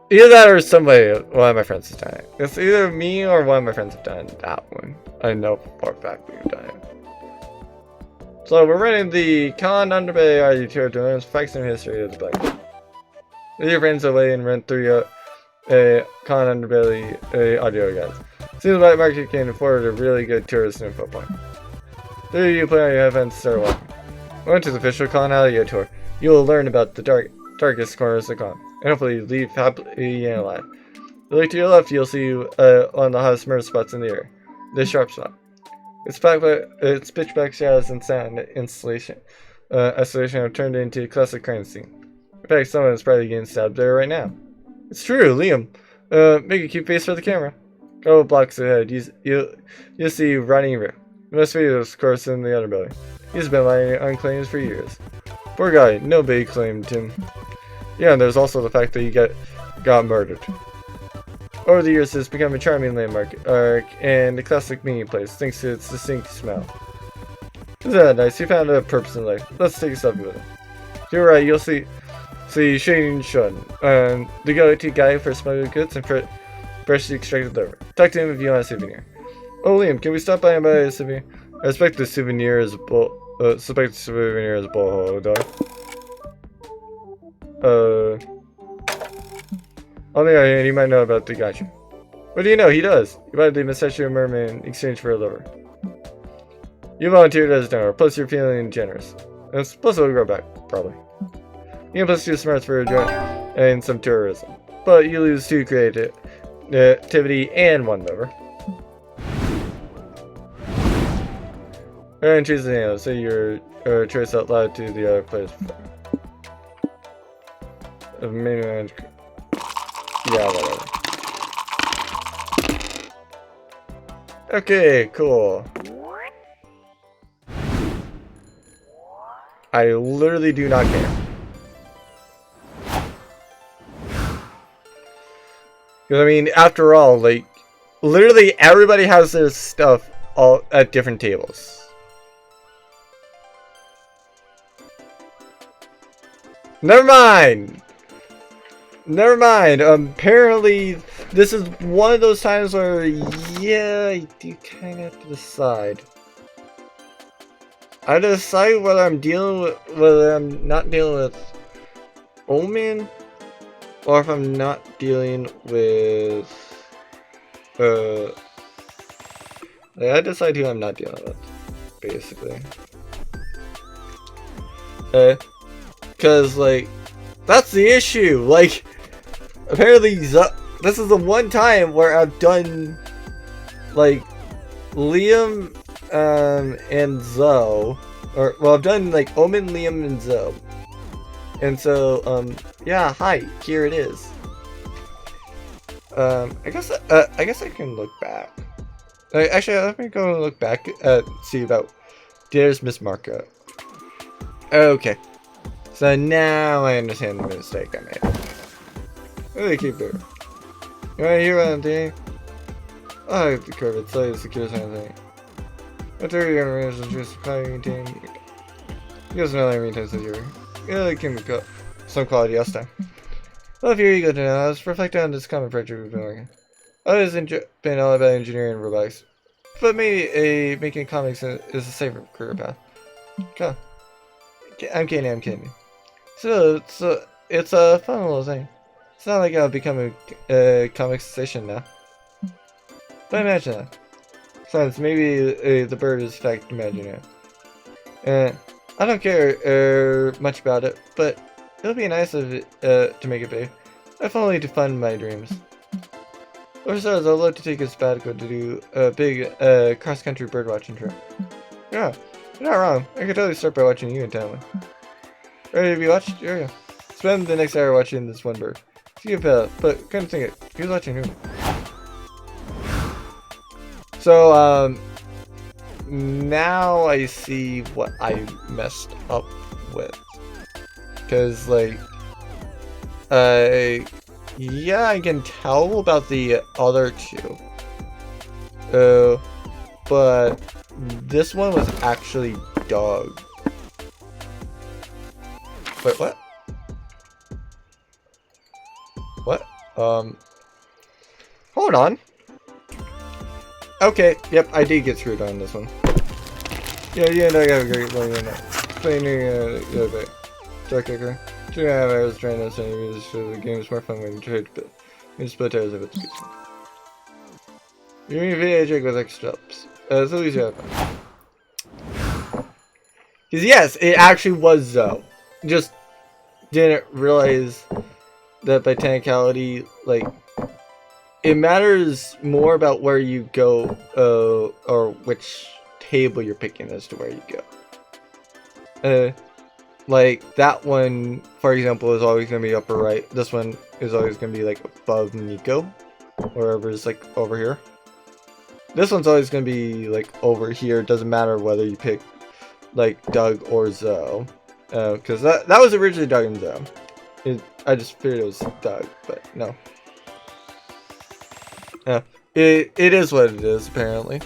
Either that or somebody, one of my friends has done it. It's either me or one of my friends have done that one. I know for a fact we've done it. So we're running the con underbelly auditor to learn facts and history of the black market. With your friends away and rent through a con underbelly audio guides. Seems the black market can afford a really good tourist info point. There you put on your headphones and start walking. Welcome to the official con audio tour. You will learn about the darkest corners of the con, and hopefully leave happily and alive. If you look to your left, you'll see one of the hottest murder spots in the area, the sharp spot. Its pitch black shadows and sound installation have turned into a classic crime scene. In fact, someone is probably getting stabbed there right now. It's true, Liam. Make a cute face for the camera. A couple blocks ahead, you'll see Ronnie Rick. The most famous, of course, in the underbelly. He's been lying on claims for years. Poor guy, nobody claimed him. Yeah, and there's also the fact that he got murdered. Over the years, it's become a charming landmark and a classic meeting place, thanks to its distinct smell. Isn't that nice? He found a purpose in life. Let's take a selfie with him. To your right, you'll see Shane Shun, the go-to guy for smuggling goods and freshly extracted liver. Talk to him if you want a souvenir. Oh, Liam, can we stop by and buy a souvenir? I suspect the souvenir is a bullhole, dog. Only he might know about the gotcha. What do you know? He does. He bought the Mustachio Merman in exchange for a liver. You volunteered as a donor, plus you're feeling generous. And plus it'll grow back, probably. You can plus 2 smarts for a joint and some tourism. But you lose 2 creativity and 1 liver. Alright, choose the name. Say your choice out loud to the other players. Yeah, whatever. Okay, cool. I literally do not care. Because, I mean, after all, like, literally everybody has their stuff all at different tables. Never mind! Never mind. Apparently, this is one of those times where, yeah, I do kind of have to decide. I decide whether I'm not dealing with Omen, or if I'm not dealing with, I decide who I'm not dealing with, basically. Because, like, that's the issue. Like, apparently, this is the one time where I've done, like, Liam, and Zoe. Or, well, I've done, like, Omen, Liam, and Zoe. And so, yeah, hi, here it is. I guess I can look back. Actually, let me go and look back see about there's Miss Marco. Okay, so now I understand the mistake I made. Really keep it. You wanna hear what I'm doing? I have the curve, it's like a secure something. What's your organization just maintain? You guys know that I mean times secure. Yeah, it can go some quality last time. Well, if you're eager to know, let's reflect on this common project we've been working. I've been all about engineering and robotics. But maybe making comics is a safer career path. Come. I'm kidding. So, it's a fun little thing. It's not like I'll become a comic sensation now. But imagine that. Since maybe the bird is in fact imaginary. I don't care much about it, but it'll be nice of it, to make it big. If only to fund my dreams. Or so, I'd love to take a sabbatical to do a big cross-country birdwatching trip. Yeah, you're not wrong. I could totally start by watching you in town. Ready to be watched? Here we go. Spend the next hour watching this one bird. See if, but kind of think it. Who's watching who? So, now I see what I messed up with. Cause, like, yeah, I can tell about the other two. But this one was actually dog. Wait, what? What? Hold on. Okay, yep, I did get screwed on this one. Yeah, no, I got a great one, Playing the Dark Kicker. 2.5 hours trying to send you so the game is more fun when you try to split hairs of its pieces. You're in a video check with extra ups. So at least you have fun. Because yes, it actually was though. Just didn't realize that by technicality, like, it matters more about where you go, or which table you're picking as to where you go. Like, that one, for example, is always going to be upper right. This one is always going to be, like, above Nico. Wherever it's, like, over here. This one's always going to be, like, over here. It doesn't matter whether you pick, like, Doug or Zoe. Because that was originally Doug and Zoe. I just figured it was Doug, but no. It is what it is, apparently.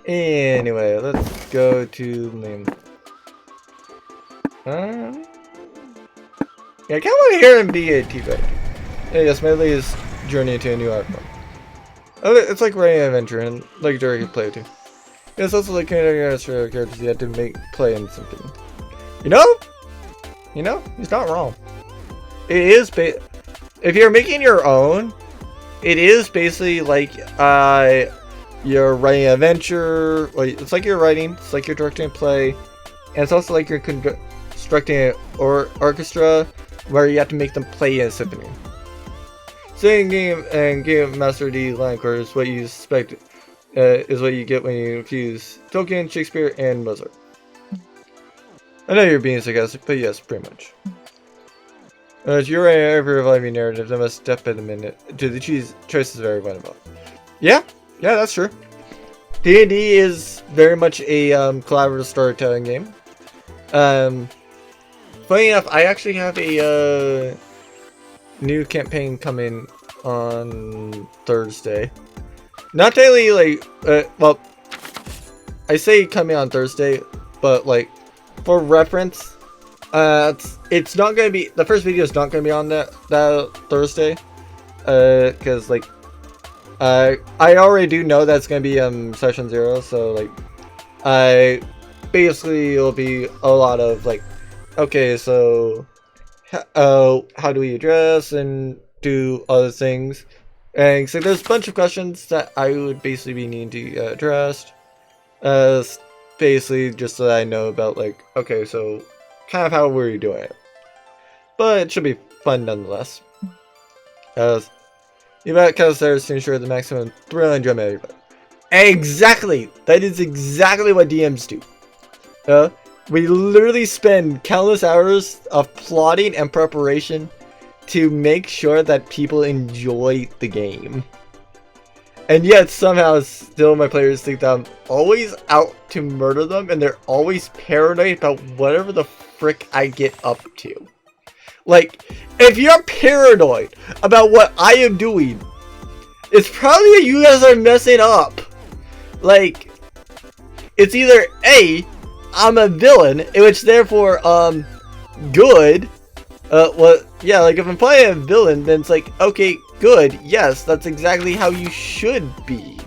Anyway, let's go to name. Yeah, I kind of want to hear him be a T-Bag. Yeah, yes, my latest journey into a new art form. Oh, it's like writing an adventure and like direct play too. It's also like characters you have to make play in something. You know, he's not wrong. It is if you're making your own, it is basically like you're writing an adventure. Like, it's like you're writing. It's like you're directing a play, and it's also like you're constructing an orchestra where you have to make them play in a symphony. Singing game and game master D line chorus. What you suspect is what you get when you infuse Tolkien, Shakespeare, and Mozart. I know you're being sarcastic, but yes, pretty much. If you're writing every revolving narrative, that must step in a minute to the choices of everyone involved. Yeah, that's true. D&D is very much a collaborative storytelling game. Funny enough, I actually have a new campaign coming on Thursday. Not daily, like, well, I say coming on Thursday, but like, for reference, it's not gonna be, the first video is not gonna be on that Thursday, cause like, I already do know that's gonna be session 0, so like, basically it'll be a lot of like, okay, so how do we address and do other things, and so there's a bunch of questions that I would basically be needing to addressed, basically just so that I know about like, okay, so kind of how were you doing it, but it should be fun nonetheless. You might cast stairs to ensure the maximum thrill and enjoyment. Exactly! That is exactly what DMs do. We literally spend countless hours of plotting and preparation to make sure that people enjoy the game. And yet somehow still my players think that I'm always out to murder them, and they're always paranoid about whatever the frick I get up to. Like, if you're paranoid about what I am doing, it's probably that you guys are messing up. Like, it's either A, I'm a villain, in which therefore, good. Well, yeah, like if I'm playing a villain, then it's like, okay, good, yes, that's exactly how you should be.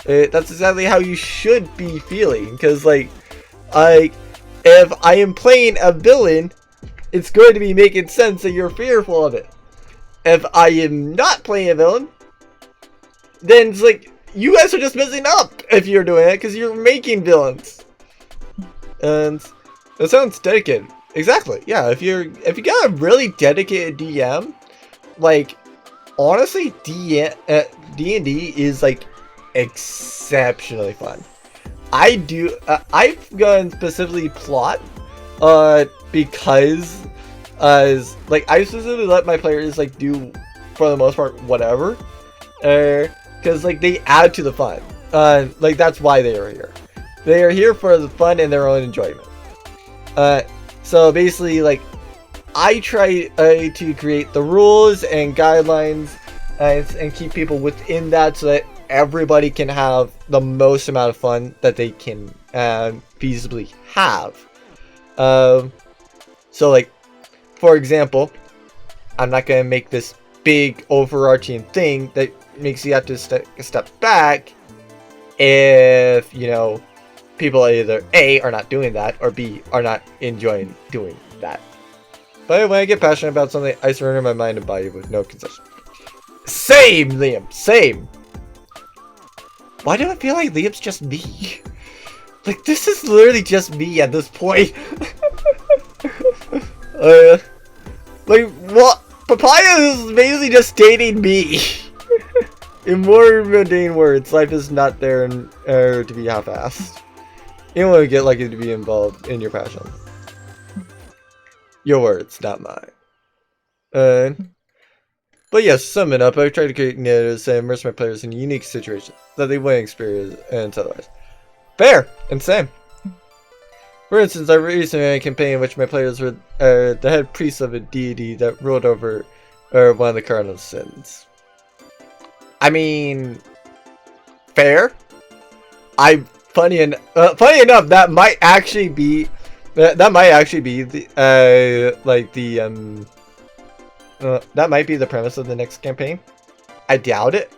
That's exactly how you should be feeling, because, like, if I am playing a villain, it's going to be making sense that you're fearful of it. If I am not playing a villain, then it's like, you guys are just messing up if you're doing it, because you're making villains. And that sounds dedicated. Exactly, yeah, if you got a really dedicated DM, like, honestly, D&D is, like, exceptionally fun. I've gone specifically plot, because, like, I specifically let my players, like, do, for the most part, whatever, because, like, they add to the fun, like, that's why they are here. They are here for the fun and their own enjoyment. So basically, like, I try to create the rules and guidelines and keep people within that so that everybody can have the most amount of fun that they can feasibly have. So, like, for example, I'm not going to make this big overarching thing that makes you have to step back if, you know, people either A, are not doing that, or B, are not enjoying doing that. But when I get passionate about something, I surrender my mind and body with no concession. Same, Liam, same! Why do I feel like Liam's just me? Like, this is literally just me at this point. Like, what? Papaya is basically just dating me. In more mundane words, life is not there to be half-assed. You don't want to get lucky to be involved in your passion. Your words, not mine. But yes, sum it up, I try to create narratives and immerse my players in unique situations that they wouldn't experience otherwise. Fair! And same. For instance, I recently ran a campaign in which my players were the head priests of a deity that ruled over one of the cardinal sins. I mean, fair? Funny enough, that might actually be the that might be the premise of the next campaign. I doubt it,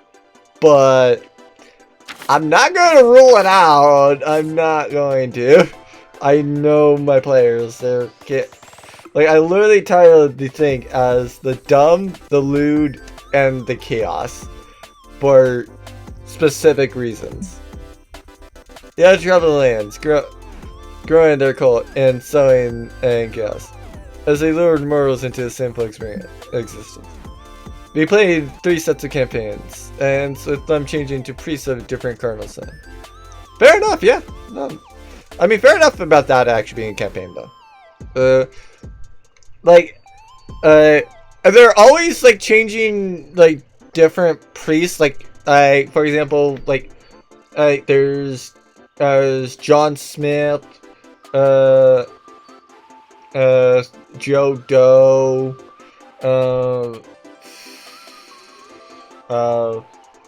but I'm not going to rule it out. I'm not going to. I know my players. I literally title the thing as the dumb, the lewd, and the chaos for specific reasons. Yeah, travel lands, growing their cult, and sowing and chaos, as they lured mortals into a simple existence. We played 3 sets of campaigns, and with them changing to priests of different cardinal sin. Fair enough, yeah. No, I mean, fair enough about that actually being a campaign, though. They're always, like, changing, like, different priests, like, for example, like, there's John Smith, Jojo,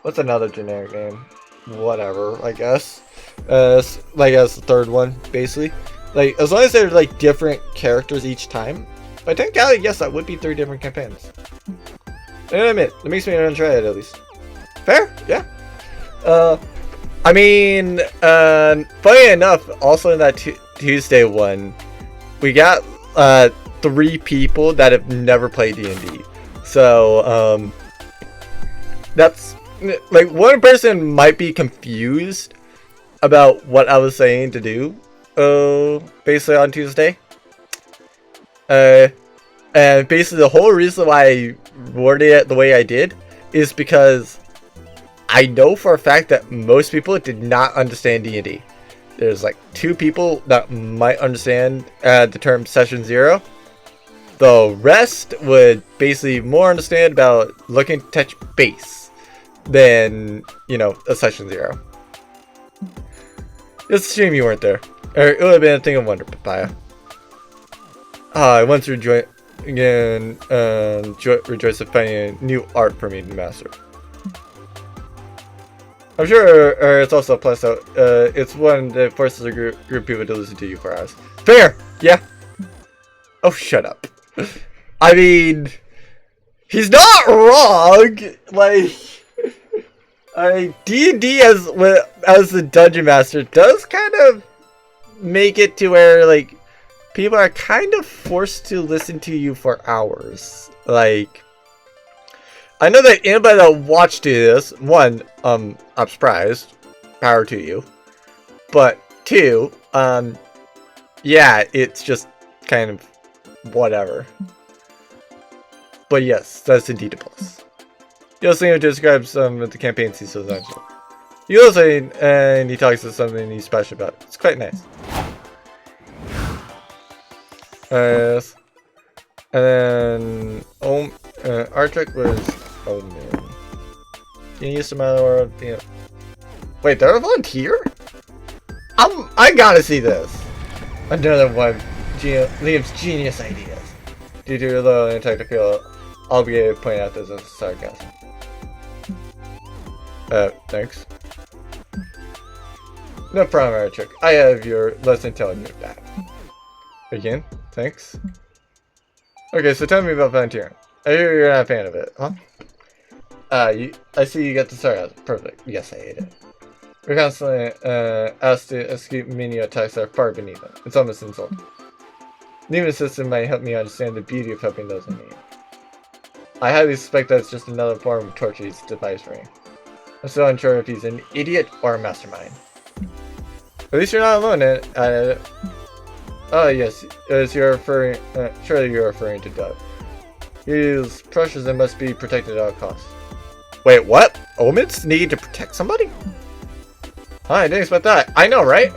what's another generic name? Whatever, I guess. Like as the third one, basically. Like, as long as they're like different characters each time. But technically, yes, that would be 3 different campaigns. And I admit, it makes me want to try it at least. Fair? Yeah. I mean, funny enough, also in that Tuesday one, we got 3 people that have never played D&D. So, that's, like, one person might be confused about what I was saying to do, basically on Tuesday. And basically the whole reason why I worded it the way I did is because I know for a fact that most people did not understand D&D. there's like 2 people that might understand the term session 0. The rest would basically more understand about looking to touch base than, you know, a session 0. It's a shame you weren't there. Or it would have been a thing of wonder, Papaya. I once rejoiced again, rejoiced at finding new art for me to master. I'm sure it's also a plus out. It's one that forces a group of people to listen to you for hours. Fair! Yeah. Oh, shut up. I mean, he's not wrong. Like, D&D as the dungeon master does kind of make it to where like people are kind of forced to listen to you for hours. Like, I know that anybody that watched this, one, I'm surprised. Power to you. But 2, yeah, it's just kind of whatever. But yes, that's indeed a plus. He also describes some of the campaigns he saw eventually. He also and he talks to something he's special about. It's quite nice. Yes. And then Artrick was Omen. Can you use some other wait, they're a volunteer? I gotta see this. Another one. Liam's genius ideas. Due to a little intellect, I feel obligated to point out this as sarcasm. Thanks. No problem, Artrick. I have your lesson telling you that. Again, thanks. Okay, so tell me about volunteering. I hear you're not a fan of it, huh? I see you got the sarcasm. Perfect. Yes, I hate it. We're constantly asked to escape many attacks that are far beneath them. It's almost insulting. Neither system might help me understand the beauty of helping those in need. I highly suspect that it's just another form of torture he's devised for me. I'm still unsure if he's an idiot or a mastermind. At least you're not alone in it. Oh yes, as you're referring, surely you're referring to Doug. He's precious and must be protected at all costs. Wait, what? Omens need to protect somebody? Huh, I didn't expect that. I know, right?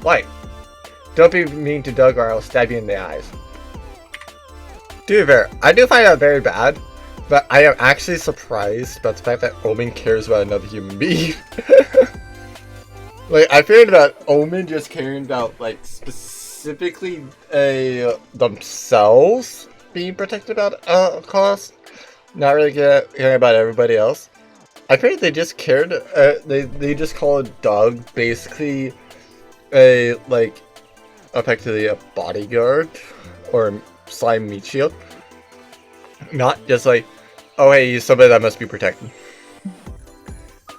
Why? Don't be mean to Doug or I'll stab you in the eyes. To be fair, I do find that very bad, but I am actually surprised about the fact that Omen cares about another human being. Like, I feared about Omen just caring about, like, specifically themselves being protected at a cost, not really caring about everybody else. I figured they just cared. They just called Doug basically effectively a bodyguard or slime meat shield, not just like, oh hey, he's somebody that must be protected.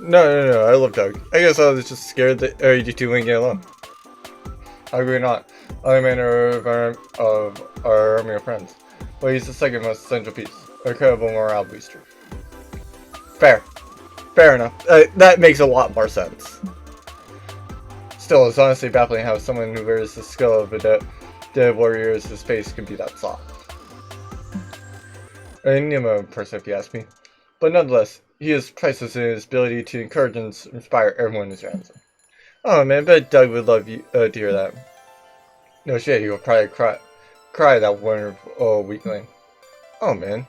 No, I love Doug. I guess I was just scared that you two wouldn't get along. I agree not. Other manner of our army of friends. But he's the second most essential piece. A credible morale booster. Fair enough. That makes a lot more sense. Still, it's honestly baffling how someone who wears the skill of a dead warrior's face can be that soft. A Nemo person, if you ask me. But nonetheless, he is priceless in his ability to encourage and inspire everyone who surrounds him. Oh man, I bet Doug would love you to hear that. No shit, he will probably cry that wonderful weakling. Oh man.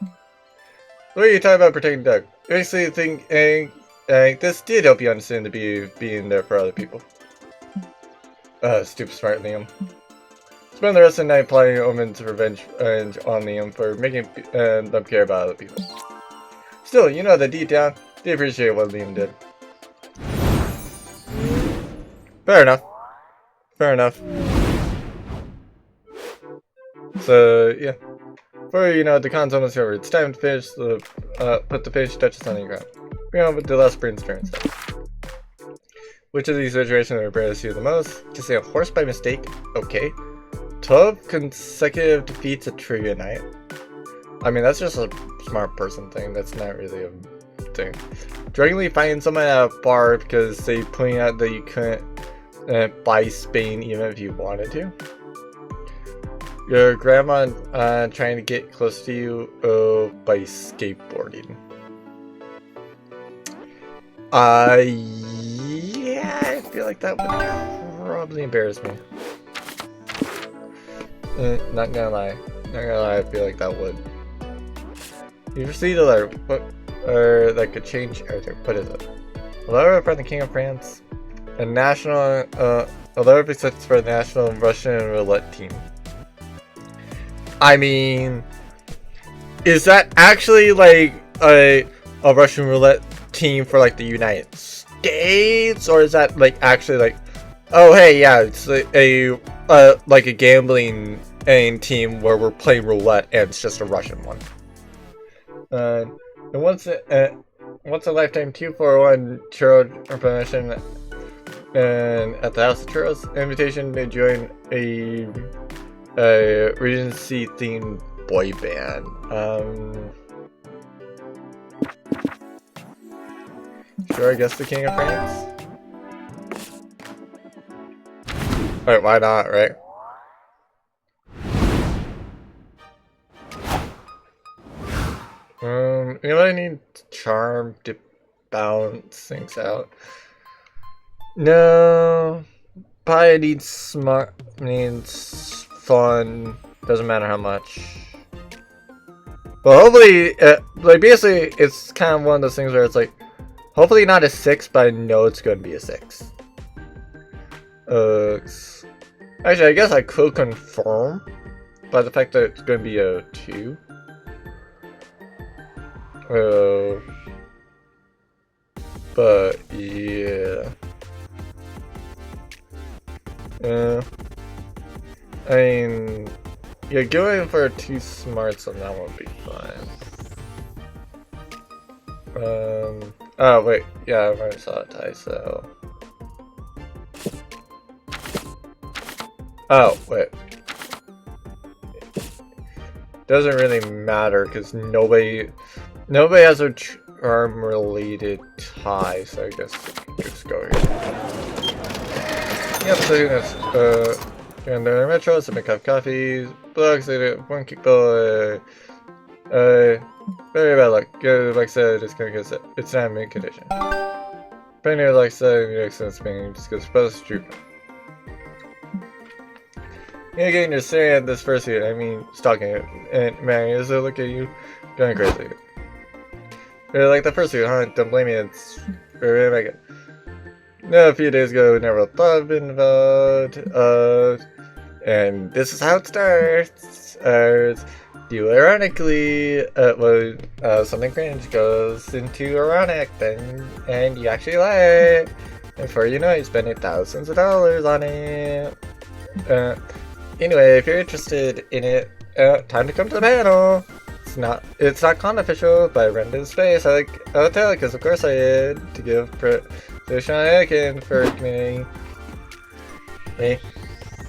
What are you talking about protecting Doug? You actually think this did help you understand the beauty of being there for other people. Stupid smart Liam. Spend the rest of the night plotting Omen's revenge on Liam for making them care about other people. Still, you know that deep down, they appreciate what Liam did. Fair enough. So, yeah. Before you know it, the con's almost over. It's time to finish put the finishing touches on the ground. We're on with the last brainstorm stuff. Which of these situations embarrass you the most? To say a horse by mistake? Okay. 12 consecutive defeats at trivia night. I mean, that's just a smart person thing. That's not really a thing. Drunkenly finding someone at a bar because they point out that you couldn't buy Spain even if you wanted to. Your grandma trying to get close to you by skateboarding. Yeah, I feel like that would probably embarrass me. Not gonna lie. Not gonna lie, I feel like that would. You proceed to learn what, or that could change everything. What is it? Although from the King of France, a national, although it sits for a national Russian roulette team. I mean, is that actually like a Russian roulette team for like the United States, or is that like actually like, oh hey yeah, it's like a gambling team where we're playing roulette and it's just a Russian one. And once a lifetime 241 churro promotion, and at the House of Churros, invitation to join a Regency themed boy band. Sure, I guess the King of France. Alright, why not, right? You know, I need charm to balance things out. No, probably needs smart, needs fun. Doesn't matter how much. But hopefully, like basically, it's kind of one of those things where it's like, hopefully not a 6, but I know it's going to be a 6. Actually, I guess I could confirm by the fact that it's going to be a 2. But yeah. I mean, yeah, going for 2 smarts on that one would be fine. Oh wait, yeah, I already saw a tie, so. Oh wait. Doesn't really matter because nobody has a charm related tie, so I guess I can just go here. Yep, so that's and the metro, some cup of coffee, blocks, 1 kickball, very bad luck. Like I said, it's gonna get it's not in mint condition. Pioneer like said, the accident spinning just goes supposed to droop. You're getting your staring at this first year, I mean, stalking it, and man, as I look at you, going crazy. You're like the first year, huh? Don't blame me, it's very make it. No, a few days ago, never thought of being involved, and this is how it starts. You ironically, something cringe goes into ironic, then, and you actually lie. And before you know it, you're spending thousands of dollars on it. Anyway, if you're interested in it, time to come to the panel. It's not con official, but I rented the space. I'll tell because of course I did to give traditional etiquette for community. Hey.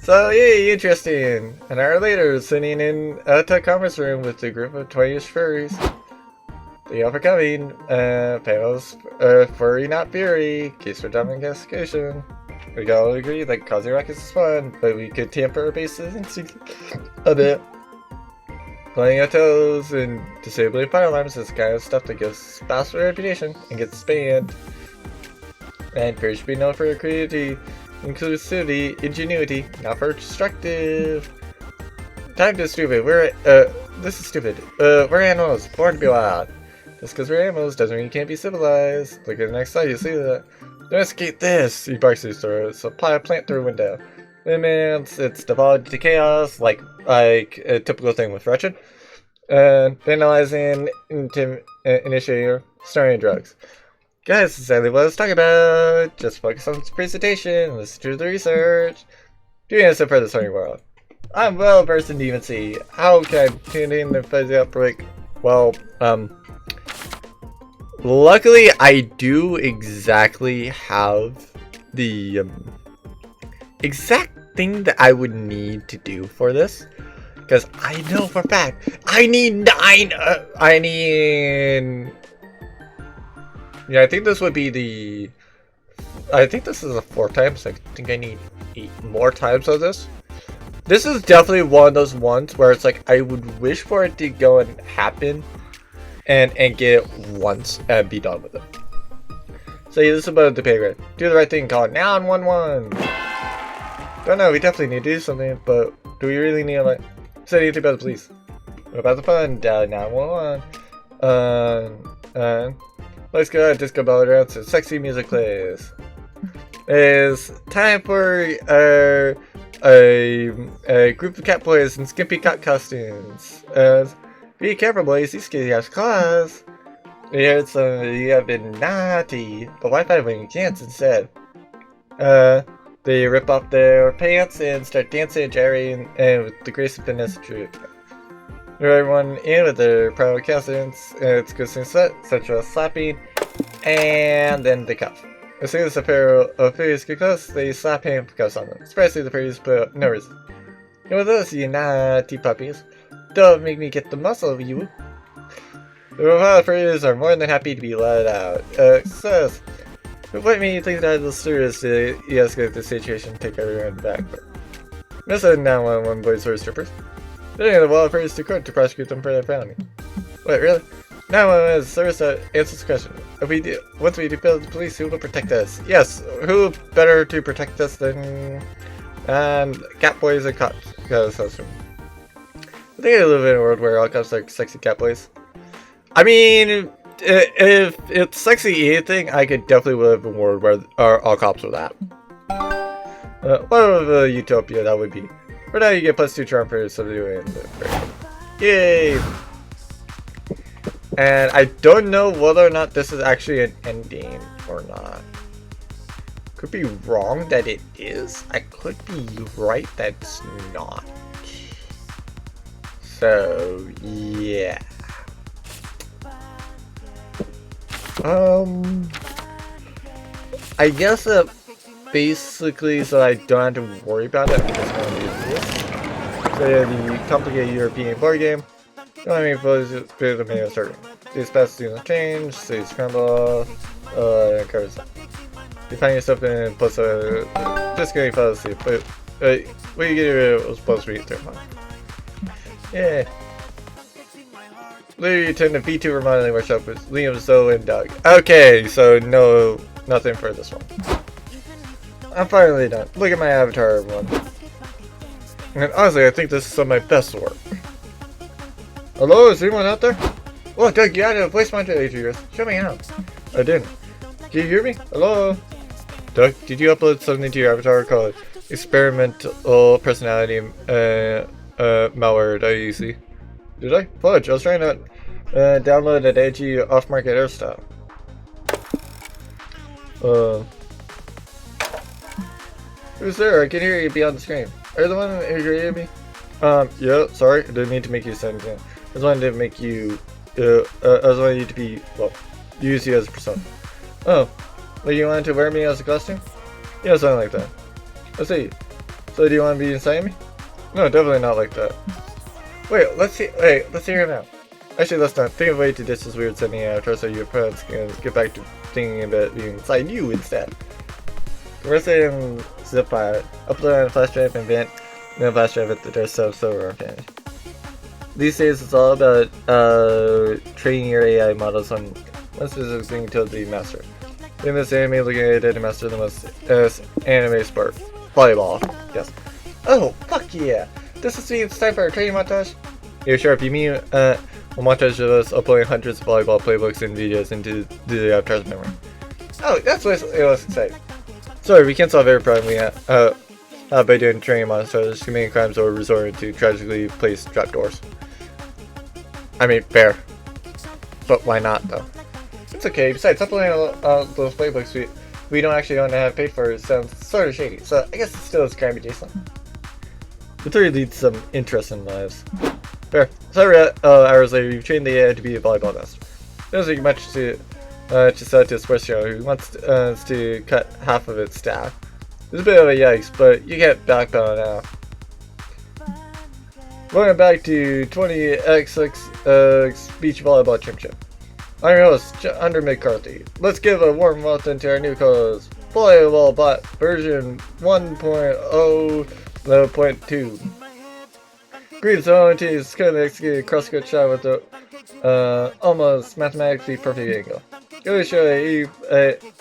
So yeah, interesting. An hour later, sitting in a conference room with a group of 20ish furries. The overcoming panels furry not fury. Case for dumb investigation. We all agree that causing ruckus is fun, but we could tamper our bases and see a bit. Playing our toes and disabling fire alarms is the kind of stuff that gives spouse a reputation and gets banned. And furry should be known for creativity, inclusivity, ingenuity, not for destructive. Time to stupid. This is stupid. We're animals, born to be wild. Just because we're animals doesn't mean you can't be civilized. Look at the next slide, you see that. Domesticate this! He barks these throws. Apply a plant through a window. Limits, it's devolved to chaos, like a typical thing with Wretched. Vandalizing, initiator, starting drugs. Guys, that's exactly what I was talking about. Just focus on the presentation, listen to the research. Doing this for the Sony world. I'm well versed in DMC. How can I tune in the fuzzy outbreak? Well, luckily I do exactly have the exact thing that I would need to do for this. Because I know for a fact, I need 9, yeah, I think this would be the, I think this is a 4 times, so I think I need 8 more times of this. This is definitely one of those ones where it's like, I would wish for it to go and happen, and get it once, and be done with it. So yeah, this is about the pay grade. Do the right thing, call it 911. Don't know, we definitely need to do something, but do we really need to, like, say anything about the police? What about the fun? Dial 911. Let's go out, disco ball around, so sexy music plays. It's time for a group of cat boys in skimpy cat costumes. Be careful, boys, these kids have claws. We heard some of you have been naughty, but why fight when you can't instead? They rip off their pants and start dancing and gyrating, and with the grace and finesse of truth. Everyone in with their proud costumes, it's good such as slapping, and then the cuff. As soon as a pair of fairies get close, they slap handcuffs on them, especially the fairies put up no reason. And with us, you naughty puppies, don't make me get the muscle of you. The wild fairies are more than happy to be let out. Says, what made you think that the story is to de-escalate the situation and take everyone back? Miss a 911 boys or strippers. Sending the wild fairies to court to prosecute them for their felony. Wait, really? 911 is a service that answers the question. Once we deploy the police, who will protect us? Yes, who better to protect us than cat boys and cops? I think I live in a world where all cops are sexy cat boys. I mean, if it's sexy anything, I could definitely live in a world where all cops are that. What of a utopia that would be. For now, you get +2 charm for subduing. Yay! And I don't know whether or not this is actually an ending or not. Could be wrong that it is. I could be right that it's not. So, yeah. I guess that basically, so I don't have to worry about it, I'm just going to do this. So yeah, the complicated European board game. Don't have any photos through the menu starting. These passes do not change, so you scramble, covers. You find yourself in plus just getting photos to see, but what you get was supposed to be 35. Yeah. Later you turn to V2 remodeling workshop with Liam, Zoe, and Doug. Okay, so no, nothing for this one. I'm finally done. Look at my avatar, everyone. And honestly, I think this is some of my best work. Hello, is anyone out there? Oh, Doug, you added a voice modulator to yours. Show me how. I didn't. Can you hear me? Hello? Doug, did you upload something to your avatar called experimental personality malware.exe? Did I? Fudge, I was trying to download an edgy off-market hairstyle. Who's there? I can hear you beyond the screen. Are you the one who heard me? Yeah, sorry. I didn't mean to make you sound again. I just wanted to make you, I just wanted you to be, well, use you as a persona. Oh, well, you wanted to wear me as a costume? Yeah, something like that. I see. So do you want to be inside me? No, definitely not like that. Wait, let's hear him out. Actually, let's not. Think of a way to ditch this weird sending out so your parents can get back to thinking about being inside you instead. Convert it in zip file, upload on a flash drive and vent, then a flash drive at the desktop server finish. These days, it's all about training your AI models on one specific thing to the master. In this anime, looking at it to master the most anime sport, volleyball. Yes. Oh, fuck yeah! This is it's time for a training montage. Yeah, sure. If you mean a montage of us uploading hundreds of volleyball playbooks and videos into the avatar's memory. Oh, that's what it was exciting. Sorry, we can't solve every problem we have by doing training montages, committing crimes, or resorting to tragically placed trapdoors. I mean, fair. But why not, though? It's okay. Besides, uploading those playbooks we don't actually want to have paid for sounds sort of shady, so I guess it still is crime adjacent. The three lead some interesting lives. Fair. Several hours later, you've trained the AI to be a volleyball master. It doesn't take much to sell to a sports show who wants to cut half of its staff. It's a bit of a yikes, but you get back on now. Going back to 20XX Beach Volleyball Championship. I'm your host, Under McCarthy. Let's give a warm welcome to our new co-host, Volleyball Bot version 1.0.2. Greetings to all teams, currently executing a cross-court shot with the almost mathematically perfect angle. Going to show a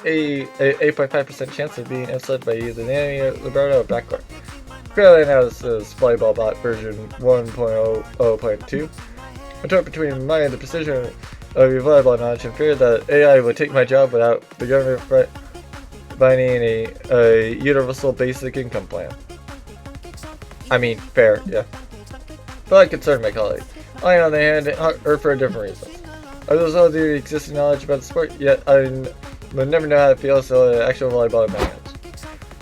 8.5% chance of being upset by either the enemy, Liberto, or backcourt. Fairly analysis volleyball bot version 1.0.2. I torn between my and the precision of your volleyball knowledge and fear that AI would take my job without the government finding a universal basic income plan. I mean, fair, yeah. But I concerned my colleague. I, on the hand, or for different reasons. I was all the existing knowledge about the sport, yet I would never know how it feels to actual volleyball in my hands.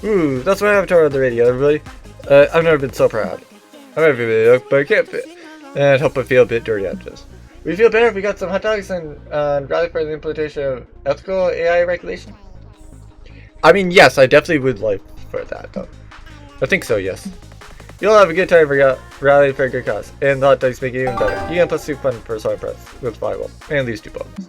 Ooh, that's my avatar on the radio, everybody. I've never been so proud. I'm every video, but I can't and help but feel a bit dirty after this. We feel better if we got some hot dogs and rally for the implementation of ethical AI regulation. I mean, yes, I definitely would like for that, though. I think so, yes. You'll have a good time for rally for a good cause, and the hot dogs make it even better. You can plus 2 fun per song press with volleyball, and these 2 bonuses.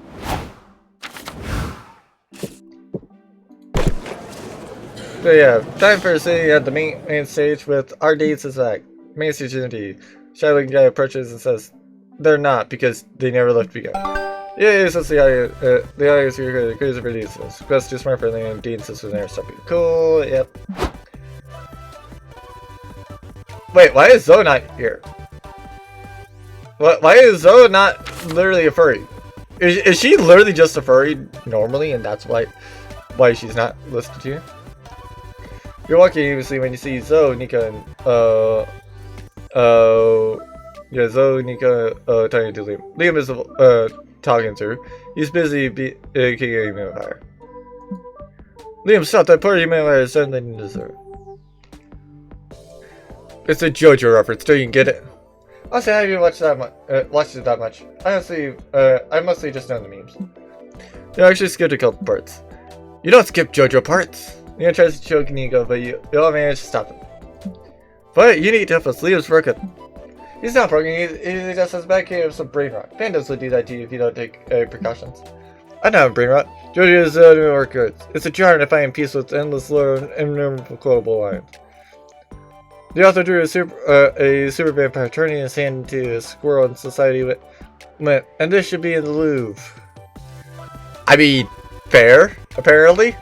So yeah, time for sitting at the main stage with our dates is like main stage entity. Shy-looking guy approaches and says, "They're not because they never left begin." Yeah, so the audience here crazy for these. Quest too smart for the Dean says they're something cool. Yep. Wait, why is Zoe not here? What? Why is Zoe not literally a furry? Is she literally just a furry normally, and that's why she's not listed here? You're walking aimlessly when you see Zoe, Nika, and yeah, Zoe, Nika, talking to Liam. Liam is talking to her. He's busy kicking a human fire. Liam, stop! That poor human fire is something to deserve. It's a JoJo reference. Don't you get it? Honestly, I haven't watched it that much. Honestly, I mostly just know the memes. You actually skipped a couple parts. You don't skip JoJo parts. Nika tries to choke Nico, but you all manage to stop him. But you need to help us. Liam's broken. He's not broken. He just has a bad case of some brain rot. Pandas will do that to you if you don't take precautions. I don't have brain rot. JoJo's new work goods. It's a charm to find peace with endless lore and innumerable quotable lines. The author drew a super vampire turning his hand into a squirrel in society with, and this should be in the Louvre. I mean, fair, apparently.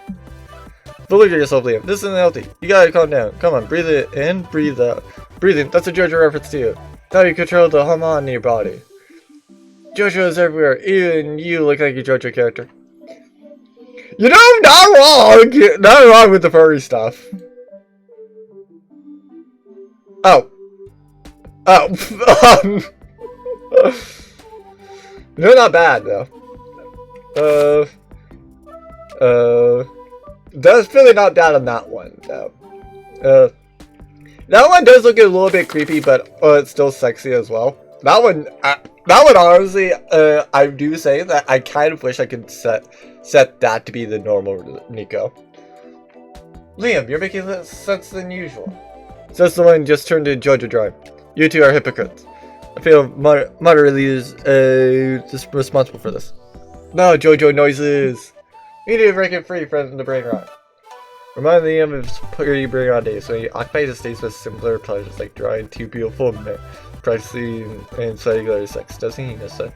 Believe yourself, Liam. This isn't healthy. You gotta calm down. Come on, breathe it in, breathe out. Breathing, that's a JoJo reference to you. Now you control the hormone in your body. JoJo is everywhere. Even you look like a JoJo character. You know, not wrong! Not wrong with the furry stuff. Oh. Oh. No, not bad, though. That's really not bad on that one, though. That one does look a little bit creepy, but it's still sexy as well. That one, honestly, I do say that I kind of wish I could set that to be the normal Nico. Liam, you're making less sense than usual. Says the one just turned into JoJo Drive. You two are hypocrites. I feel moderately is just responsible for this. No, JoJo noises. You need to break it free from the brain rot. Remind Liam of his pretty brain rot days when he occupied his days with simpler pleasures like drawing 2 beautiful men, practicing and cellular sex. Doesn't he miss it?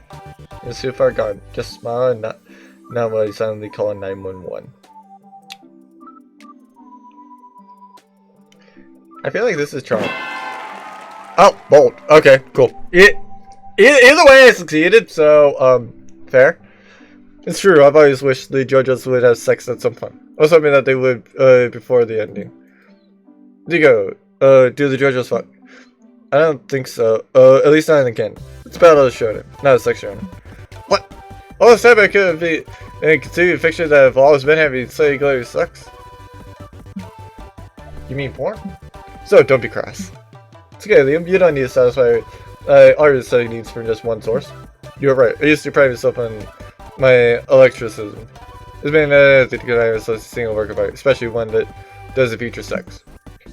It's too far gone. Just smile and not while he's silently calling 911. I feel like this is charm. Oh, bold. Okay, cool. Either way, I succeeded, so, fair. It's true, I've always wished the JoJos would have sex at some point. I was hoping that they would, before the ending. Nico, do the JoJos fuck? I don't think so. At least not in the canon. It's about a shonen, not a sex shonen. What? All this time I could be in continued fiction that have always been having cellular sex? You mean porn? So, don't be crass. It's okay, Liam. You don't need to satisfy all your study needs from just one source. You're right. I used to pride myself on my electricism. It's been to connive a single work of art, especially one that doesn't feature sex.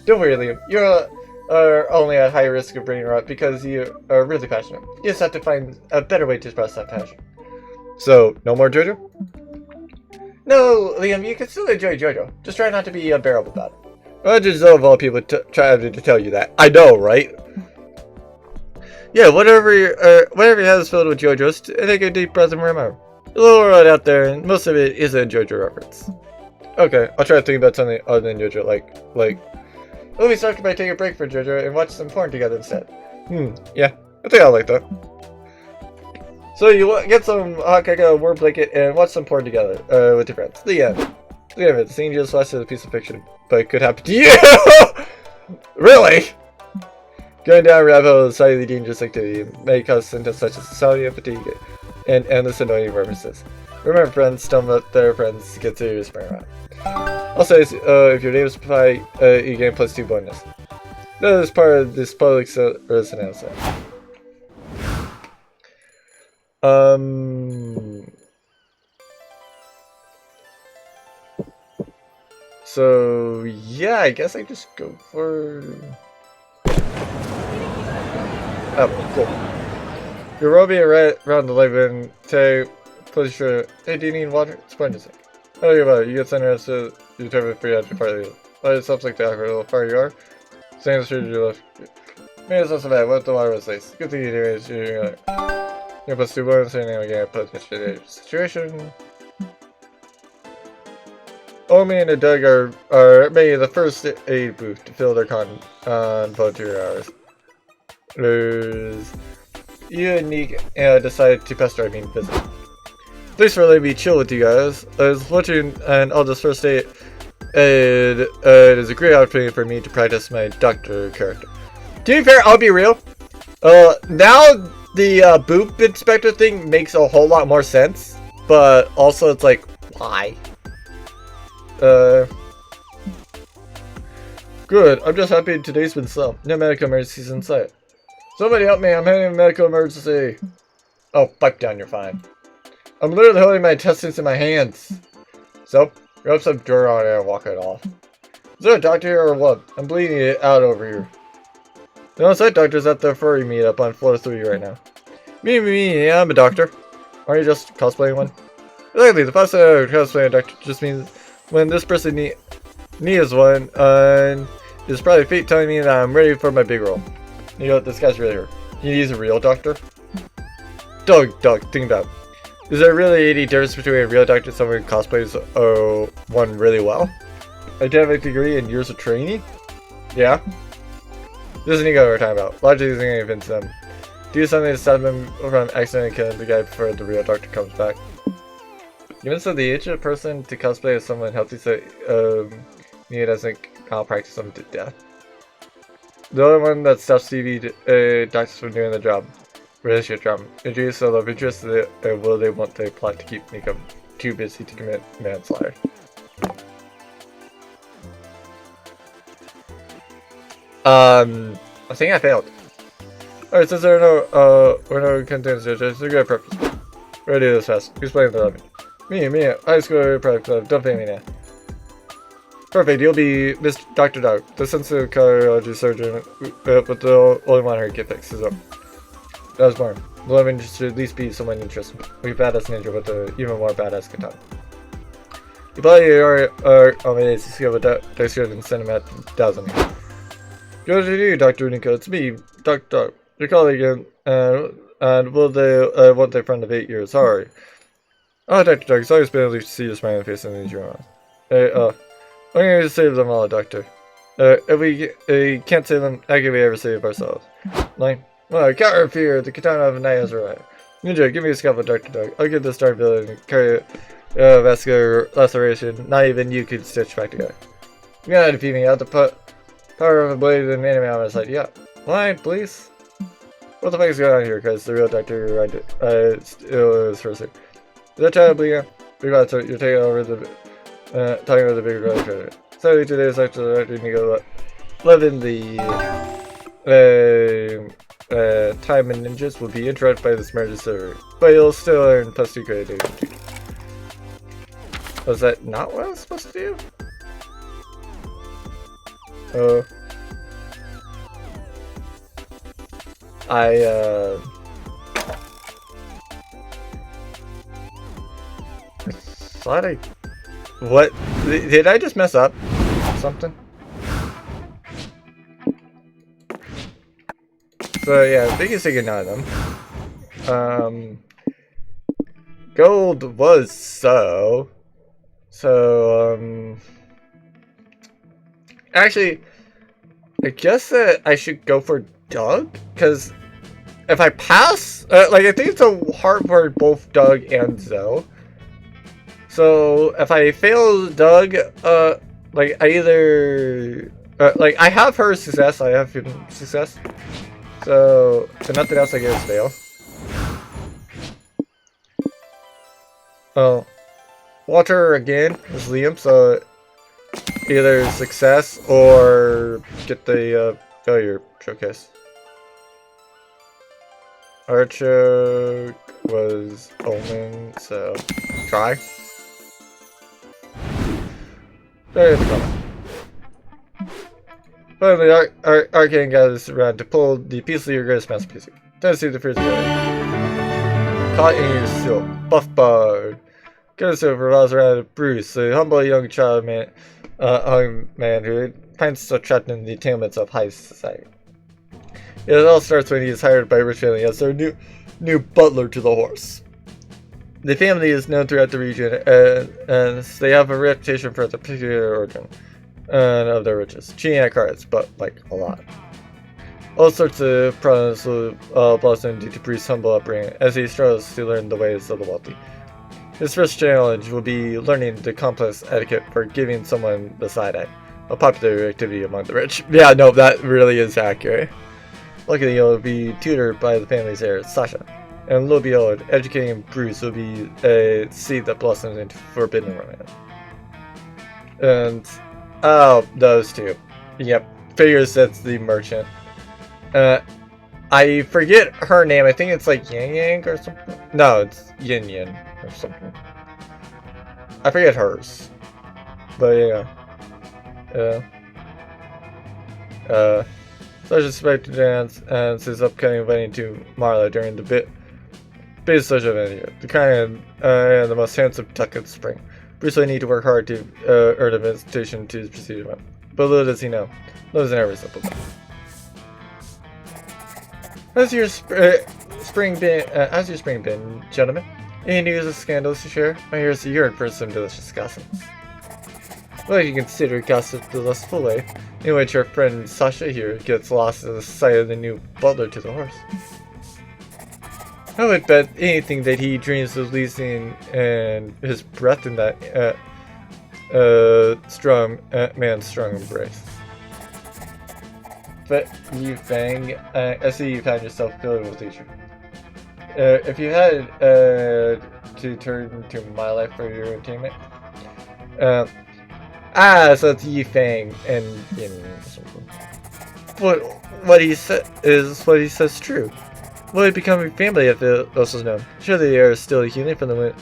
Don't worry, Liam. You're only at high risk of brain rot because you are really passionate. You just have to find a better way to express that passion. So, no more JoJo? No, Liam. You can still enjoy JoJo. Just try not to be unbearable about it. I just of all people try to tell you that. I know, right? Yeah, whatever you have is filled with JoJo's, take a deep breath and remember. A little world out there, and most of it is a JoJo reference. Okay, I'll try to think about something other than JoJo, like Let me start by taking a break for JoJo and watch some porn together instead. Yeah. I think I like that. So you get some hot cocoa, warm blanket, and watch some porn together with your friends. The end. The end of it. The scene just watched as a piece of fiction, but it could happen to you! Really? Going down a rabbit hole is slightly dangerous activity. It may cause symptoms such as insomnia, fatigue, and endless annoying references. Remember, friends, don't let their friends get serious around. Also, if your name is Pie, you gain +2 bonus. That is part of this public service announcement. So yeah, I guess I just go for. Oh, cool. You're robbing around the lake and say, please sure. Hey, do you need water? Sponges. Oh, you about it. You get sent out to determine free out to part of you. Light yourself like that for a little far you are. Staying the street to your left. Maybe it's not so bad. What the water was nice. Good thing you do is you're like. You're +2 bonus, and now again, put this situation. Omi and Doug are making the first aid booth to fill their volunteer hours. There's you and Neek decided to pester visit. Thanks for letting me chill with you guys. I was watching and all this first aid, and it is a great opportunity for me to practice my doctor character. To be fair, I'll be real. Now the booth inspector thing makes a whole lot more sense, but also it's like, why? Good. I'm just happy today's been slow. No medical emergencies in sight. Somebody help me. I'm having a medical emergency. Oh, pipe down. You're fine. I'm literally holding my intestines in my hands. So, rub some dirt on it and walk it off. Is there a doctor here or what? I'm bleeding it out over here. The on-site doctor's at the furry meetup on floor 3 right now. Me, yeah, I'm a doctor. Aren't you just cosplaying one? Exactly, the fact that I'm cosplaying a doctor just means when this person needs one, it's probably fate telling me that I'm ready for my big role. You know what, this guy's really hurt. He's a real doctor? Doug, think about it. Is there really any difference between a real doctor and someone who cosplays one really well? Academic degree and years of training? Yeah? This is Nico we're talking about. Logically using any offense to them. Do something to stop them from accidentally killing the guy before the real doctor comes back. Even so, the age of a person to cosplay as someone healthy so Nia doesn't malpractice them to death. The only one that stops TV doctors from doing the job. Relationship drama. Introduce a love interest will they want the plot to keep Nico too busy to commit manslaughter. I think I failed. Alright, since there are no contents, it's a good purpose. We're gonna do this fast. Who's playing the 11? Me, high school product club. Don't pay me now. Perfect, you'll be Mr. Dr. Dog, the sensitive cardiology surgeon, but the only one who can fix his own. That was more. The 11 should at least be someone interesting. We badass ninja with the even more badass katana. You probably are on my days to skill with that dexter and send him at 1,000. Good to you, Dr. Nico. It's me, Dr. Dog. Your colleague, and will they want their friend of 8 years? Sorry. Oh, Dr. Dog, it's always been a relief to see your smiling face in these rooms. Hey, I'm going to save them all, Doctor. If we can't save them, how can we ever save ourselves? Like, well, counter fear, the katana of night has arrived. Ninja, give me a scalpel, Dr. Dog. I'll give the star villain and carry vascular laceration. Not even you could stitch back together. You gotta defeat me. I have to put power of a blade and enemy on my side. Yeah. Line, please. What the fuck is going on here? Because the real doctor arrived it was first. Is that child bleeding? Big bad, so you're taking over the talking about the bigger brother treasure. Sadly today is actually Dr. Nico living the time and ninjas will be interrupted by this murder server. But you'll still earn +2 credit. Was that not what I was supposed to do? Oh. I thought I... What? Did I just mess up something? So yeah, biggest thing none of them. Gold was actually, I guess that I should go for Doug, because if I pass, like, I think it's a hard for both Doug and Zoe. So if I fail Doug, like, I either, like, I have her success, I have him success. So nothing else I get is fail. Oh, Walter again is Liam, so either success or get the failure showcase. Archer was Omen, so try. There you go. Finally, Arcane gathers around to pull the piece of your greatest masterpiece. Don't see the first guy. Caught in your silk, buff bard. Goes over, revolves around Bruce, a humble young child man, who finds himself trapped in the attainments of high society. It all starts when he is hired by a rich family as their new butler to the horse. The family is known throughout the region, and they have a reputation for their peculiar origin and of their riches. Cheating at cards, but like a lot. All sorts of problems will blossom due to Bruce's humble upbringing as he struggles to learn the ways of the wealthy. His first challenge will be learning the complex etiquette for giving someone the side eye, a popular activity among the rich. Yeah, no, that really is accurate. Luckily, he'll be tutored by the family's heir, Sasha, and lo and behold, educating Bruce will be a seed that blossoms into forbidden romance. And, oh, those two. Yep, figures that's the merchant. I forget her name, I think it's like Yang Yang or something. No, it's Yin Yin or something. I forget hers. But yeah. Such expect to dance and his upcoming wedding to Marla during the biggest social event here. The kind and the most handsome duck in spring. Bruce will need to work hard to earn an invitation to his prestige event. But little does he know, love is never simple. How's your spring been, gentlemen? Any news of scandals to share? I hear you're in for some delicious gossip. Well, you consider gossip the lustful way in which our friend Sasha here gets lost in the sight of the new butler to the horse. I would bet anything that he dreams of losing and his breath in that man's strong embrace. But you Fang, I see you found yourself filled with leisure. If you had to turn to my life for your entertainment, so it's Yi Fang and Yin something. What he said is what he says true. Will it become a family if it also is known? Surely you are still healing from the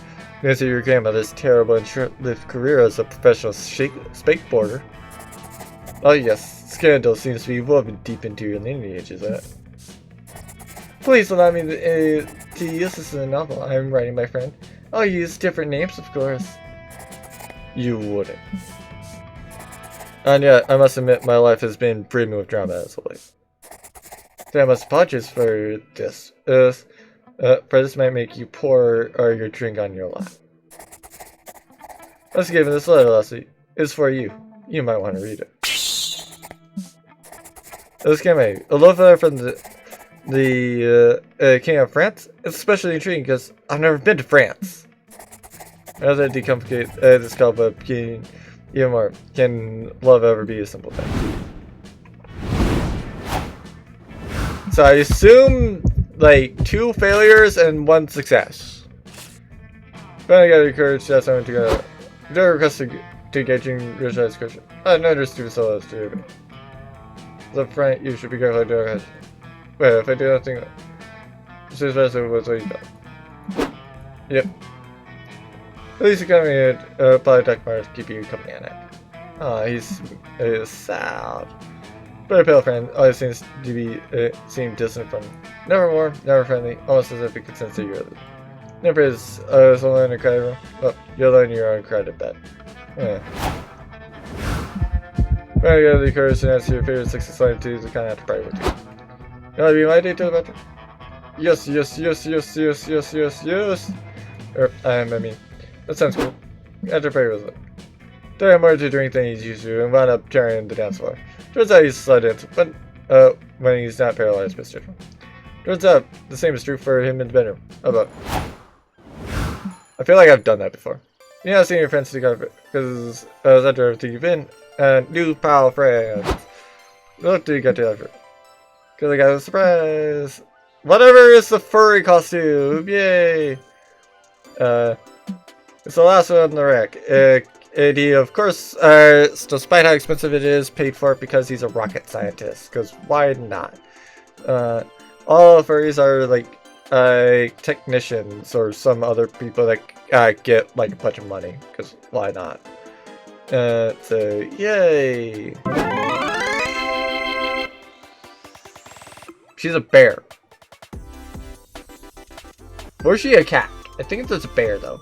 news of your grandmother's terrible and short-lived career as a professional skateboarder. Oh yes, scandal seems to be woven deep into your lineage, is it? Please allow me to use this in a novel I'm writing, my friend. I'll use different names, of course. You wouldn't. And yet, I must admit my life has been brimming with drama as of late. So I must apologize for this. For this might make you pour your drink on your lap. Let's give him this letter, Leslie. It's for you. You might want to read it. This came a love letter from the King of France. It's especially intriguing because I've never been to France. Rather than decomplicate this cobweb, being even more, can love ever be a simple thing? So I assume like 2 failures and 1 success. Finally got the courage to ask someone to go. Do a request to engaging original description. I know there's 2 solos to do. The front, you should be careful to do it. Wait, if I do nothing, this is what you thought. Yep. At least you're coming in, probably Duck Mars to keep you company at night. Aw, he's sad. But a pale friend always seems to be seem distant from him. Never warm, never friendly, almost as if he could sense that you're other. Never is alone in a crowded room. Well, you're alone in your own crowded bed. When I go to the courage to answer your favorite 6 solitudes, I kinda have to pray with you. You wanna be my date to the bathroom? Yes. I mean, that sounds cool. After prayer was it. Then I wanted to drink than he's used to and wound up carrying the dance floor. Turns out he's slighted, but when he's not paralyzed, Mr. Turns out the same is true for him in the bedroom. How about? I feel like I've done that before. You know, seeing your friends together because I was after everything you've been and new pal friends. What do you get to effort? Because I got a surprise. Whatever is the furry costume, yay! It's the last one on the rack. And he, of course, despite how expensive it is, paid for it because he's a rocket scientist. Because why not? All furries are like technicians or some other people that get like a bunch of money. Because why not? So yay! She's a bear. Or is she a cat? I think it's a bear though.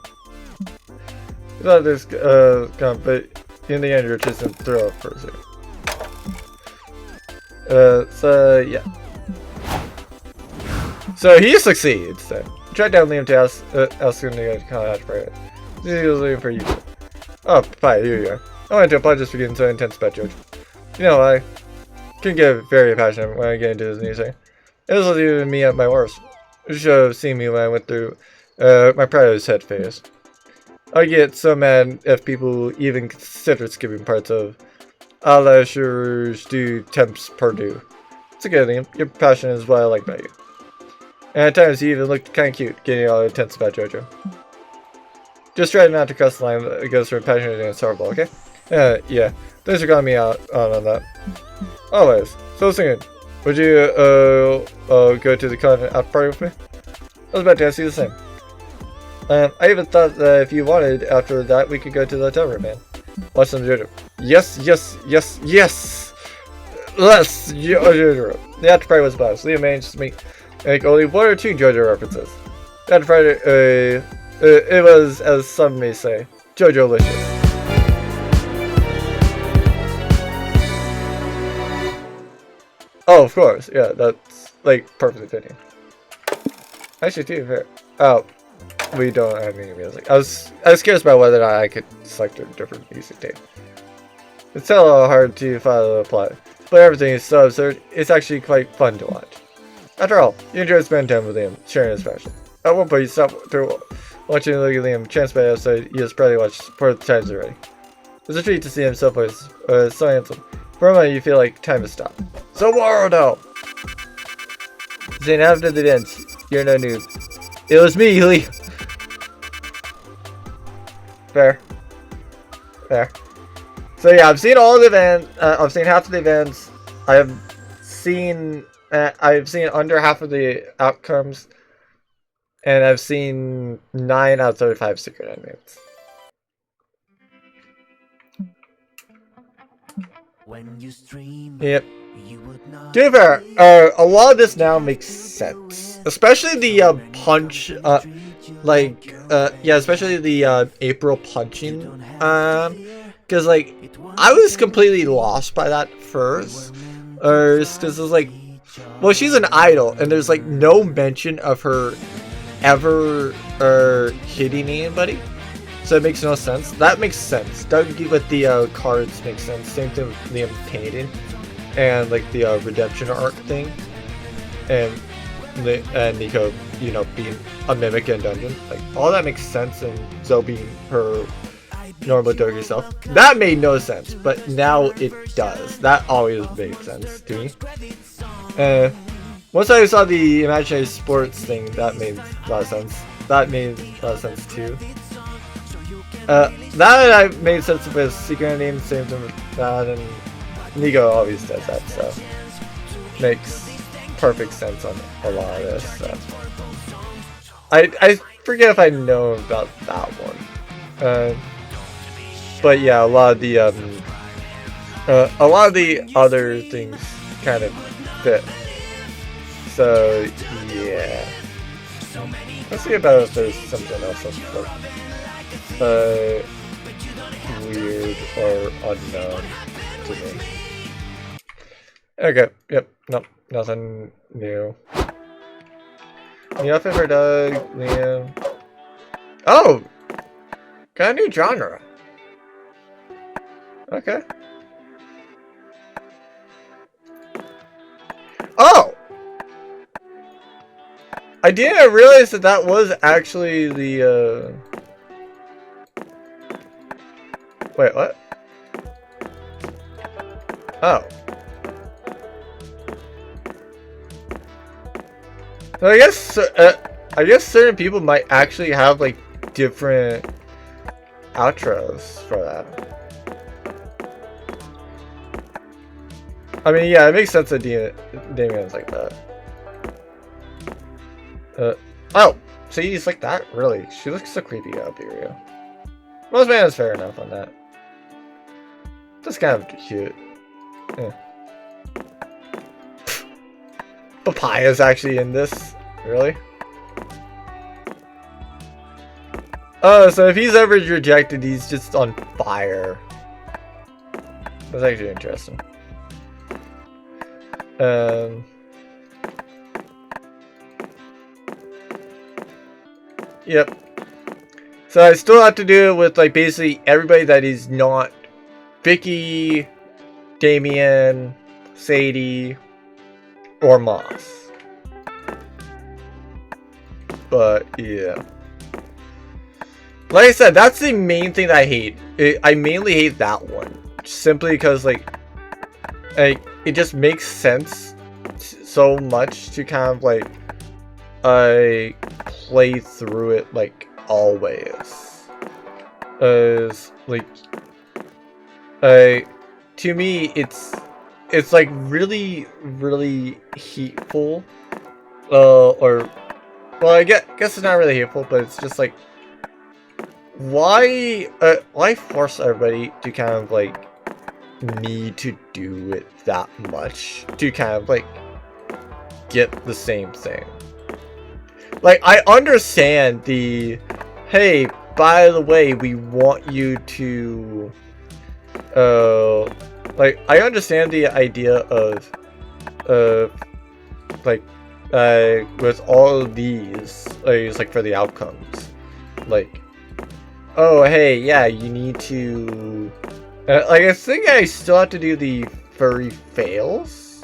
I thought this but in the end you're just gonna throw up for a second. So yeah. So he succeeds. So track down Liam to ask him to get contact for it. He was looking for you. Oh, hi, here you are. I wanted to apologize for getting so intense about George. You know, I can get very passionate when I get into this music. It was even me at my worst. You should have seen me when I went through my proudest head phase. I get so mad if people even consider skipping parts of a la Shur's du Temps Perdu. It's a good thing. Your passion is what I like about you. And at times you even looked kind of cute, getting all intense about JoJo. Just try not to cross the line that goes from passionate and horrible, okay? Yeah. Thanks for calling me out on that. Always. So singing. Would you go to the con after party with me? I was about to ask you the same. I even thought that if you wanted, after that, we could go to the hotel room, man. Watch some JoJo. Yes! Let's JoJo. The after party was blast. Liam managed to make only 1 or 2 JoJo references. The after party, it was, as some may say, JoJo-licious. Oh, of course. Yeah, that's, like, perfectly fitting. Actually, to be fair. Oh. We don't have any music. I was curious about whether or not I could select a different music tape. It's a little hard to follow the plot, but everything is so absurd, it's actually quite fun to watch. After all, you enjoy spending time with Liam, sharing his passion. At one point, you stopped through watching Liam transplant episode you just probably watched 4 times already. It's a treat to see him so voice, so handsome. For a moment, you feel like time has stopped. So Mordo! Saying after the dance, you're no noob. It was me, Lee! Fair. So yeah, I've seen all the events. I've seen half of the events. I've seen under half of the outcomes, and I've seen 9 out of 35 secret endings. Yep. To be fair, a lot of this now makes sense, especially the punch. Especially the April punching. Because like I was completely lost by that first, because it was like, well, she's an idol, and there's like no mention of her ever hitting anybody. So it makes no sense. That makes sense. Dougie with the cards makes sense. Same thing with Liam painting, and like the redemption arc thing, and Nico, you know, being a mimic in dungeon. Like all that makes sense, and Zoe being her normal Dougie self. That made no sense, but now it does. That always made sense to me. Once I saw the imaginary sports thing, that made a lot of sense. That made a lot of sense too. That I made sense with secret name, same thing with that, and Nico always does that, so makes perfect sense on a lot of this. So. I forget if I know about that one, but yeah, a lot of the other things kind of fit. So yeah, let's see about if there's something else that's weird or unknown to me. Okay, yep, nope, nothing new. New outfit for Doug, Liam. Oh! Got a new genre. Okay. I didn't realize that that was actually the, Wait, what? Oh. So I guess certain people might actually have, like, different outros for that. I mean, yeah, it makes sense that Damien's like that. Oh, so he's like that? Really? She looks so creepy up here. Most man is fair enough on that. That's kind of cute. Yeah. Papayah's actually in this? Really? Oh, so if he's ever rejected, he's just on fire. That's actually interesting. Yep. So I still have to do it with, like, basically everybody that is not Vicky, Damien, Sadie, or Moss. But yeah. Like I said, that's the main thing that I hate. I mainly hate that one. Simply because, like, it just makes sense so much to kind of, like, play through it, like, always. Like, to me, it's like really, really hateful. Or, well, I guess it's not really hateful, but it's just like, why force everybody to kind of, like, need to do it that much to kind of, like, get the same thing? Like, I understand the, hey, by the way, we want you to, like, I understand the idea of, like, with all of these, it's like for the outcomes, like, oh, hey, yeah, you need to, like, I think I still have to do the furry fails,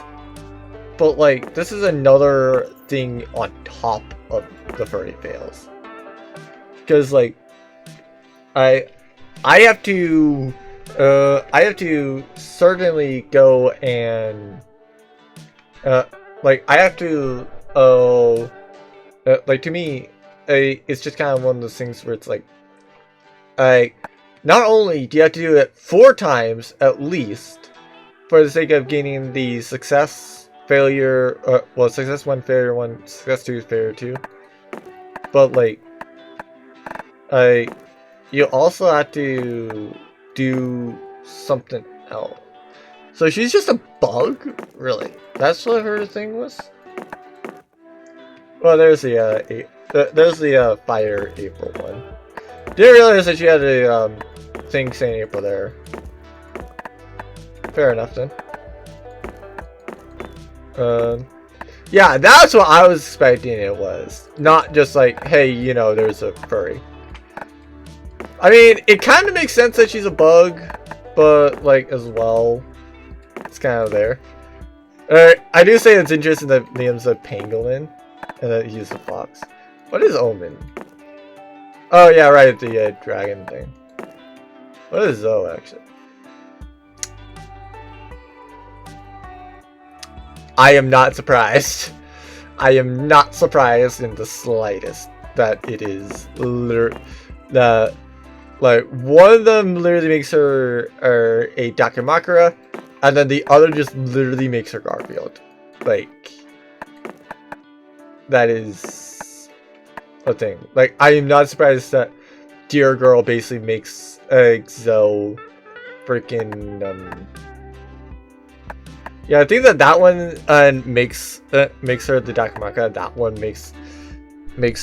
but, like, this is another thing on top of the furry fails, because, like, I have to certainly go and, like, I have to, like, to me, it's just kind of one of those things where it's like, not only do you have to do it 4 times at least for the sake of gaining the success, failure, well, success 1, failure 1, success 2, failure 2, but, like, you also have to do something else. So she's just a bug? Really? That's what her thing was? Well, there's the Fire April one. Didn't realize that she had a thing saying April there. Fair enough then. Yeah, that's what I was expecting it was. Not just like, hey, you know, there's a furry. I mean, it kind of makes sense that she's a bug, but, like, as well, it's kind of there. I do say it's interesting that Liam's a pangolin, and that he's a fox. What is Omen? Oh, yeah, right, the dragon thing. What is Zoe, actually? I am not surprised. I am not surprised in the slightest that it is that, like, one of them literally makes her a Dakimakura, and then the other just literally makes her Garfield. Like, that is a thing. Like, I am not surprised that Dear Girl basically makes Zoe freaking yeah, I think that one makes her the Dakimakura. That one makes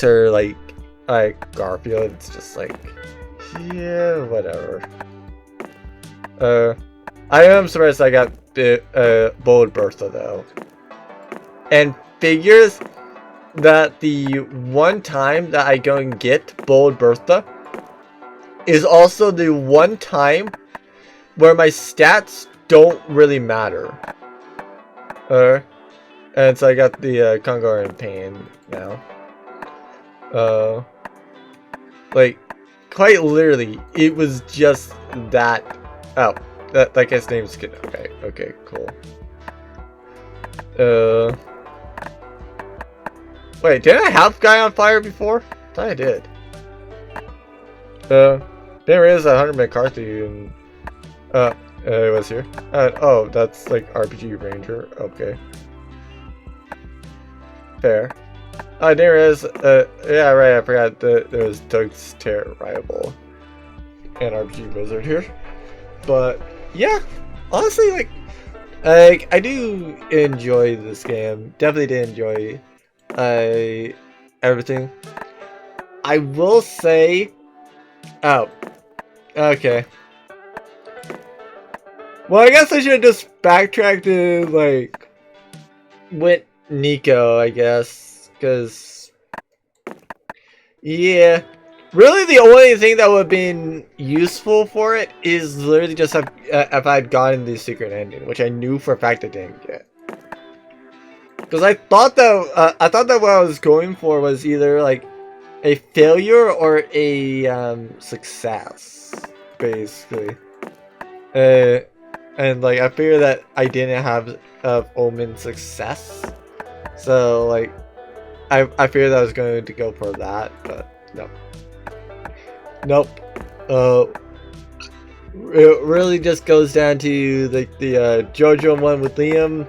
her like Garfield. It's just like, yeah, whatever. I am surprised I got Bold Bertha though, and figures that the one time that I go and get Bold Bertha is also the one time where my stats don't really matter. And so I got the Congo in pain now. Like, quite literally, it was just that. Oh, that guy's name's Kid. Okay, okay, cool. Wait, didn't I have Guy on Fire before? I thought I did. There is 100 McCarthy and it was here. Oh, that's like RPG Ranger. Okay. Fair. There is, yeah, right, I forgot that there was Doug's Terror Rival and RPG Wizard here. But, yeah, honestly, like, I do enjoy this game. Definitely did enjoy, everything. I will say, oh, okay. Well, I guess I should have just backtracked to, like, went Nico, I guess, because, yeah, really the only thing that would have been useful for it is literally just if I had gotten the secret ending, which I knew for a fact I didn't get. Because I thought that what I was going for was either, like, a failure or a, success, basically. And, like, I figured that I didn't have Omen success. So, like, I figured I was going to go for that, but no. Nope. It really just goes down to, like, the JoJo one with Liam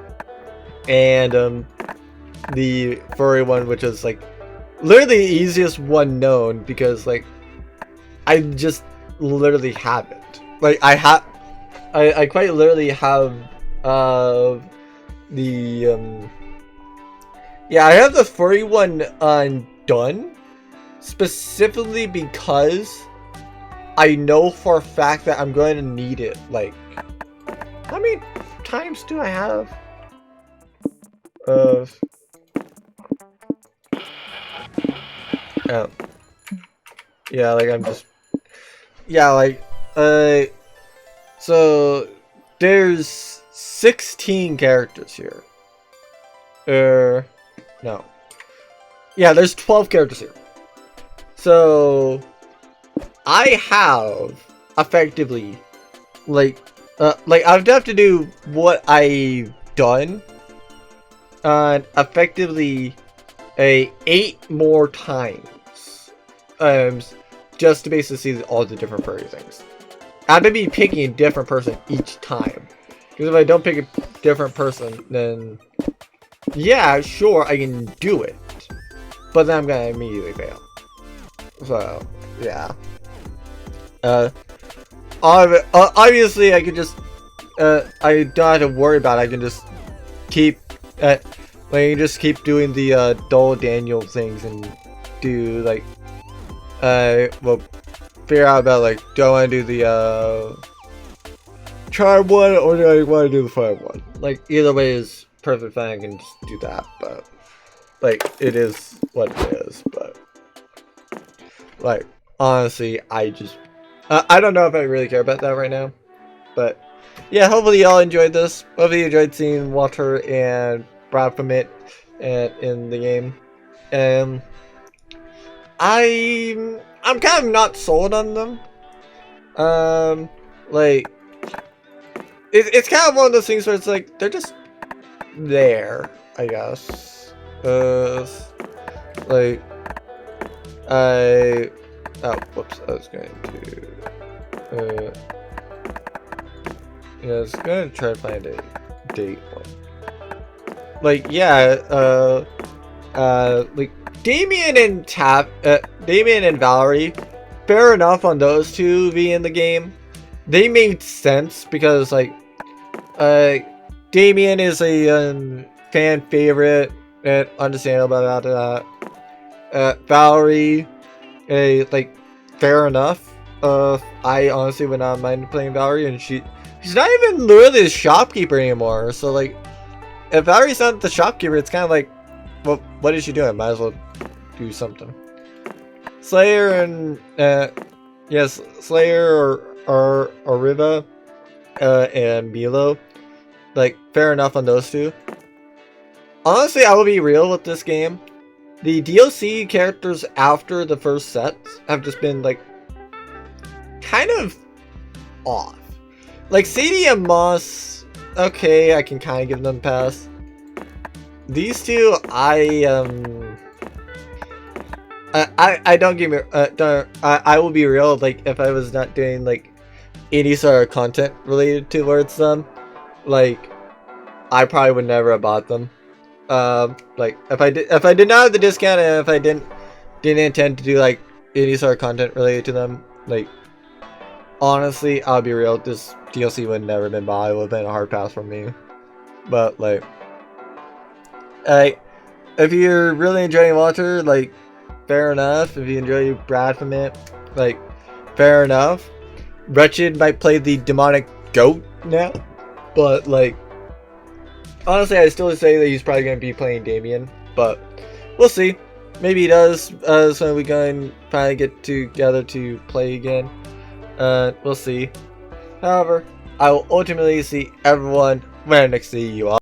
and the furry one, which is, like, literally the easiest one known because, like, I just literally have it. Like, I quite literally have yeah, I have the furry one done specifically because I know for a fact that I'm going to need it. Like, how many times do I have? Oh. Yeah, like I'm just, yeah, like, so there's 16 characters here. No. Yeah, there's 12 characters here. So I have effectively, like I'd have to do what I've done, effectively 8 more times, just to basically see all the different furry things. I have to be picking a different person each time. Because if I don't pick a different person, then yeah, sure, I can do it. But then I'm gonna immediately fail. So, yeah. Obviously, I could just, I don't have to worry about it. I can just keep, doing the, Dole Daniel things and do, like, well, figure out about, like, do I want to do the charm one or do I want to do the fire one? Like, either way is perfect fine, I can just do that, but, like, it is what it is, but, like, honestly, I just, I don't know if I really care about that right now, but, yeah, hopefully y'all enjoyed this. Hopefully you enjoyed seeing Walter and bradphomet in the game, and I'm kind of not sold on them. Like, it's kind of one of those things where it's like, they're just there, I guess. Like, oh, whoops, I was going to, yeah, I was going to try to find a date one. Like, yeah, like, Damien and Valerie, fair enough on those two being in the game. They made sense because, like, Damien is a fan favorite and understandable about that. Valerie, like, fair enough. I honestly would not mind playing Valerie, and she's not even literally the shopkeeper anymore. So, like, if Valerie's not the shopkeeper, it's kind of like, well, what is she doing? Might as well do something. Slayer and yes, Slayer or Riva and Milo, like, fair enough on those two. Honestly, I will be real with this game. the DLC characters after the first sets have just been like kind of off. Like Sadie and Moss, okay, I can kind of give them a pass. These two, I don't give me I will be real. Like if I was not doing like any sort of content related towards them, like I probably would never have bought them. Like if I did not have the discount and if I didn't intend to do like any sort of content related to them, like honestly, I'll be real, this DLC would never been bought. It would have been a hard pass for me. But like, if you're really enjoying Walter, like fair enough. If you enjoy bradphomet, like fair enough. Wretched might play the demonic goat now, but like honestly, I still say that he's probably going to be playing Damien, but we'll see. Maybe he does, so we can finally get together to play again. We'll see. However, I will ultimately see everyone when I next see you all.